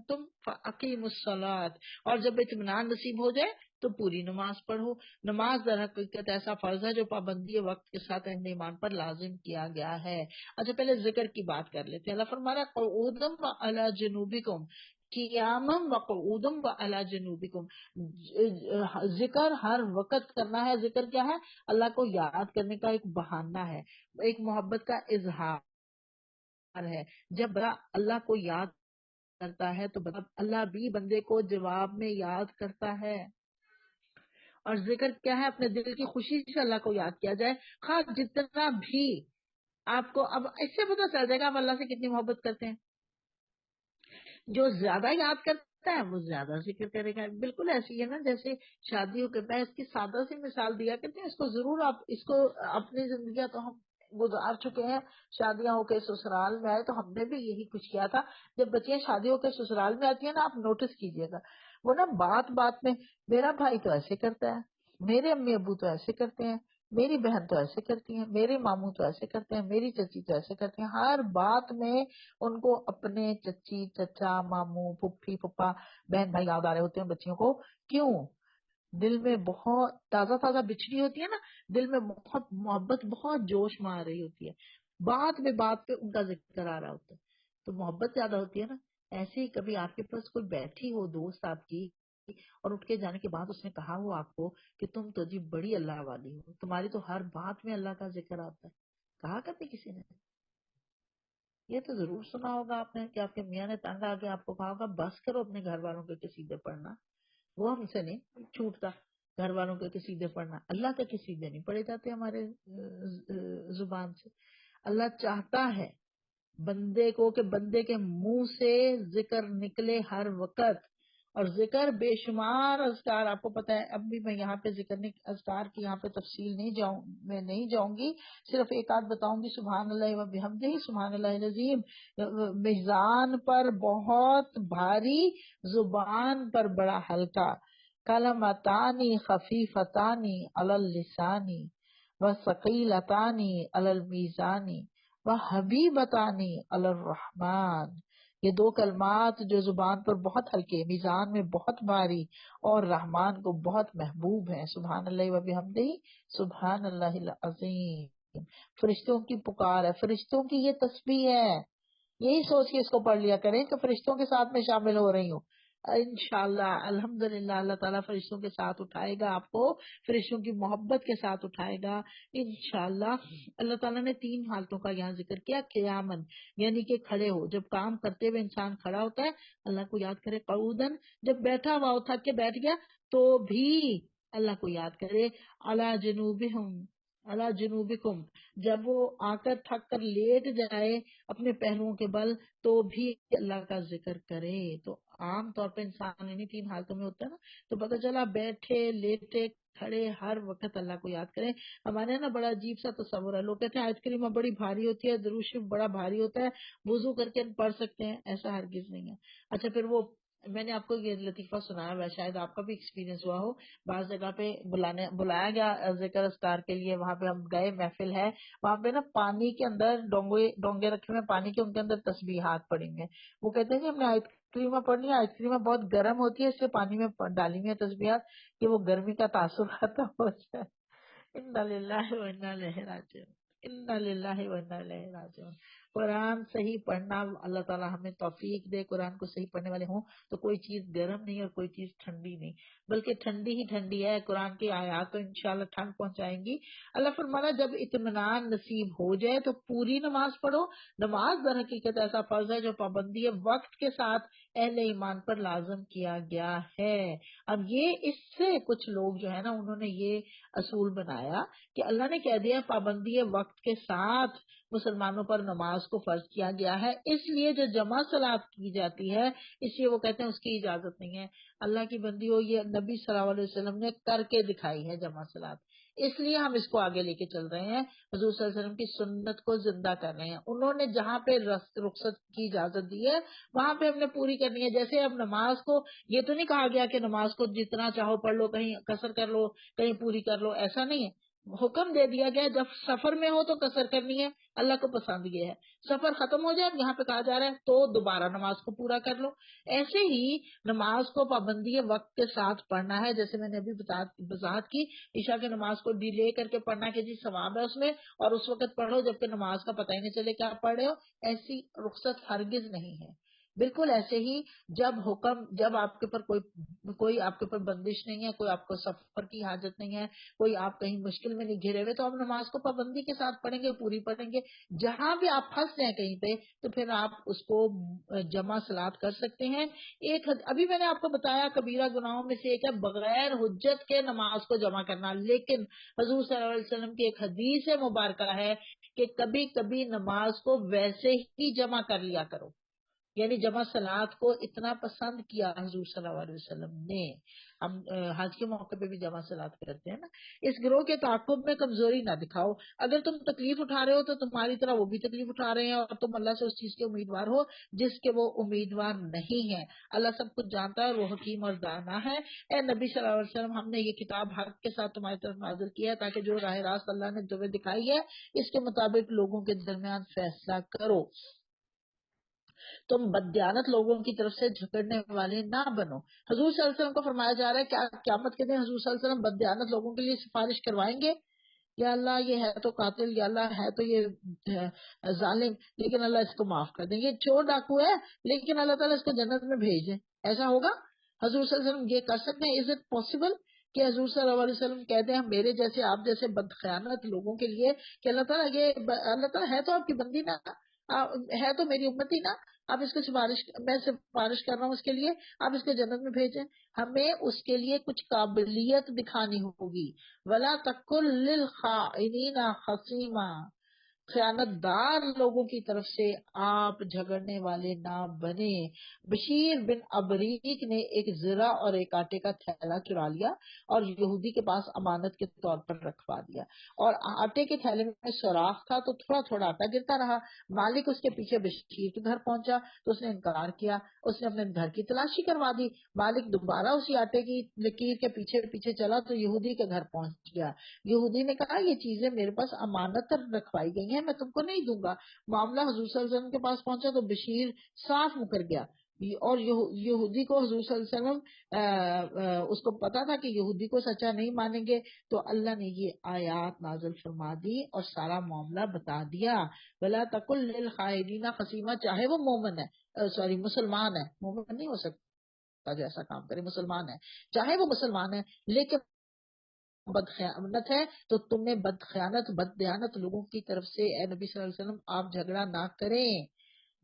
S3: تم فاقیم الصلاۃ، اور جب اطمینان نصیب ہو جائے تو پوری نماز پڑھو. نماز در حقیقت ایسا فرض ہے جو پابندی وقت کے ساتھ اہل ایمان پر لازم کیا گیا ہے. اچھا پہلے ذکر کی بات کر لیتے ہیں. اللہ فرما رہا ہے قعودا وعلی جنوبکم، قیامم وقعودم وعلی جنوبکم. ذکر ہر وقت کرنا ہے. ذکر کیا ہے؟ اللہ کو یاد کرنے کا ایک بہانہ ہے، ایک محبت کا اظہار ہے. جب بندہ اللہ کو یاد کرتا ہے تو اللہ بھی بندے کو جواب میں یاد کرتا ہے. اور ذکر کیا ہے؟ اپنے دل کی خوشی سے اللہ کو یاد کیا جائے، خاص جتنا بھی آپ کو. اب اس سے پتہ چل جائے گا آپ اللہ سے کتنی محبت کرتے ہیں. جو زیادہ یاد کرتا ہے وہ زیادہ ذکر کرے گا. بالکل ایسی ہے نا جیسے شادیوں کے، میں اس کی سادہ سی مثال دیا کرتے ہیں، اس کو ضرور آپ اس کو اپنی زندگیاں تو ہم گزار چکے ہیں. شادیاں ہو کے سسرال میں آئے تو ہم نے بھی یہی کچھ کیا تھا. جب بچیاں شادی ہو کے سسرال میں آتی ہیں نا، آپ نوٹس کیجئے گا وہ نا بات بات میں میرا بھائی تو ایسے کرتا ہے، میرے امی ابو تو ایسے کرتے ہیں، میری بہن تو ایسے کرتی ہیں، میرے ماموں تو ایسے کرتے ہیں، میری چچی تو ایسے کرتی ہیں. ہر بات میں ان کو اپنے چچی چچا ماموں پھپھی پھپھا بہن بھائی یاد آ رہے ہوتے ہیں بچیوں کو. کیوں؟ دل میں بہت تازہ تازہ بچھڑی ہوتی ہے نا، دل میں بہت محبت، بہت جوش میں آ رہی ہوتی ہے، بات میں بات پہ ان کا ذکر آ رہا ہوتا ہے تو محبت زیادہ ہوتی ہے نا. ایسے ہی کبھی آپ کے پاس کوئی بیٹھی ہو دوست آپ کی اور اٹھ کے جانے کے بعد اس نے کہا ہو آپ کو کہ تم تو جی بڑی اللہ والی ہو، تمہاری تو ہر بات میں اللہ کا ذکر آتا ہے، کہا کبھی کسی نے؟ یہ تو ضرور سنا ہوگا آپ نے کہ آپ کے میاں نے تنگ آ کے آپ کو کہا ہوگا بس کرو اپنے گھر والوں کے قصیدے پڑھنا، وہ ہم سے نہیں چھوٹتا، گھر والوں کے قصیدے پڑھنا، اللہ کے قصیدے نہیں پڑھے جاتے ہمارے زبان سے۔ اللہ چاہتا ہے بندے کو کہ بندے کے منہ سے ذکر نکلے ہر وقت، اور ذکر بے شمار اذکار، آپ کو پتا ہے اب بھی میں یہاں پہ اذکار کی یہاں پہ تفصیل نہیں جاؤں گی، صرف ایک آدھ بتاؤں گی، سبحان اللہ و بحمدہ، سبحان اللہ العظیم، میزان پر بہت بھاری، زبان پر بڑا ہلکا، کلمتانی خفیفتانی علی اللسانی وثقیلتانی علی المیزانی وحبیبتانی علی الرحمن۔ یہ دو کلمات جو زبان پر بہت ہلکے، میزان میں بہت بھاری، اور رحمان کو بہت محبوب ہیں۔ سبحان اللہ و بحمدہ، سبحان اللہ العظیم۔ فرشتوں کی پکار ہے، فرشتوں کی یہ تسبیح ہے، یہی سوچ کے اس کو پڑھ لیا کریں کہ فرشتوں کے ساتھ میں شامل ہو رہی ہوں۔ انشاءاللہ الحمدللہ اللہ تعالیٰ فرشتوں کے ساتھ اٹھائے گا آپ کو، فرشتوں کی محبت کے ساتھ اٹھائے گا انشاءاللہ۔ اللہ تعالیٰ نے 3 حالتوں کا یہاں ذکر کیا، قیامن یعنی کہ کھڑے ہو، جب کام کرتے ہوئے انسان کھڑا ہوتا ہے اللہ کو یاد کرے، قعودن جب بیٹھا ہوا ہو تھک کے بیٹھ گیا تو بھی اللہ کو یاد کرے، علی جنوبہم علی جنوبکم جب وہ آ کر تھک کر لیٹ جائے اپنے پہلوؤں کے بل تو بھی اللہ کا ذکر کرے۔ تو عام طور پہ انسان انہیں 3 حالتوں میں ہوتا ہے نا، تو پتہ چلا بیٹھے لیٹے کھڑے ہر وقت اللہ کو یاد کریں۔ ہمارے نا بڑا عجیب سا تصور ہے، لوگ کہتے ہیں آیت کریمہ بڑی بھاری ہوتی ہے، درود شریف بڑا بھاری ہوتا ہے، وضو کر کے پڑھ سکتے ہیں، ایسا ہرگز نہیں ہے۔ اچھا پھر وہ میں نے آپ کو یہ لطیفہ سنایا ہوا، شاید آپ کا بھی ایکسپیرینس ہوا ہو، بعض جگہ پہ بلایا گیا ذکر اذکار کے لیے، وہاں پہ ہم گئے، محفل ہے، وہاں پہ نا پانی کے اندر ڈونگے رکھے ہوئے پانی کے، ان کے اندر تسبیحات پڑی ہوئی ہیں۔ وہ کہتے ہیں کہ ہم نے آیت کریمہ پڑھنی ہے، آیت کریمہ بہت گرم ہوتی ہے، اس لیے پانی میں ڈالی ہوئی ہے تسبیحات کہ وہ گرمی کا تاثر ختم ہو جائے۔ انا للہ و انا الیہ راجعون، انا للہ و انا الیہ راجعون۔ قرآن صحیح پڑھنا، اللہ تعالیٰ ہمیں توفیق دے، قرآن کو صحیح پڑھنے والے ہوں تو کوئی چیز گرم نہیں اور کوئی چیز ٹھنڈی نہیں، بلکہ ٹھنڈی ہی ٹھنڈی ہے۔ قرآن کی آیات تو انشاءاللہ ٹھنڈ پہنچائیں گی۔ اللہ فرمانا جب اطمینان نصیب ہو جائے تو پوری نماز پڑھو۔ نماز در حقیقت ایسا فرض ہے جو پابندی وقت کے ساتھ اہل ایمان پر لازم کیا گیا ہے۔ اب یہ اس سے کچھ لوگ جو ہے نا انہوں نے یہ اصول بنایا کہ اللہ نے کہہ دیا پابندی وقت کے ساتھ مسلمانوں پر نماز کو فرض کیا گیا ہے، اس لیے جو جمع صلات کی جاتی ہے اس لیے وہ کہتے ہیں اس کی اجازت نہیں ہے۔ اللہ کی بندی ہو، یہ نبی صلی اللہ علیہ وسلم نے کر کے دکھائی ہے جمع صلات، اس لیے ہم اس کو آگے لے کے چل رہے ہیں، حضور صلی اللہ علیہ وسلم کی سنت کو زندہ کر رہے ہیں۔ انہوں نے جہاں پہ رخصت کی اجازت دی ہے وہاں پہ ہم نے پوری کرنی ہے۔ جیسے اب نماز کو یہ تو نہیں کہا گیا کہ نماز کو جتنا چاہو پڑھ لو، کہیں قصر کر لو کہیں پوری کر لو، ایسا نہیں ہے۔ حکم دے دیا گیا جب سفر میں ہو تو قصر کرنی ہے، اللہ کو پسند یہ ہے۔ سفر ختم ہو جائے یہاں پہ کہا جا رہا ہے تو دوبارہ نماز کو پورا کر لو۔ ایسے ہی نماز کو پابندی وقت کے ساتھ پڑھنا ہے، جیسے میں نے ابھی وضاحت کی، عشاء کی نماز کو ڈیلے کر کے پڑھنا کہ جی ثواب ہے اس میں، اور اس وقت پڑھو جبکہ نماز کا پتہ ہی نہیں چلے کیا پڑھ رہے ہو، ایسی رخصت ہرگز نہیں ہے۔ بالکل ایسے ہی جب آپ کے اوپر کوئی آپ کے اوپر بندش نہیں ہے، کوئی آپ کو سفر کی حاجت نہیں ہے، کوئی آپ کہیں مشکل میں نہیں گھرے ہوئے، تو آپ نماز کو پابندی کے ساتھ پڑھیں گے، پوری پڑھیں گے۔ جہاں بھی آپ پھنس جائیں کہیں پہ تو پھر آپ اس کو جمع صلات کر سکتے ہیں۔ ابھی میں نے آپ کو بتایا کبیرہ گناہوں میں سے ایک ہے بغیر حجت کے نماز کو جمع کرنا، لیکن حضور صلی اللہ علیہ وسلم کی ایک حدیث مبارکہ ہے کہ کبھی کبھی نماز کو ویسے ہی جمع کر لیا کرو، یعنی جمع صلات کو اتنا پسند کیا حضور صلی اللہ علیہ وسلم نے۔ ہم حج کے موقع پہ بھی جمع صلات کرتے ہیں نا۔ اس گروہ کے تعاقب میں کمزوری نہ دکھاؤ، اگر تم تکلیف اٹھا رہے ہو تو تمہاری طرح وہ بھی تکلیف اٹھا رہے ہیں، اور تم اللہ سے اس چیز کے امیدوار ہو جس کے وہ امیدوار نہیں ہیں۔ اللہ سب کچھ جانتا ہے، وہ حکیم اور دانا ہے۔ اے نبی صلی اللہ علیہ وسلم، ہم نے یہ کتاب حق کے ساتھ تمہاری طرف نازل کی ہے تاکہ جو راہ راست اللہ نے تمہیں دکھائی ہے اس کے مطابق لوگوں کے درمیان فیصلہ کرو، تم بددیانت لوگوں کی طرف سے جھگڑنے والے نہ بنو۔ حضور صلی اللہ علیہ وسلم کو فرمایا جا رہا ہے کہ قیامت کے دن حضور صلی اللہ علیہ وسلم بددیانت لوگوں کے لیے سفارش کروائیں گے یا اللہ یہ ہے تو قاتل، یا اللہ ہے تو یہ ظالم، لیکن اللہ اس کو معاف کر دیں، یہ چور ڈاکو ہے لیکن اللہ تعالیٰ اس کو جنت میں بھیج دیں، ایسا ہوگا؟ حضور صلی اللہ علیہ وسلم یہ کر سکتے ہیں؟ از اٹ پاسبل کہ حضور صلی اللہ علیہ وسلم کہتے ہیں میرے جیسے آپ جیسے بدخیانت لوگوں کے لیے کہ اللہ تعالیٰ اللہ تعالیٰ ہے تو آپ کی بندی نا، ہے تو میری امتی نا، آپ اس کو میں سفارش کر رہا ہوں اس کے لیے، آپ اس کو جنت میں بھیجیں، ہمیں اس کے لیے کچھ قابلیت دکھانی ہوگی۔ ولا تکن للخائنین خصیما، خیانت دار لوگوں کی طرف سے آپ جھگڑنے والے نہ بنے۔ بشیر بن ابریق نے ایک زرہ اور ایک آٹے کا تھیلا چرا لیا اور یہودی کے پاس امانت کے طور پر رکھوا دیا، اور آٹے کے تھیلے میں سوراخ تھا تو تھوڑا تھوڑا آٹا گرتا رہا۔ مالک اس کے پیچھے بشیر کے گھر پہنچا تو اس نے انکار کیا، اس نے اپنے گھر کی تلاشی کروا دی۔ مالک دوبارہ اسی آٹے کی لکیر کے پیچھے پیچھے چلا تو یہودی کے گھر پہنچ گیا۔ یہودی نے کہا یہ چیزیں میرے پاس امانت رکھوائی گئی ہیں، میں تم کو نہیں دوں گا۔ معاملہ حضور صلی اللہ علیہ وسلم کے پاس پہنچا تو بشیر صاف مکر گیا، اور یہودی کو حضور صلی اللہ علیہ وسلم اس کو پتا تھا کہ یہودی کو سچا نہیں مانیں گے، تو اللہ نے یہ آیات نازل فرما دی اور سارا معاملہ بتا دیا۔ ولا تقل للخائنین خصیما، چاہے وہ مومن ہے، مسلمان ہے، مومن نہیں ہو سکتا جو ایسا کام کرے، مسلمان ہے، چاہے وہ مسلمان ہے لیکن بدخیانت ہے تو تمہیں بددیانت لوگوں کی طرف سے اے نبی صلی اللہ علیہ وسلم آپ جھگڑا نہ کریں۔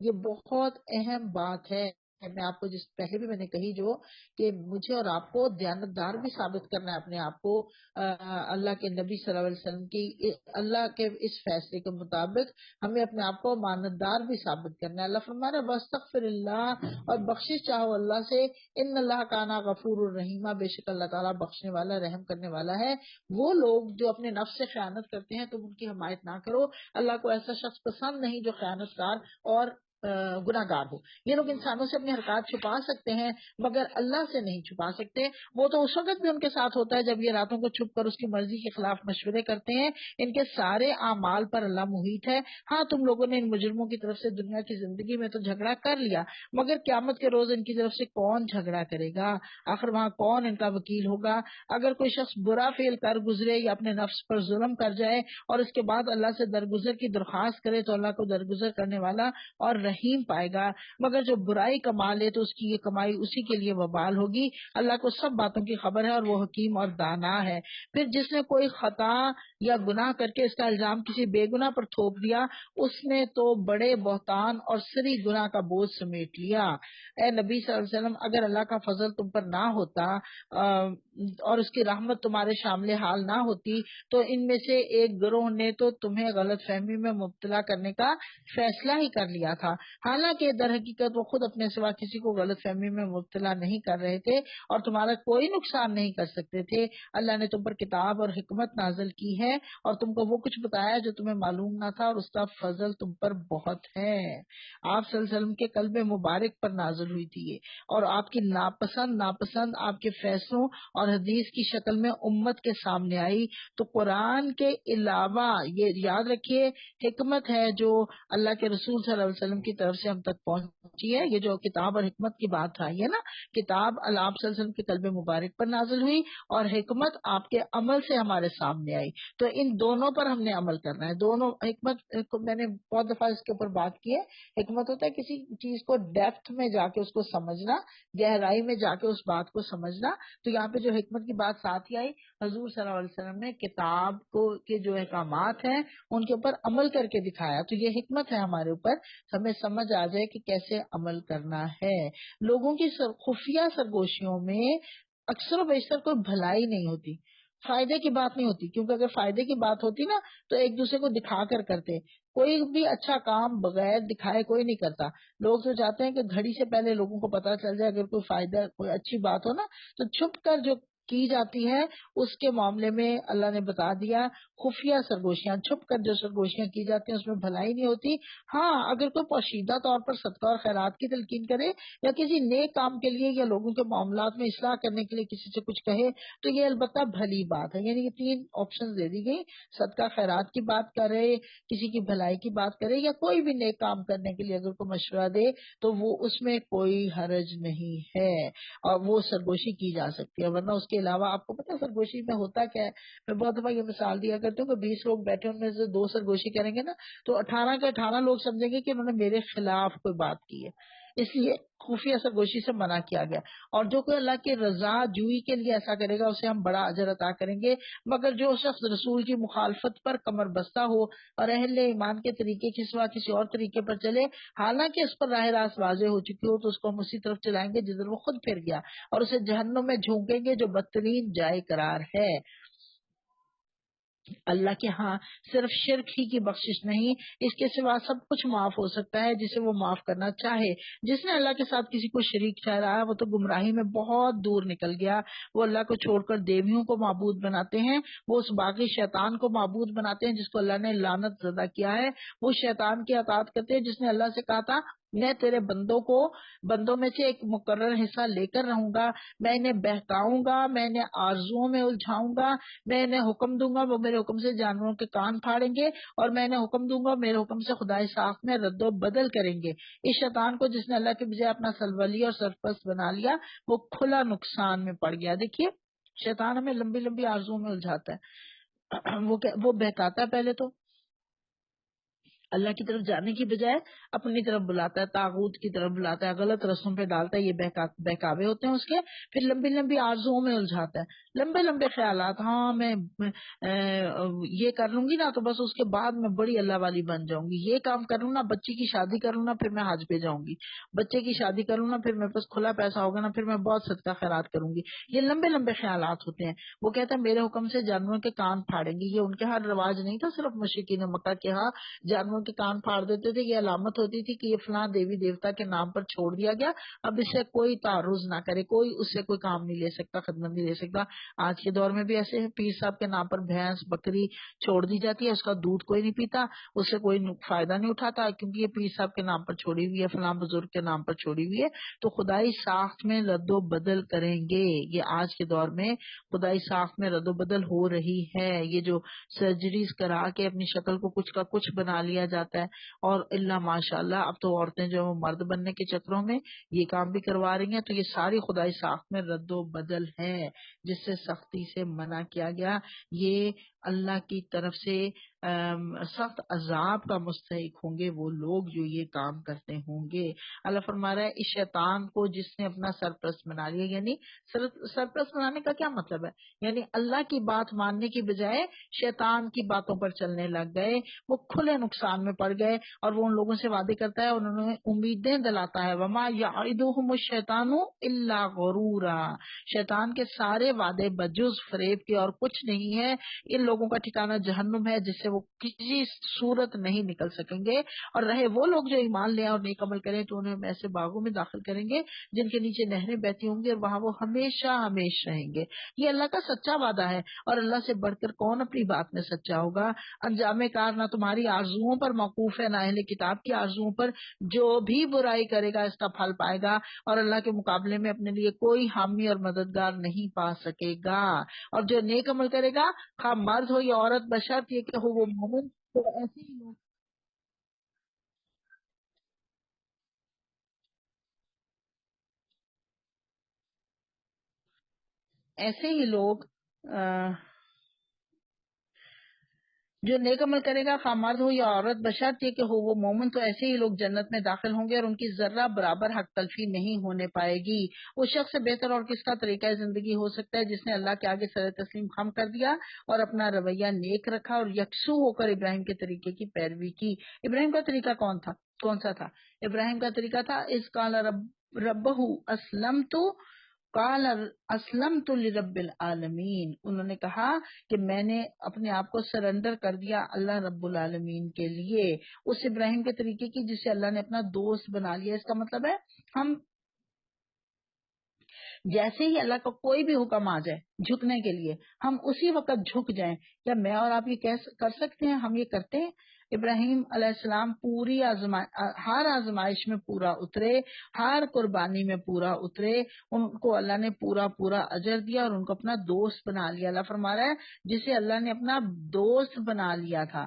S3: یہ بہت اہم بات ہے، میں آپ کو جس پہلے بھی میں نے کہی جو کہ مجھے اور آپ کو دیانتدار بھی ثابت کرنا ہے اپنے آپ کو اللہ کے نبی صلی اللہ علیہ وسلم کی اللہ کے اس فیصلے کے مطابق ہمیں اپنے آپ کو امانتدار بھی ثابت کرنا ہے۔ اللہ فرما رہا ہے واستغفر اللہ، اور بخشش چاہو اللہ سے، ان اللہ کان غفور الرحیم، بے شک اللہ تعالیٰ بخشنے والا رحم کرنے والا ہے۔ وہ لوگ جو اپنے نفس سے خیانت کرتے ہیں تم ان کی حمایت نہ کرو، اللہ کو ایسا شخص پسند نہیں جو خیانت کار اور گناہ گار ہو۔ یہ لوگ انسانوں سے اپنے حرکات چھپا سکتے ہیں مگر اللہ سے نہیں چھپا سکتے، وہ تو اس وقت بھی ان کے ساتھ ہوتا ہے جب یہ راتوں کو چھپ کر اس کی مرضی کے خلاف مشورے کرتے ہیں۔ ان کے سارے اعمال پر اللہ محیط ہے۔ ہاں تم لوگوں نے ان مجرموں کی طرف سے دنیا کی زندگی میں تو جھگڑا کر لیا، مگر قیامت کے روز ان کی طرف سے کون جھگڑا کرے گا؟ آخر وہاں کون ان کا وکیل ہوگا؟ اگر کوئی شخص برا فعل کر گزرے یا اپنے نفس پر ظلم کر جائے اور اس کے بعد اللہ سے درگزر کی درخواست کرے تو اللہ کو درگزر کرنے والا اور رحیم پائے گا، مگر جو برائی کما لے تو اس کی یہ کمائی اسی کے لیے وبال ہوگی۔ اللہ کو سب باتوں کی خبر ہے اور وہ حکیم اور دانا ہے۔ پھر جس نے کوئی خطا یا گناہ کر کے اس کا الزام کسی بے گناہ پر تھوپ دیا، اس نے تو بڑے بہتان اور سری گناہ کا بوجھ سمیٹ لیا۔ اے نبی صلی اللہ علیہ وسلم، اگر اللہ کا فضل تم پر نہ ہوتا اور اس کی رحمت تمہارے شامل حال نہ ہوتی تو ان میں سے ایک گروہ نے تو تمہیں غلط فہمی میں مبتلا کرنے کا فیصلہ ہی کر لیا تھا، حالانکہ در حقیقت وہ خود اپنے سوا کسی کو غلط فہمی میں مبتلا نہیں کر رہے تھے اور تمہارا کوئی نقصان نہیں کر سکتے تھے۔ اللہ نے تم پر کتاب اور حکمت نازل کی ہے اور تم کو وہ کچھ بتایا جو تمہیں معلوم نہ تھا، اور اس کا فضل تم پر بہت ہے۔ آپ صلی اللہ علیہ وسلم کے قلب مبارک پر نازل ہوئی تھی یہ، اور آپ کی ناپسند آپ کے فیصلوں اور حدیث کی شکل میں امت کے سامنے آئی۔ تو قرآن کے علاوہ یہ یاد رکھیے حکمت ہے جو اللہ کے رسول صلی اللہ علیہ وسلم کی طرف سے ہم تک پہنچی ہے۔ یہ جو کتاب اور حکمت کی بات آئی ہے نا، کتاب آپ صلی اللہ علیہ وسلم کے قلب مبارک پر نازل ہوئی اور حکمت آپ کے عمل سے ہمارے سامنے آئی، تو ان دونوں پر ہم نے عمل کرنا ہے۔ دونوں حکمت میں نے بہت دفعہ اس کے اوپر بات کی ہے، حکمت ہوتا ہے کسی چیز کو ڈیپتھ میں جا کے اس کو سمجھنا، گہرائی میں جا کے اس بات کو سمجھنا۔ تو یہاں پہ جو حکمت کی بات ساتھ ہی آئی، حضور صلی اللہ علیہ وسلم نے کتاب کو کے جو احکامات ہیں ان کے اوپر عمل کر کے دکھایا، تو یہ حکمت ہے ہمارے اوپر، ہمیں سمجھ آ جائے کہ کیسے عمل کرنا ہے۔ لوگوں کی خفیہ سرگوشیوں میں اکثر و بیشتر کوئی بھلائی نہیں ہوتی، فائدے کی بات نہیں ہوتی، کیونکہ اگر فائدے کی بات ہوتی نا تو ایک دوسرے کو دکھا کر کرتے، کوئی بھی اچھا کام بغیر دکھائے کوئی نہیں کرتا۔ لوگ تو چاہتے ہیں کہ گھڑی سے پہلے لوگوں کو پتا چل جائے، اگر کوئی فائدہ کوئی اچھی بات ہو نا تو چھپ کر جو کی جاتی ہے اس کے معاملے میں اللہ نے بتا دیا، خفیہ سرگوشیاں، چھپ کر جو سرگوشیاں کی جاتی ہیں اس میں بھلائی نہیں ہوتی۔ ہاں اگر کوئی پوشیدہ طور پر صدقہ اور خیرات کی تلقین کرے یا کسی نیک کام کے لیے یا لوگوں کے معاملات میں اصلاح کرنے کے لیے کسی سے کچھ کہے تو یہ البتہ بھلی بات ہے، یعنی یہ 3 آپشن دے دی گئی، صدقہ خیرات کی بات کرے، کسی کی بھلائی کی بات کرے یا کوئی بھی نیک کام کرنے کے لیے اگر کوئی مشورہ دے تو وہ اس میں کوئی حرج نہیں ہے اور وہ سرگوشی کی جا سکتی ہے۔ ورنہ اس کے علاوہ آپ کو پتا سرگوشی میں ہوتا کیا ہے، میں بہت دفعہ یہ مثال دیا کرتی ہوں کہ 20 لوگ بیٹھے ان میں سے 2 سرگوشی کریں گے نا تو 18 کے 18 لوگ سمجھیں گے کہ انہوں نے میرے خلاف کوئی بات کی ہے، اس لیے خفیہ سرگوشی سے منع کیا گیا۔ اور جو کوئی اللہ کی رضا جوئی کے لیے ایسا کرے گا اسے ہم بڑا اجر عطا کریں گے، مگر جو شخص رسول کی مخالفت پر کمر بستہ ہو اور اہل ایمان کے طریقے کے سوا کسی اور طریقے پر چلے، حالانکہ اس پر راہ راست واضح ہو چکی ہو، تو اس کو ہم اسی طرف چلائیں گے جدھر وہ خود پھر گیا، اور اسے جہنم میں جھونکیں گے جو بدترین جائے قرار ہے۔ اللہ کے ہاں صرف شرک ہی کی بخشش نہیں، اس کے سوا سب کچھ معاف ہو سکتا ہے جسے وہ معاف کرنا چاہے۔ جس نے اللہ کے ساتھ کسی کو شریک ٹھہرایا وہ تو گمراہی میں بہت دور نکل گیا۔ وہ اللہ کو چھوڑ کر دیویوں کو معبود بناتے ہیں، وہ اس باغی شیطان کو معبود بناتے ہیں جس کو اللہ نے لعنت زدہ کیا ہے۔ وہ شیطان کی اطاعت کرتے ہیں جس نے اللہ سے کہا تھا میں تیرے بندوں میں سے ایک مقرر حصہ لے کر رہوں گا، میں انہیں بہکاؤں گا، میں انہیں آرزوؤں میں الجھاؤں گا، میں انہیں حکم دوں گا، وہ میرے حکم سے جانوروں کے کان پھاڑیں گے، اور میں انہیں حکم دوں گا میرے حکم سے خدائے ساخت میں رد و بدل کریں گے۔ اس شیطان کو جس نے اللہ کے بجائے اپنا سرولی اور سرپرست بنا لیا وہ کھلا نقصان میں پڑ گیا۔ دیکھیے شیطان ہمیں لمبی لمبی آرزوؤں میں الجھاتا ہے، وہ بہکاتا ہے، پہلے تو اللہ کی طرف جانے کی بجائے اپنی طرف بلاتا ہے، طاغوت کی طرف بلاتا ہے، غلط رسموں پہ ڈالتا ہے، یہ بہکاوے ہوتے ہیں اس کے۔ پھر لمبی لمبی آرزوؤں میں الجھاتا ہے، لمبے لمبے خیالات، ہاں میں یہ کر لوں گی نا تو بس اس کے بعد میں بڑی اللہ والی بن جاؤں گی، یہ کام کروں نا، بچی کی شادی کروں نا پھر میں حج پہ جاؤں گی، بچے کی شادی کروں نا پھر میرے پاس کھلا پیسہ ہوگا نا پھر میں بہت صدقہ خیرات کروں گی۔ یہ لمبے لمبے خیالات ہوتے ہیں۔ وہ کہتا ہے میرے حکم سے جانوروں کے کان پھاڑیں گے، یہ ان کے ہاں رواج نہیں تھا، صرف مشرکین مکہ کے ہاں جانوروں کے کان پھاڑ دیتے تھے، یہ علامت ہوتی تھی کہ یہ فلاں دیوی دیوتا کے نام پر چھوڑ دیا گیا، اب اس سے کوئی تعرض نہ کرے، کوئی اس سے کوئی کام نہیں لے سکتا، خدمت نہیں لے سکتا۔ آج کے دور میں بھی ایسے ہیں، پیر صاحب کے نام پر بھینس بکری چھوڑ دی جاتی ہے، اس کا دودھ کوئی نہیں پیتا، اس سے کوئی فائدہ نہیں اٹھاتا، کیونکہ یہ پیر صاحب کے نام پر چھوڑی ہوئی ہے، فلاں بزرگ کے نام پر چھوڑی ہوئی ہے۔ تو خدائی ساخت میں رد و بدل کریں گے، یہ آج کے دور میں خدائی ساخت میں رد و بدل ہو رہی ہے۔ یہ جو سرجریز کرا کے اپنی شکل کو کچھ کا کچھ بنا لیا جاتا ہے، اور اللہ ماشاء اللہ اب تو عورتیں جو مرد بننے کے چکروں میں یہ کام بھی کروا رہی ہیں، تو یہ ساری خدائی ساخت میں رد و بدل ہے جس سے سختی سے منع کیا گیا۔ یہ اللہ کی طرف سے سخت عذاب کا مستحق ہوں گے وہ لوگ جو یہ کام کرتے ہوں گے۔ اللہ فرما رہا ہے اس شیطان کو جس نے اپنا سرپرست بنا لیا، یعنی سرپرست بنانے کا کیا مطلب ہے؟ یعنی اللہ کی بات ماننے کی بجائے شیطان کی باتوں پر چلنے لگ گئے، وہ کھلے نقصان میں پڑ گئے، اور وہ ان لوگوں سے وعدے کرتا ہے، انہوں نے امیدیں دلاتا ہے، وما یعدہم الشیطان الا غرورا، شیطان کے سارے وعدے بجز فریب کے اور کچھ نہیں ہے۔ ان لوگوں کا ٹھکانہ جہنم ہے جس سے وہ کسی صورت نہیں نکل سکیں گے، اور رہے وہ لوگ جو ایمان لے اور نیک عمل کریں تو انہیں ایسے باغوں میں داخل کریں گے جن کے نیچے نہریں بہتی ہوں گی، اور وہاں وہ ہمیشہ ہمیشہ رہیں گے۔ یہ اللہ کا سچا وعدہ ہے، اور اللہ سے بڑھ کر کون اپنی بات میں سچا ہوگا۔ انجام کار نہ تمہاری آرزوؤں پر موقوف ہے نہ اہل کتاب کی آرزوؤں پر، جو بھی برائی کرے گا اس کا پھل پائے گا، اور اللہ کے مقابلے میں اپنے لیے کوئی حامی اور مددگار نہیں پا سکے گا۔ اور جو نیک عمل کرے گا خواہ مرد ہو یا عورت، بشرط یہ کہ ہو وہ مومن، تو ایسے ہی لوگ جو نیک عمل کرے گا خواہ مرد ہو یا عورت، بشرط یہ کہ ہو وہ مومن، تو ایسے ہی لوگ جنت میں داخل ہوں گے اور ان کی ذرہ برابر حق تلفی نہیں ہونے پائے گی۔ اس شخص سے بہتر اور کس کا طریقہ زندگی ہو سکتا ہے جس نے اللہ کے آگے سر تسلیم خم کر دیا اور اپنا رویہ نیک رکھا اور یکسو ہو کر ابراہیم کے طریقے کی پیروی کی۔ ابراہیم کا طریقہ کون سا تھا؟ ابراہیم کا طریقہ تھا اس قال ربہ اسلمت، قال اسلمت لرب العالمین، انہوں نے کہا کہ میں نے اپنے آپ کو سرنڈر کر دیا اللہ رب العالمین کے لیے۔ اس ابراہیم کے طریقے کی جسے اللہ نے اپنا دوست بنا لیا۔ اس کا مطلب ہے ہم جیسے ہی اللہ کا کوئی بھی حکم آ جائے جھکنے کے لیے، ہم اسی وقت جھک جائیں۔ کیا میں اور آپ یہ کر سکتے ہیں؟ ہم یہ کرتے ہیں؟ ابراہیم علیہ السلام پوری ہر آزمائش میں پورا اترے، ہر قربانی میں پورا اترے، ان کو اللہ نے پورا پورا اجر دیا اور ان کو اپنا دوست بنا لیا۔ اللہ فرما رہا ہے جسے اللہ نے اپنا دوست بنا لیا تھا۔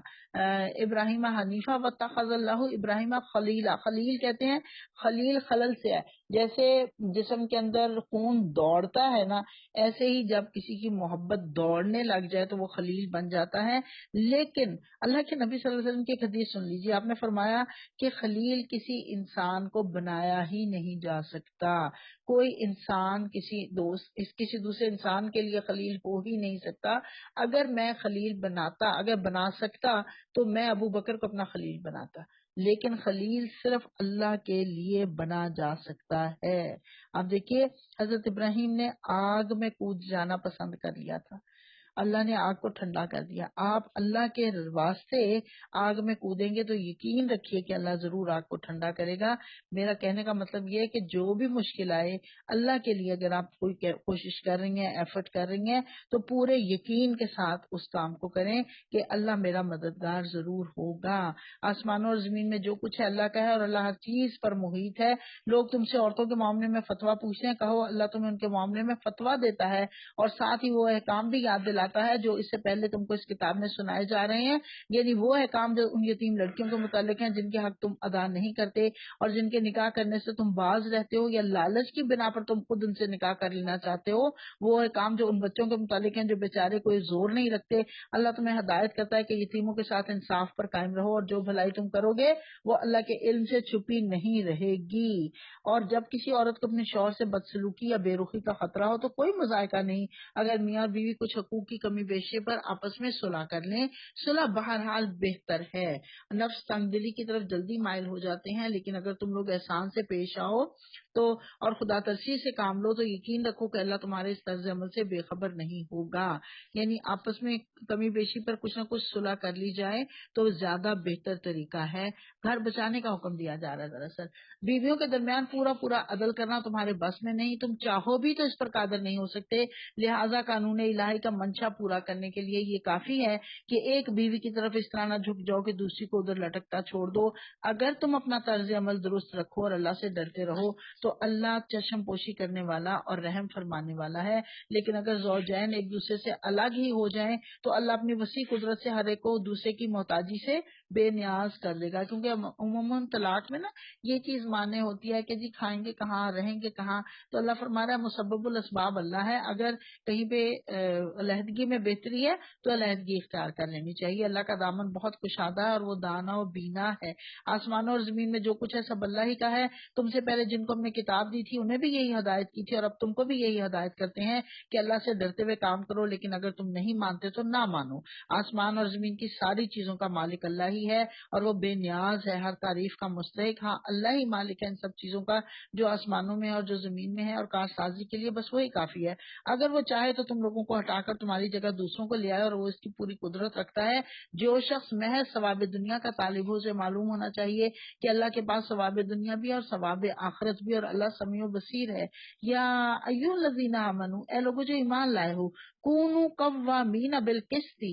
S3: ابراہیم حنیفہ واتخذ اللہ ابراہیم خلیلا، خلیل کہتے ہیں، خلیل خلل سے ہے، جیسے جسم کے اندر خون دوڑتا ہے نا، ایسے ہی جب کسی کی محبت دوڑنے لگ جائے تو وہ خلیل بن جاتا ہے۔ لیکن اللہ کے نبی صلی اللہ علیہ وسلم کی ایک حدیث سن لیجیے، آپ نے فرمایا کہ خلیل کسی انسان کو بنایا ہی نہیں جا سکتا، کوئی انسان کسی دوسرے انسان کے لیے خلیل ہو ہی نہیں سکتا۔ اگر میں خلیل اگر بنا سکتا تو میں ابو بکر کو اپنا خلیل بناتا، لیکن خلیل صرف اللہ کے لیے بنا جا سکتا ہے۔ اب دیکھیے حضرت ابراہیم نے آگ میں کود جانا پسند کر لیا تھا، اللہ نے آگ کو ٹھنڈا کر دیا۔ آپ اللہ کے واسطے آگ میں کودیں گے تو یقین رکھیے کہ اللہ ضرور آگ کو ٹھنڈا کرے گا۔ میرا کہنے کا مطلب یہ ہے کہ جو بھی مشکل آئے اللہ کے لیے اگر آپ کوئی کوشش کر رہی ہیں، ایفرٹ کر رہی ہیں، تو پورے یقین کے ساتھ اس کام کو کریں کہ اللہ میرا مددگار ضرور ہوگا۔ آسمانوں اور زمین میں جو کچھ ہے اللہ کا ہے اور اللہ ہر چیز پر محیط ہے۔ لوگ تم سے عورتوں کے معاملے میں فتویٰ پوچھتے ہیں، کہو اللہ تمہیں ان کے معاملے میں فتویٰ دیتا ہے اور ساتھ ہی وہ احکام بھی یاد دلاتا ہے جو اس سے پہلے تم کو اس کتاب میں سنائے جا رہے ہیں، یعنی وہ احکام جو ان یتیم لڑکیوں کے متعلق ہیں جن کے حق تم ادا نہیں کرتے اور جن کے نکاح کرنے سے تم باز رہتے ہو یا لالچ کی بنا پر تم خود ان سے نکاح کر لینا چاہتے ہو، وہ احکام جو ان بچوں کے متعلق ہیں جو بیچارے کوئی زور نہیں رکھتے۔ اللہ تمہیں ہدایت کرتا ہے کہ یتیموں کے ساتھ انصاف پر قائم رہو اور جو بھلائی تم کرو گے وہ اللہ کے علم سے چھپی نہیں رہے گی۔ اور جب کسی عورت کو اپنے شوہر سے بدسلوکی یا بے رخی کا خطرہ ہو تو کوئی مذائقہ نہیں اگر میاں اور بیوی کچھ حقوق کی کمی بیشی پر آپس میں صلح کر لیں۔ صلح بہرحال بہتر ہے۔ نفس تنگ دلی کی طرف جلدی مائل ہو جاتے ہیں، لیکن اگر تم لوگ احسان سے پیش آؤ تو اور خدا ترسی سے کام لو تو یقین رکھو کہ اللہ تمہارے اس طرز عمل سے بے خبر نہیں ہوگا۔ یعنی آپس میں کمی بیشی پر کچھ نہ کچھ صلح کر لی جائے تو زیادہ بہتر طریقہ ہے۔ گھر بچانے کا حکم دیا جا رہا ہے۔ دراصل بیویوں کے درمیان پورا عدل کرنا تمہارے بس میں نہیں، تم چاہو بھی تو اس پر قادر نہیں ہو سکتے، لہٰذا قانون الہی کا منشا پورا کرنے کے لیے یہ کافی ہے کہ ایک بیوی کی طرف اس طرح نہ جھک جاؤ کہ دوسری کو ادھر لٹکتا چھوڑ دو۔ اگر تم اپنا طرز عمل درست رکھو اور اللہ سے ڈرتے رہو تو اللہ چشم پوشی کرنے والا اور رحم فرمانے والا ہے۔ لیکن اگر زوجین ایک دوسرے سے الگ ہی ہو جائیں تو اللہ اپنی وسیع قدرت سے ہر ایک کو دوسرے کی محتاجی سے بے نیاز کر دے گا، کیونکہ عموماً طلاق میں نا یہ چیز ماننے ہوتی ہے کہ جی کھائیں گے کہاں، رہیں گے کہاں، تو اللہ فرما رہا ہے مسبب الاسباب اللہ ہے، اگر کہیں پہ علیحدگی میں بہتری ہے تو علیحدگی اختیار کر لینی چاہیے۔ اللہ کا دامن بہت کشادہ ہے اور وہ دانا و بینا ہے۔ آسمانوں اور زمین میں جو کچھ ہے سب اللہ ہی کا ہے۔ تم سے پہلے جن کو ہم نے کتاب دی تھی انہیں بھی یہی ہدایت کی تھی اور اب تم کو بھی یہی ہدایت کرتے ہیں کہ اللہ سے ڈرتے ہوئے کام کرو، لیکن اگر تم نہیں مانتے تو نہ مانو۔ آسمان اور زمین کی ساری چیزوں کا مالک اللہ ہی ہے اور وہ بے نیاز ہے، ہر تعریف کا مستحق۔ ہاں اللہ ہی مالک ہے ان سب چیزوں کا جو آسمانوں میں اور جو زمین میں ہے، اور کارسازی کے لیے بس وہی کافی ہے۔ اگر وہ چاہے تو تم لوگوں کو ہٹا کر تمہاری جگہ دوسروں کو لے آئے اور وہ اس کی پوری قدرت رکھتا ہے۔ جو شخص محض ثواب دنیا کا طالب ہو اسے معلوم ہونا چاہیے کہ اللہ کے پاس ثواب دنیا بھی اور ثواب آخرت بھی، اور اللہ سمیع و بصیر ہے۔ یا ایھا الذین آمنو، اے لوگوں جو ایمان لائے ہو، کونوا قوامین بالقسط،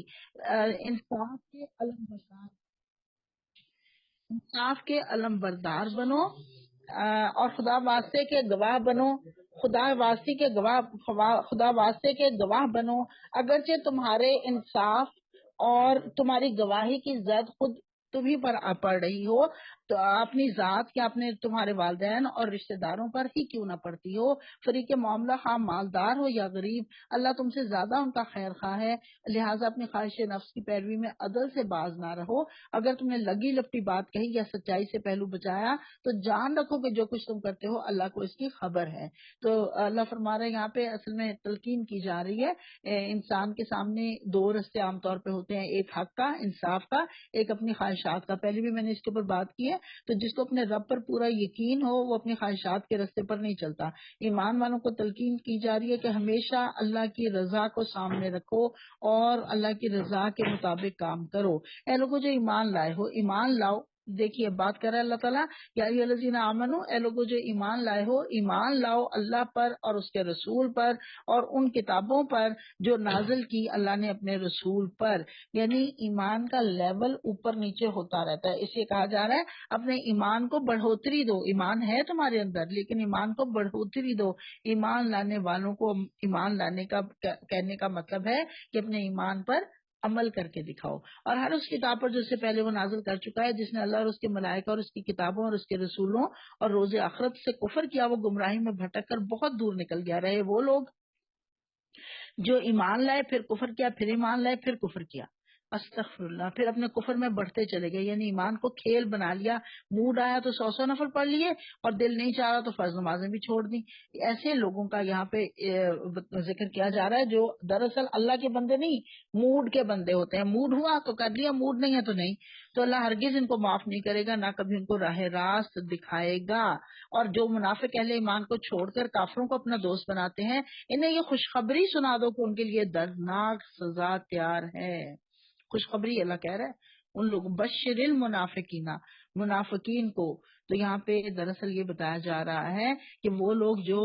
S3: انصاف کے علم بردار بنو، اور خدا واسطے کے گواہ بنو، خدا واسطے کے گواہ بنو، اگرچہ تمہارے انصاف اور تمہاری گواہی کی زد خود تمہیں پر پڑ رہی ہو تو اپنی ذات یا اپنے تمہارے والدین اور رشتہ داروں پر ہی کیوں نہ پڑتی ہو۔ فریق معاملہ خواہ مالدار ہو یا غریب، اللہ تم سے زیادہ ان کا خیر خواہ ہے، لہٰذا اپنی خواہش نفس کی پیروی میں عدل سے باز نہ رہو۔ اگر تم نے لگی لپٹی بات کہی یا سچائی سے پہلو بچایا تو جان رکھو کہ جو کچھ تم کرتے ہو اللہ کو اس کی خبر ہے۔ تو اللہ فرما رہے ہیں یہاں پہ اصل میں تلقین کی جا رہی ہے، انسان کے سامنے دو رستے عام طور پہ ہوتے ہیں، ایک حق کا، انصاف کا، ایک اپنی خواہشات کا۔ پہلے بھی میں نے اس کے اوپر بات کی ہے۔ تو جس کو اپنے رب پر پورا یقین ہو وہ اپنی خواہشات کے راستے پر نہیں چلتا۔ ایمان والوں کو تلقین کی جا رہی ہے کہ ہمیشہ اللہ کی رضا کو سامنے رکھو اور اللہ کی رضا کے مطابق کام کرو۔ اے لوگوں جو ایمان لائے ہو، ایمان لاؤ دیکھیے بات کر رہا ہے اللہ تعالیٰ، یا ایھا الذین آمنو، اے لوگوں جو ایمان لائے ہو، ایمان لاؤ اللہ پر اور اس کے رسول پر اور ان کتابوں پر جو نازل کی اللہ نے اپنے رسول پر. یعنی ایمان کا لیول اوپر نیچے ہوتا رہتا ہے، اسے کہا جا رہا ہے اپنے ایمان کو بڑھوتری دو. ایمان ہے تمہارے اندر لیکن ایمان کو بڑھوتری دو. ایمان لانے والوں کو ایمان لانے کا کہنے کا مطلب ہے کہ اپنے ایمان پر عمل کر کے دکھاؤ. اور ہر اس کتاب پر جس سے پہلے وہ نازل کر چکا ہے، جس نے اللہ اور اس کے ملائکہ اور اس کی کتابوں اور اس کے رسولوں اور روز آخرت سے کفر کیا، وہ گمراہی میں بھٹک کر بہت دور نکل گیا. رہے وہ لوگ جو ایمان لائے پھر کفر کیا، پھر ایمان لائے پھر کفر کیا، استغفر اللہ، پھر اپنے کفر میں بڑھتے چلے گئے. یعنی ایمان کو کھیل بنا لیا، موڈ آیا تو 100 نفل پڑھ لیے اور دل نہیں چاہ رہا تو فرض نمازیں بھی چھوڑ دی. ایسے لوگوں کا یہاں پہ ذکر کیا جا رہا ہے جو دراصل اللہ کے بندے نہیں، موڈ کے بندے ہوتے ہیں. موڈ ہوا تو کر لیا، موڈ نہیں ہے تو نہیں. تو اللہ ہرگز ان کو معاف نہیں کرے گا، نہ کبھی ان کو راہ راست دکھائے گا. اور جو منافق اہل ایمان کو چھوڑ کر کافروں کو اپنا دوست بناتے ہیں، انہیں یہ خوشخبری سنا دو کہ ان کے لیے دردناک سزا تیار ہے. خوشخبری اللہ کہہ رہا ہے ان لوگ بشر المنافقین، منافقین کو. تو یہاں پہ دراصل یہ بتایا جا رہا ہے کہ وہ لوگ جو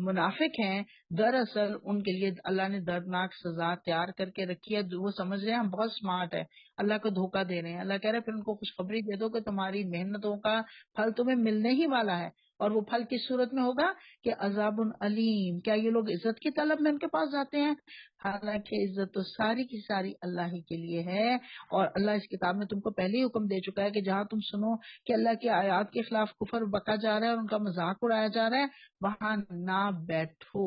S3: منافق ہیں، دراصل ان کے لیے اللہ نے دردناک سزا تیار کر کے رکھی ہے. وہ سمجھ رہے ہیں ہم بہت سمارٹ ہے، اللہ کو دھوکہ دے رہے ہیں. اللہ کہہ رہے ہیں پھر ان کو خوشخبری دے دو کہ تمہاری محنتوں کا پھل تمہیں ملنے ہی والا ہے. اور وہ پھل کس صورت میں ہوگا کہ عذاب علیم. کیا یہ لوگ عزت کی طلب میں ان کے پاس جاتے ہیں؟ حالانکہ عزت تو ساری کی ساری اللہ ہی کے لیے ہے. اور اللہ اس کتاب میں تم کو پہلے ہی حکم دے چکا ہے کہ جہاں تم سنو کہ اللہ کی آیات کے خلاف کفر بکا جا رہا ہے اور ان کا مذاق اڑایا جا رہا ہے، وہاں نہ بیٹھو.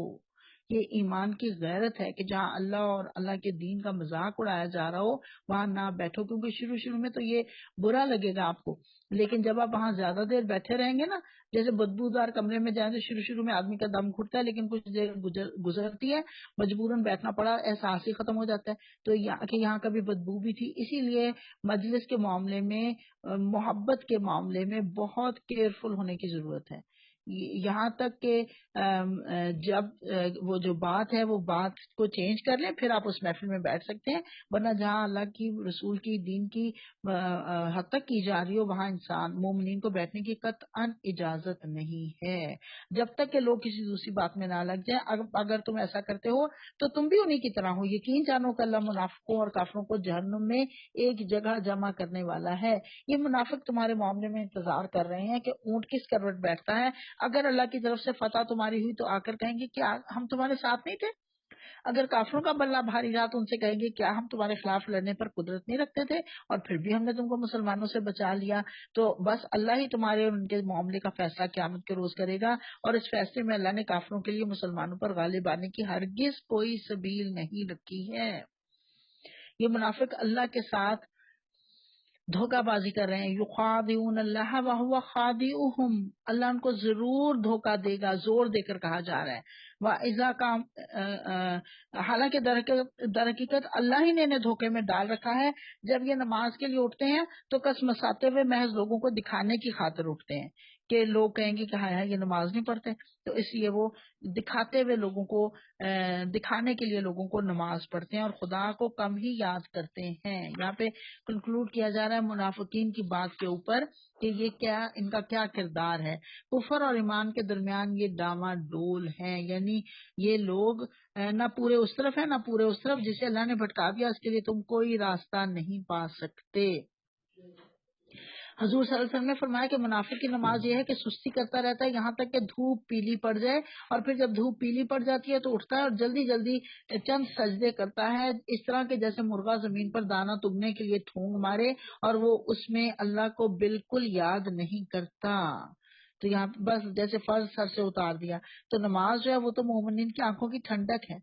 S3: یہ ایمان کی غیرت ہے کہ جہاں اللہ اور اللہ کے دین کا مذاق اڑایا جا رہا ہو وہاں نہ بیٹھو. کیونکہ شروع میں تو یہ برا لگے گا آپ کو، لیکن جب آپ وہاں زیادہ دیر بیٹھے رہیں گے نا، جیسے بدبودار کمرے میں جائیں تو شروع میں آدمی کا دم گھٹتا ہے، لیکن کچھ دیر گزرتی ہے مجبوراً بیٹھنا پڑا، احساس ہی ختم ہو جاتا ہے. تو یہاں کبھی بدبو بھی تھی. اسی لیے مجلس کے معاملے میں، محبت کے معاملے میں بہت کیئرفل ہونے کی ضرورت ہے. یہاں تک کہ جب وہ جو بات ہے وہ بات کو چینج کر لیں پھر آپ اس محفل میں بیٹھ سکتے ہیں، ورنہ جہاں اللہ کی رسول کی دین کی حد تک کی جا رہی ہو وہاں انسان مومنین کو بیٹھنے کی قطعاً اجازت نہیں ہے، جب تک کہ لوگ کسی دوسری بات میں نہ لگ جائیں. اگر تم ایسا کرتے ہو تو تم بھی انہی کی طرح ہو. یقین جانو کہ اللہ منافقوں اور کافروں کو جہنم میں ایک جگہ جمع کرنے والا ہے. یہ منافق تمہارے معاملے میں انتظار کر رہے ہیں کہ اونٹ کس کروٹ بیٹھتا ہے. اگر اللہ کی طرف سے فتح تمہاری ہوئی تو آ کر کہیں گے کیا ہم تمہارے ساتھ نہیں تھے؟ اگر کافروں کا بلہ بھاری رہا تو ان سے کہیں گے کیا ہم تمہارے خلاف لڑنے پر قدرت نہیں رکھتے تھے اور پھر بھی ہم نے تم کو مسلمانوں سے بچا لیا. تو بس اللہ ہی تمہارے اور ان کے معاملے کا فیصلہ قیامت کے روز کرے گا، اور اس فیصلے میں اللہ نے کافروں کے لیے مسلمانوں پر غالب آنے کی ہرگز کوئی سبیل نہیں رکھی ہے. یہ منافق اللہ کے ساتھ دھوکہ بازی کر رہے ہیں. یخادعون اللہ وہو خادعہم، اللہ ان کو ضرور دھوکہ دے گا، زور دے کر کہا جا رہا ہے. وَإِذَا كَانَ، حالانکہ در حقیقت اللہ ہی نے انہیں دھوکے میں ڈال رکھا ہے. جب یہ نماز کے لیے اٹھتے ہیں تو کسمساتے ہوئے محض لوگوں کو دکھانے کی خاطر اٹھتے ہیں کہ لوگ کہیں گے کہ ہاں یہ نماز نہیں پڑھتے، تو اس لیے وہ دکھاتے ہوئے لوگوں کو، دکھانے کے لیے لوگوں کو نماز پڑھتے ہیں اور خدا کو کم ہی یاد کرتے ہیں. یہاں پہ کنکلوڈ کیا جا رہا ہے منافقین کی بات کے اوپر کہ یہ کیا، ان کا کیا کردار ہے. کفر اور ایمان کے درمیان یہ ڈاما ڈول ہیں، یعنی یہ لوگ نہ پورے اس طرف ہیں نہ پورے اس طرف. جسے اللہ نے بھٹکا دیا اس کے لیے تم کوئی راستہ نہیں پا سکتے. حضور صلی اللہ علیہ وسلم نے فرمایا کہ منافق کی نماز یہ ہے کہ سستی کرتا رہتا ہے یہاں تک کہ دھوپ پیلی پڑ جائے، اور پھر جب دھوپ پیلی پڑ جاتی ہے تو اٹھتا ہے اور جلدی جلدی چند سجدے کرتا ہے، اس طرح کے جیسے مرغا زمین پر دانہ تگنے کے لیے ٹھونگ مارے، اور وہ اس میں اللہ کو بالکل یاد نہیں کرتا. تو یہاں بس جیسے فرض سر سے اتار دیا. تو نماز جو ہے وہ تو مومنین کی آنکھوں کی ٹھنڈک ہے.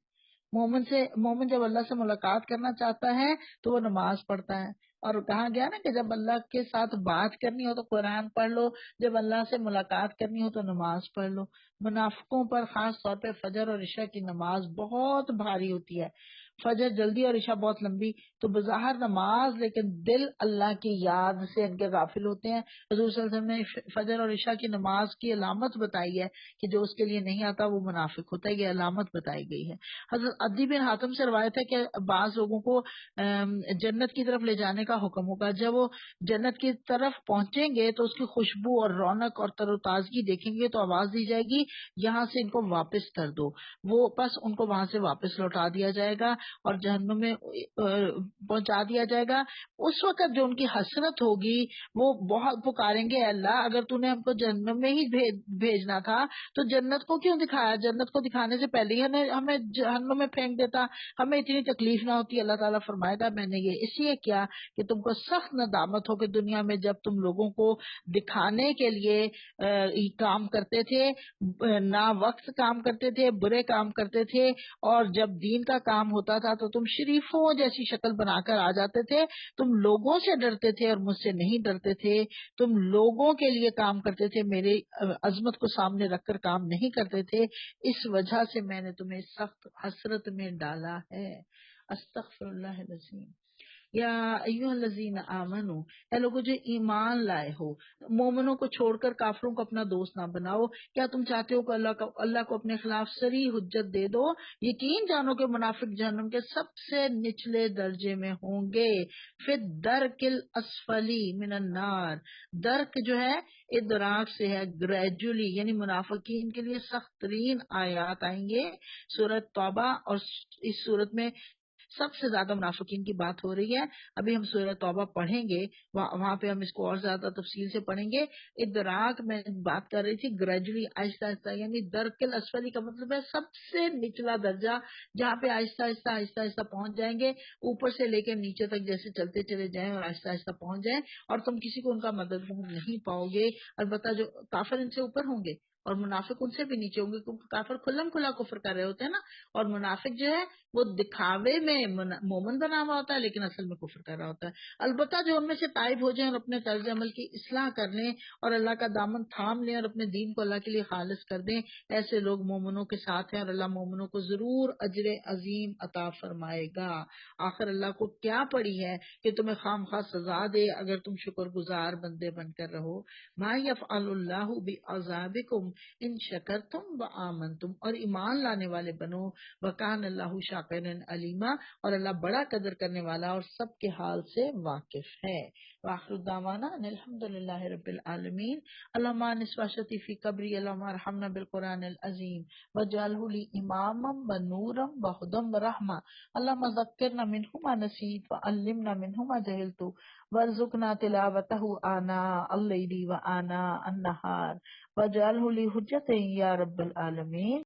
S3: مومن جب اللہ سے ملاقات کرنا چاہتا ہے تو وہ نماز پڑھتا ہے. اور کہا گیا نا کہ جب اللہ کے ساتھ بات کرنی ہو تو قرآن پڑھ لو، جب اللہ سے ملاقات کرنی ہو تو نماز پڑھ لو. منافقوں پر خاص طور پہ فجر اور عشاء کی نماز بہت بھاری ہوتی ہے. فجر جلدی اور عشاء بہت لمبی. تو بظاہر نماز لیکن دل اللہ کی یاد سے ان کے غافل ہوتے ہیں. حضور صلی اللہ علیہ وسلم نے فجر اور عشاء کی نماز کی علامت بتائی ہے کہ جو اس کے لیے نہیں آتا وہ منافق ہوتا ہے. یہ علامت بتائی گئی ہے. حضرت عدی بن حاتم سے روایت ہے کہ بعض لوگوں کو جنت کی طرف لے جانے کا حکم ہوگا. جب وہ جنت کی طرف پہنچیں گے تو اس کی خوشبو اور رونق اور تر و تازگی دیکھیں گے تو آواز دی جائے گی یہاں سے ان کو واپس کر دو. وہ بس ان کو وہاں سے واپس لوٹا دیا جائے گا اور جہنم میں پہنچا دیا جائے گا. اس وقت جو ان کی حسرت ہوگی وہ بہت پکاریں گے اللہ اگر تو نے ہم کو جہنم میں ہی بھیجنا تھا تو جنت کو کیوں دکھایا؟ جنت کو دکھانے سے پہلے ہی ہمیں جہنم میں پھینک دیتا, ہمیں اتنی تکلیف نہ ہوتی. اللہ تعالیٰ فرمائے گا میں نے یہ اس لیے کیا کہ تم کو سخت ندامت ہو کہ دنیا میں جب تم لوگوں کو دکھانے کے لیے کام کرتے تھے, نہ وقت کام کرتے تھے, برے کام کرتے تھے, اور جب دین کا کام ہوتا تھا تو تم شریفوں جیسی شکل بنا کر آ جاتے تھے. تم لوگوں سے ڈرتے تھے اور مجھ سے نہیں ڈرتے تھے. تم لوگوں کے لیے کام کرتے تھے, میری عظمت کو سامنے رکھ کر کام نہیں کرتے تھے. اس وجہ سے میں نے تمہیں سخت حسرت میں ڈالا ہے. استغفر اللہ العظیم. یا ایھا الذین آمنو, اے لوگوں جو ایمان لائے ہو, مومنوں کو چھوڑ کر کافروں کو اپنا دوست نہ بناؤ. کیا تم چاہتے ہو کہ اللہ کو اپنے خلاف صریح حجت دے دو؟ یقین جانو کہ منافق جہنم کے سب سے نچلے درجے میں ہوں گے. فی الدرک الاسفلی من النار, درک جو ہے ادراک سے ہے, گریجولی, یعنی منافقین کے لیے سخت ترین آیات آئیں گے. سورۃ توبہ, اور اس سورت میں سب سے زیادہ منافقین کی بات ہو رہی ہے. ابھی ہم سورہ توبہ پڑھیں گے, وہاں پہ ہم اس کو اور زیادہ تفصیل سے پڑھیں گے. ادراک میں بات کر رہی تھی, گریجولی, آہستہ آہستہ, یعنی درک الاسفلی کا مطلب ہے سب سے نچلا درجہ, جہاں پہ آہستہ آہستہ آہستہ آہستہ پہنچ جائیں گے, اوپر سے لے کے نیچے تک جیسے چلتے چلے جائیں اور آہستہ آہستہ پہنچ جائیں, اور تم کسی کو ان کا مدد نہیں پاؤ گے. البتہ جو کافر ان سے اوپر ہوں گے اور منافق ان سے بھی نیچے ہوں گے, کیونکہ کافر کھلم کھلا کفر کر رہے ہوتے ہیں نا, اور منافق جو ہے وہ دکھاوے میں مومن بنا ہوا ہوتا ہے لیکن اصل میں کفر کر رہا ہوتا ہے. البتہ جو ان میں سے تائب ہو جائیں اور اپنے طرز عمل کی اصلاح کر لیں اور اللہ کا دامن تھام لیں اور اپنے دین کو اللہ کے لیے خالص کر دیں, ایسے لوگ مومنوں کے ساتھ ہیں اور اللہ مومنوں کو ضرور اجر عظیم عطا فرمائے گا. آخر اللہ کو کیا پڑی ہے کہ تمہیں خام خواہ سزا دے اگر تم شکر گزار بندے بن کر رہو. ما یفعل اللہ بعذابکم ان شکرتم وآمنتم, اور ایمان لانے والے بنو. وکان اللہ شاکرا علیما, اور اللہ بڑا قدر کرنے والا اور سب کے حال سے واقف ہے. وآخر دعوانا ان الحمدللہ رب العالمین. اللہم انس واشتی فی قبری, اللہم ارحمنا بالقرآن العظیم وجعلہ لی اماما ونورا وہدی ورحمہ. اللہم ذکرنا منہ ما نسیت وعلمنا منہ ما جہلت وارزقنا تلاوتہ آناء اللیل وآناء النہار واجعلہ لی حجۃ یا رب العالمین.